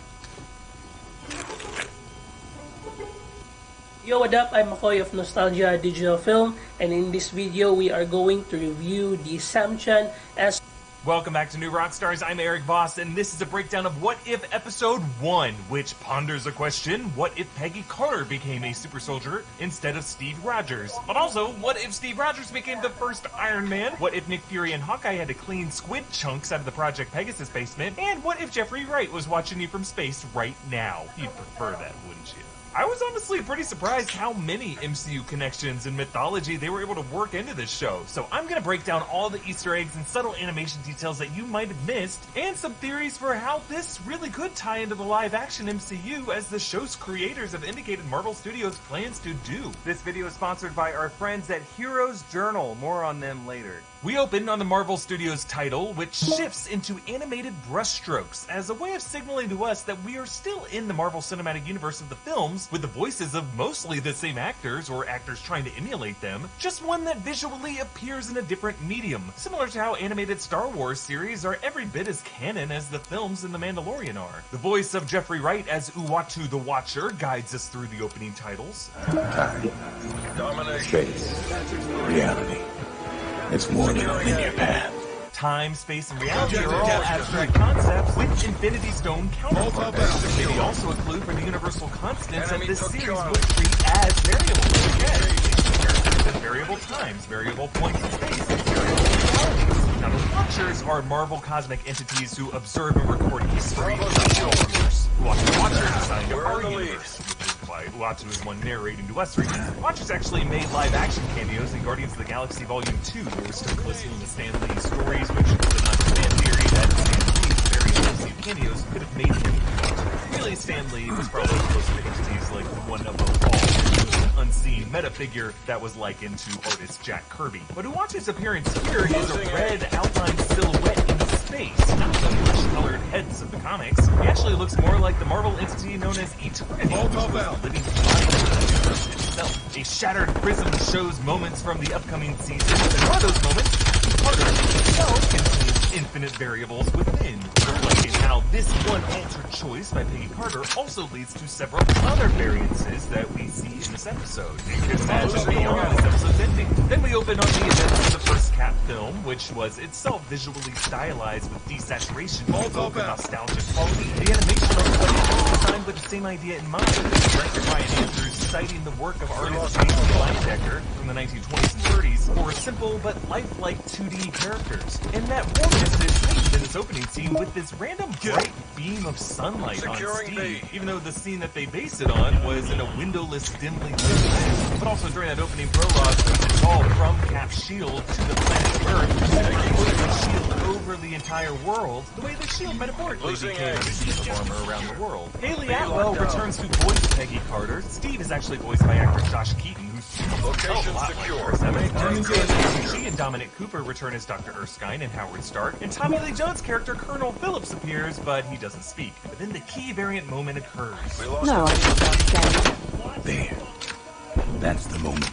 Yo, what up? I'm McCoy of Nostalgia Digital Film, and in this video we are going to review the Samchan S. Welcome back to New Rockstars. I'm Eric Voss, and this is a breakdown of What If Episode 1, which ponders a question: what if Peggy Carter became a super soldier instead of Steve Rogers? But also, what if Steve Rogers became the first Iron Man? What if Nick Fury and Hawkeye had to clean squid chunks out of the Project Pegasus basement? And what if Jeffrey Wright was watching you from space right now? You'd prefer that, wouldn't you? I was honestly pretty surprised how many MCU connections and mythology they were able to work into this show. So I'm going to break down all the Easter eggs and subtle animation details that you might have missed, and some theories for how this really could tie into the live-action MCU, as the show's creators have indicated Marvel Studios plans to do. This video is sponsored by our friends at Heroes Journal. More on them later. We open on the Marvel Studios title, which shifts into animated brushstrokes as a way of signaling to us that we are still in the Marvel Cinematic Universe of the films, with the voices of mostly the same actors, or actors trying to emulate them, just one that visually appears in a different medium, similar to how animated Star Wars series are every bit as canon as the films in The Mandalorian are. The voice of Jeffrey Wright as Uatu the Watcher guides us through the opening titles. Time. Domination. Space. Reality. It's more than a linear path. Time, space, and reality are all abstract concepts with Infinity Stone counterparts. Maybe also a clue for the universal constants that this series would treat as variables. Again, with variable times, variable points in space, and variable realities. Now, the Watchers are Marvel cosmic entities who observe and record history of the universe. The Watchers assigned to our universe. Uatu is one narrating to us right now. Watchers actually made live-action cameos in Guardians of the Galaxy Volume 2. They were still listening to Stan Lee's stories, which was an fan theory that Stan Lee's various MCU cameos could have made him. Really, Stan Lee was probably close to entities like the one above all, an unseen meta figure that was likened to artist Jack Kirby. But Uatu's appearance here is a red outlined silhouette in space, not the flesh-colored heads of the comics. He actually looks more like the Marvel entity known as Eternity, which was the living body of the universe itself. A shattered prism shows moments from the upcoming season, and one of those moments, Carter itself contains infinite variables within, reflecting how this one altered choice by Peggy Carter also leads to several other variances that we see in this episode. You can imagine beyond this episode's ending. Then we open on the events of the first Cap film, which was itself visually stylized with desaturation to evoke a nostalgic quality. The animation was designed with the same idea in mind, with director Ryan Andrews citing the work of artist James Linedecker from the 1920s and 30s for simple but lifelike 2D characters. And that warmness is heightened in this opening scene with this random bright beam of sunlight on Steve, even though the scene that they based it on was in a windowless, dimly lit land. But also during that opening prologue, we call from Cap's shield to the planet Earth, and it put the shield over the entire world, the way the shield metaphorically became a shield of armor around the world. Haley Atwell returns to voice Peggy Carter. Steve is actually voiced by actor Josh Keaton, who Location secure. She and Dominic Cooper return as Dr. Erskine and Howard Stark, and Tommy Lee Jones' character Colonel Phillips appears, but he doesn't speak. But then the key variant moment occurs. No. There. That's the moment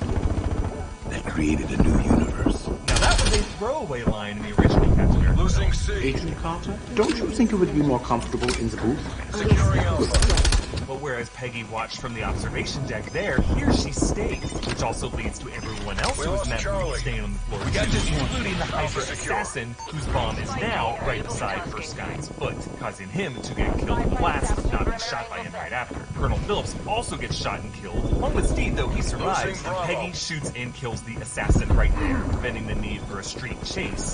that created a new universe. Now that was a throwaway line in the original Captain America. Losing C. Agent Carter, don't you think it would be more comfortable in the booth? Securing Alpha. But whereas Peggy watched from the observation deck there, here she stays, which also leads to everyone else who was in that room staying on the floor, including the Hydra assassin, whose bomb is now right beside Erskine's foot, causing him to get killed in the blast, but not be shot by him right after. Colonel Phillips also gets shot and killed, along with Steve, though he survives, and Peggy shoots and kills the assassin right there, preventing the need for a street chase.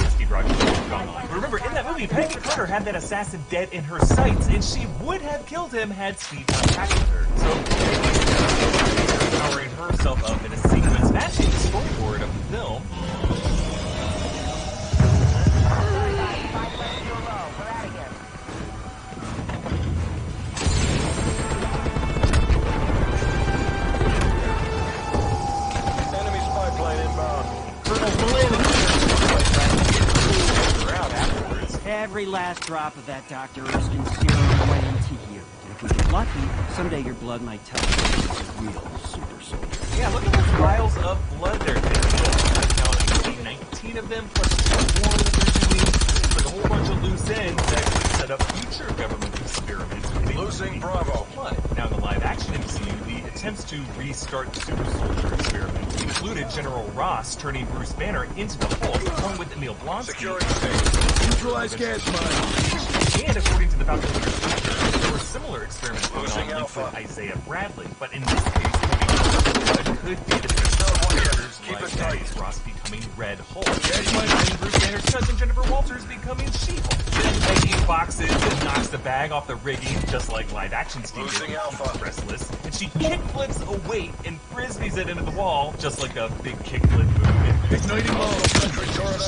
Steve Rogers is gone on. But remember, in that movie, Peggy Carter had that assassin dead in her sights, and she would have killed him had Steve not tackled her. So, powering herself up in a sequence matching the storyboard of the film. Enemy spy plane inbound. Every last drop of that Dr. Erskine serum went into you. And if we get lucky, someday your blood might tell you you're a real super soldier. Yeah, look at those vials of blood there. I'm counting 19 of them, plus one that they're doing. Like a whole bunch of loose ends that could set up future government experiments. Losing Bravo. But now in the live-action MCU, the attempts to restart the super soldier experiment included General Ross turning Bruce Banner into the Hulk, along with Emil Blonsky. Securing stage. Neutralize gas mine. And according to the Falcon Winter Soldier, there were similar experiments going on linked with Isaiah Bradley, but in this case, it could be the characters like Thaddeus Ross becoming Red Hulk, and Bruce Banner's cousin Jennifer Walters becoming She-Hulk. Then Peggy boxes and knocks the bag off the rigging, just like live-action Steve did with Restless, and she kickflips a weight and frisbees it into the wall, just like a big kickflip movement. Igniting ball.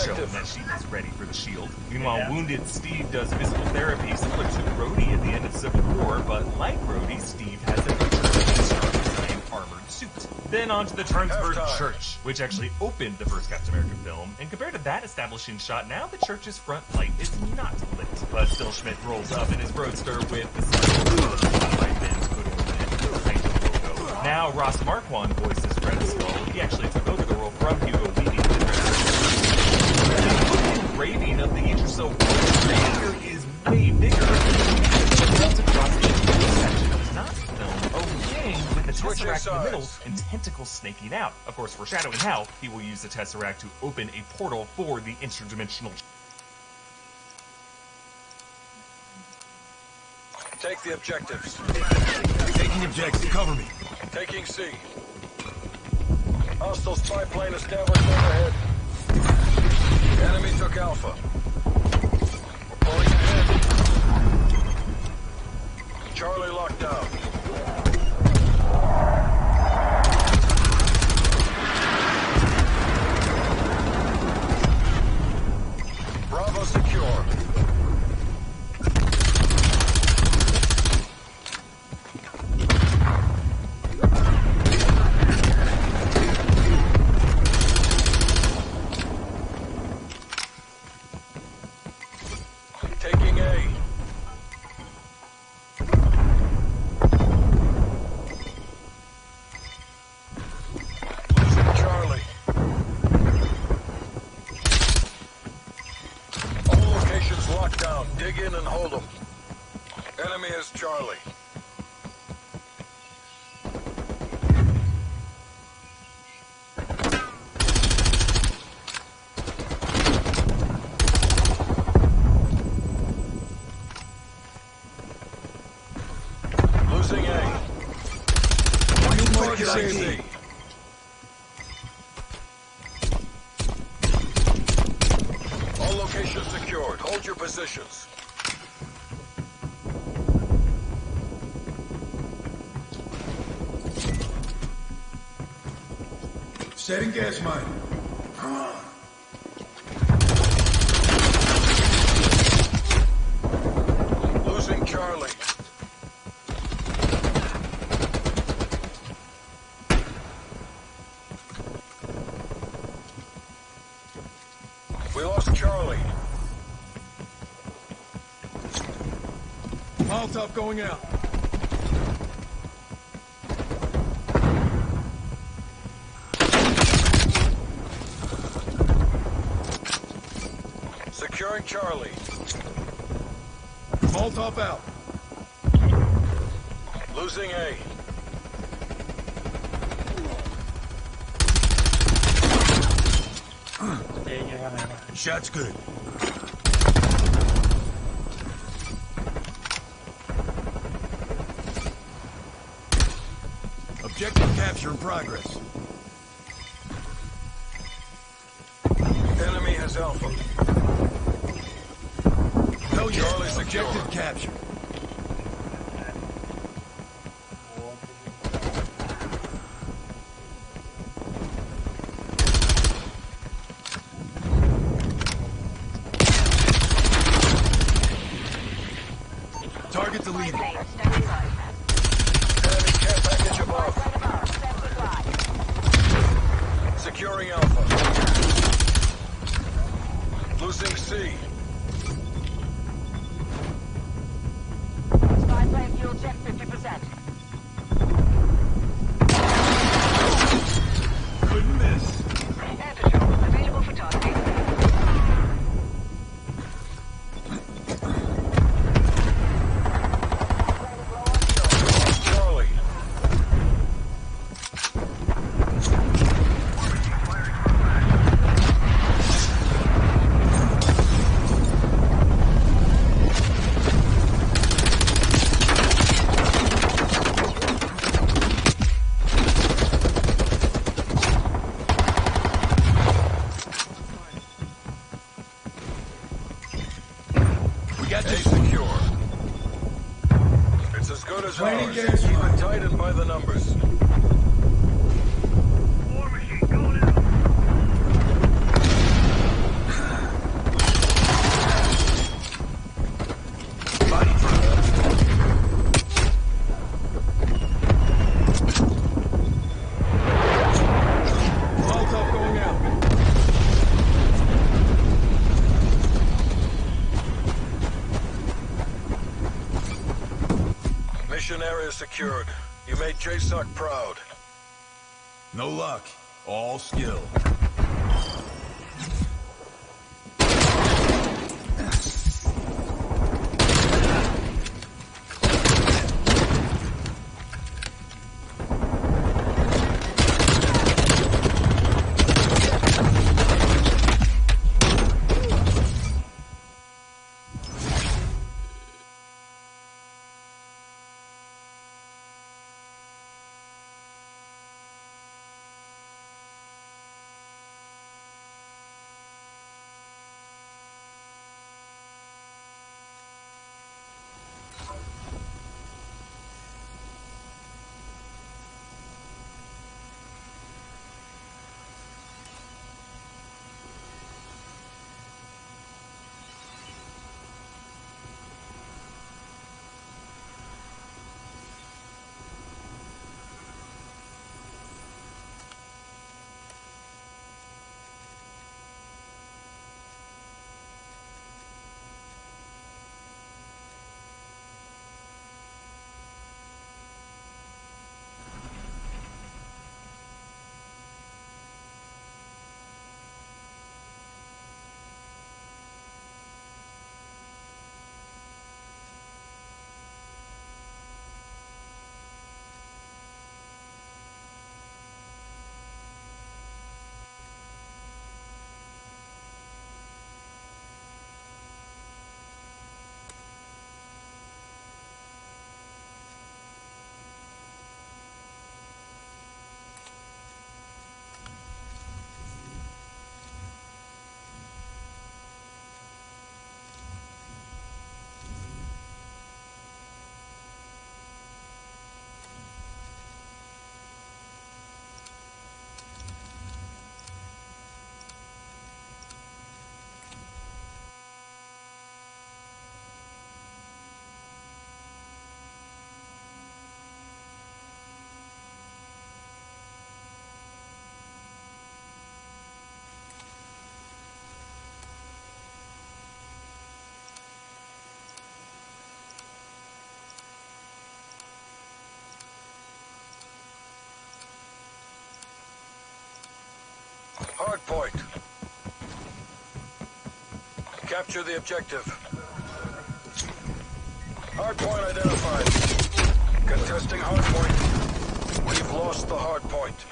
Showing that she is ready for the shield. Meanwhile, wounded Steve does physical therapy similar to Rhodey at the end of Civil War, but like Rhodey, Steve has a armored suit. Then on to the Turnsburg Church, which actually opened the first Captain America film, and compared to that establishing shot, now the church's front light is not lit. But still, Schmidt rolls up in his roadster with the spotlight bins put in the logo. Now Ross Marquand voices Red Skull. He actually took over the role from Hugo Weaving. The engraving of the Intercell figure is way bigger. Runs across the section of not film. A ring with the Tesseract in the middle and tentacles snaking out. Of course, foreshadowing how he will use the Tesseract to open a portal for the interdimensional. Take the objectives. Taking objective. Cover me. Taking C. Hostile spy plane established overhead. Enemy took Alpha. We're pulling ahead. Charlie locked down. Bravo secure. Taking A. Losing Charlie. All locations locked down. Dig in and hold them. Enemy is Charlie. Losing A. Target ID. All locations secured. Hold your positions. Setting gas mine. Losing Charlie. lost Charlie. Molotov going out. Securing Charlie. Molotov out. Losing A. Shot's good. Objective capture in progress. Enemy has Alpha. No, Charlie secure. objective capture. Target deleted. Enemy care package above. Securing Alpha. Losing C. Spy plane fuel check 50%. Couldn't miss. Air patrol available for targeting. Charlie. We got A this. secure. It's as good as Training ours. gas Keep it line. tight and by the numbers. Body drop. Molotov going out. Mission area secured. You made JSOC proud. No luck. All skill. hard point. Capture the objective. Hard point identified. Contesting hard point. We've lost the hard point.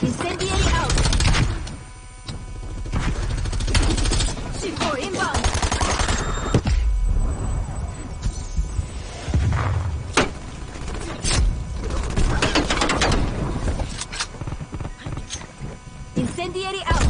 Incendiary out. C4 inbound. Incendiary out.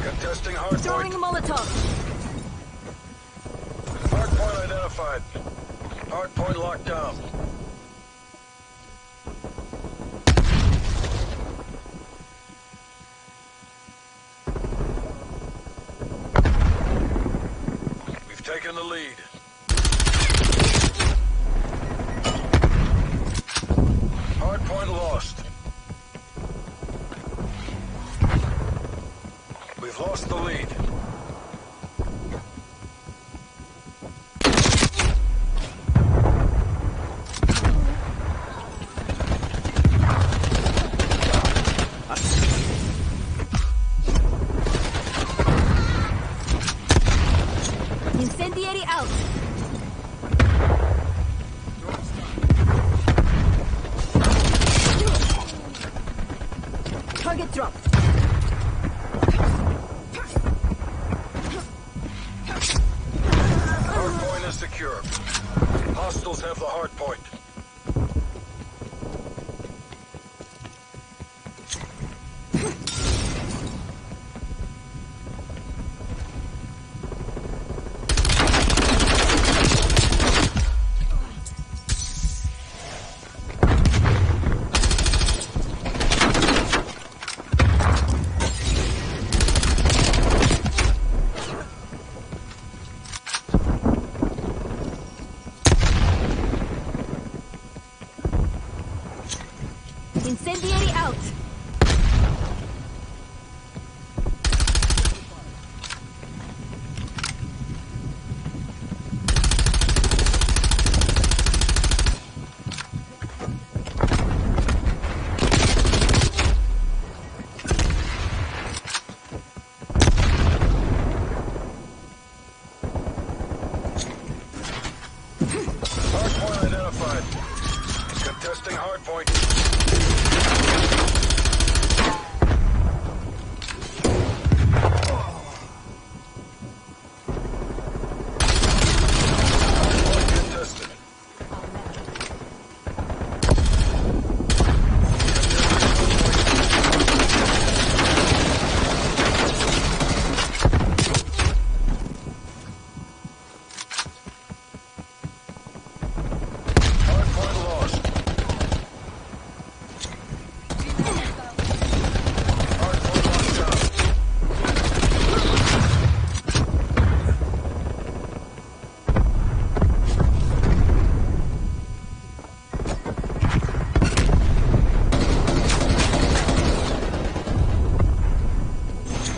Contesting hard Throwing point. a Molotov. Hard point identified. Hard point locked down. We've taken the lead. Hard point lost. We've lost the lead. Incendiary out. Target dropped. Hard point is secure. Hostiles have the hard point. Incendiary out. Hard point identified. Contesting hard point.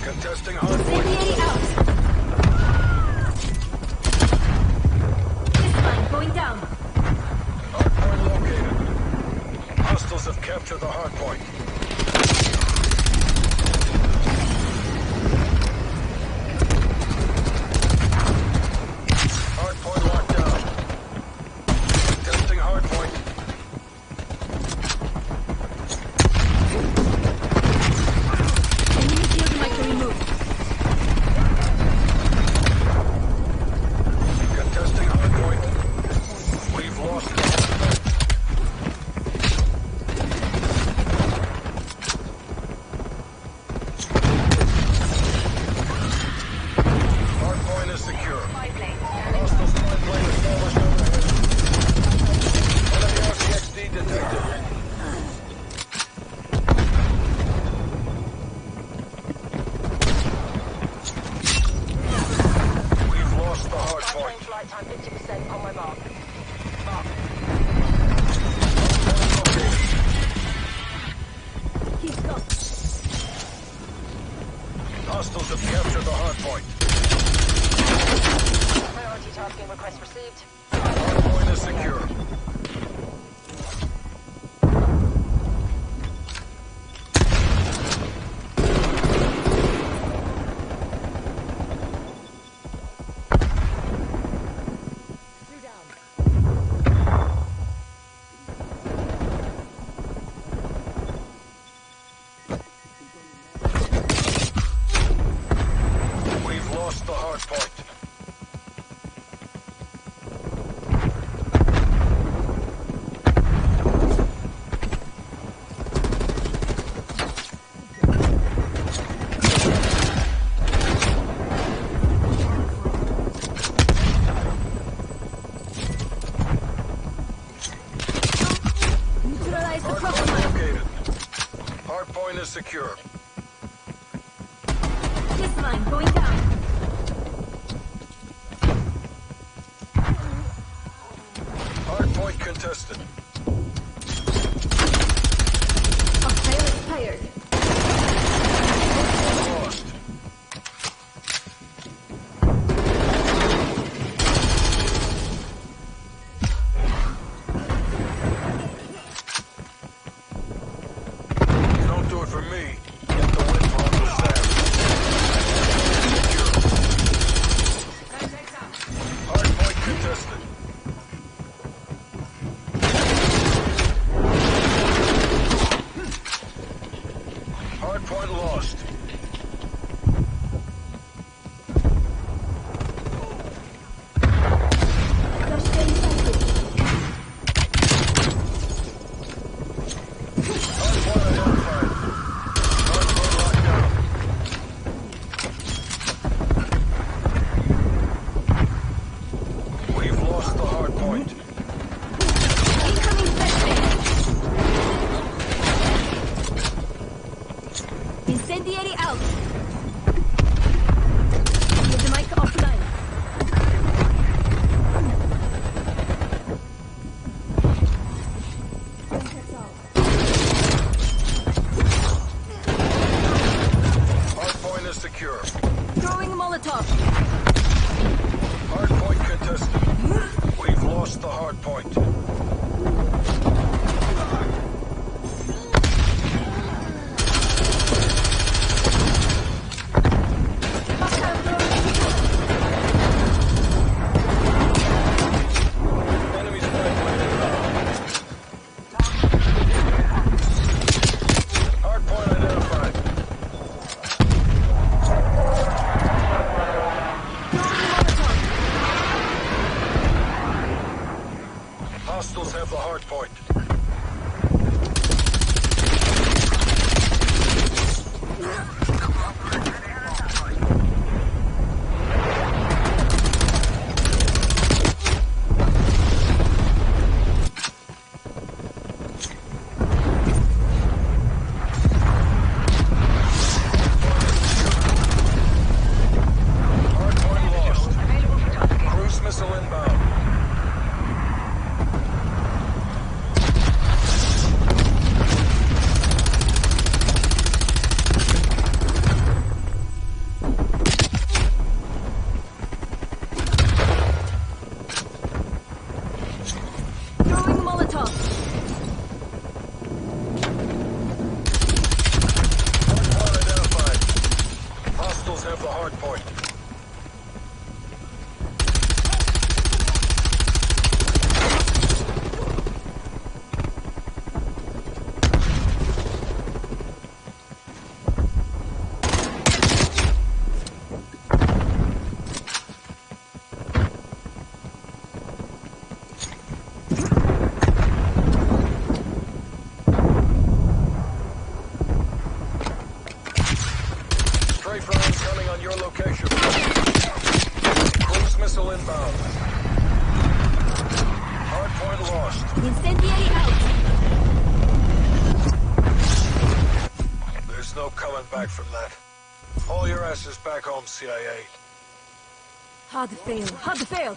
Contesting hard point. Incendiary out. This line going down. Hard point located. Hostiles have captured the hard point. Hard point locked down. Testing hard point. Enemy shield might removed. Contesting hard point. We've lost the hard point. the proper mine. Located. Hardpoint is secure. This mine going down. Hardpoint contested. Our pilot tired. Lost. Don't do it for me. Get the wind from the staff. Hardpoint contested. Hardpoint lost. Hardpoint identified. Hardpoint locked down. We've lost the hardpoint. Incoming flashbang. Incendiary out. Get the mic offline. Hardpoint is secure. Throwing a Molotov. Hardpoint contested. We've lost the hardpoint. Enemy spy plane inbound. Hardpoint identified. Hostiles have the hardpoint. Hardpoint lost. Cruise missile inbound. Throwing a Molotov. Hardpoint identified. Hostiles have the hardpoint. Strafe rounds coming on your location. Cruise missile inbound. Hardpoint lost. Incendiary out. There's no coming back from that. Haul your asses back home, CIA. Hard fail. Hard fail.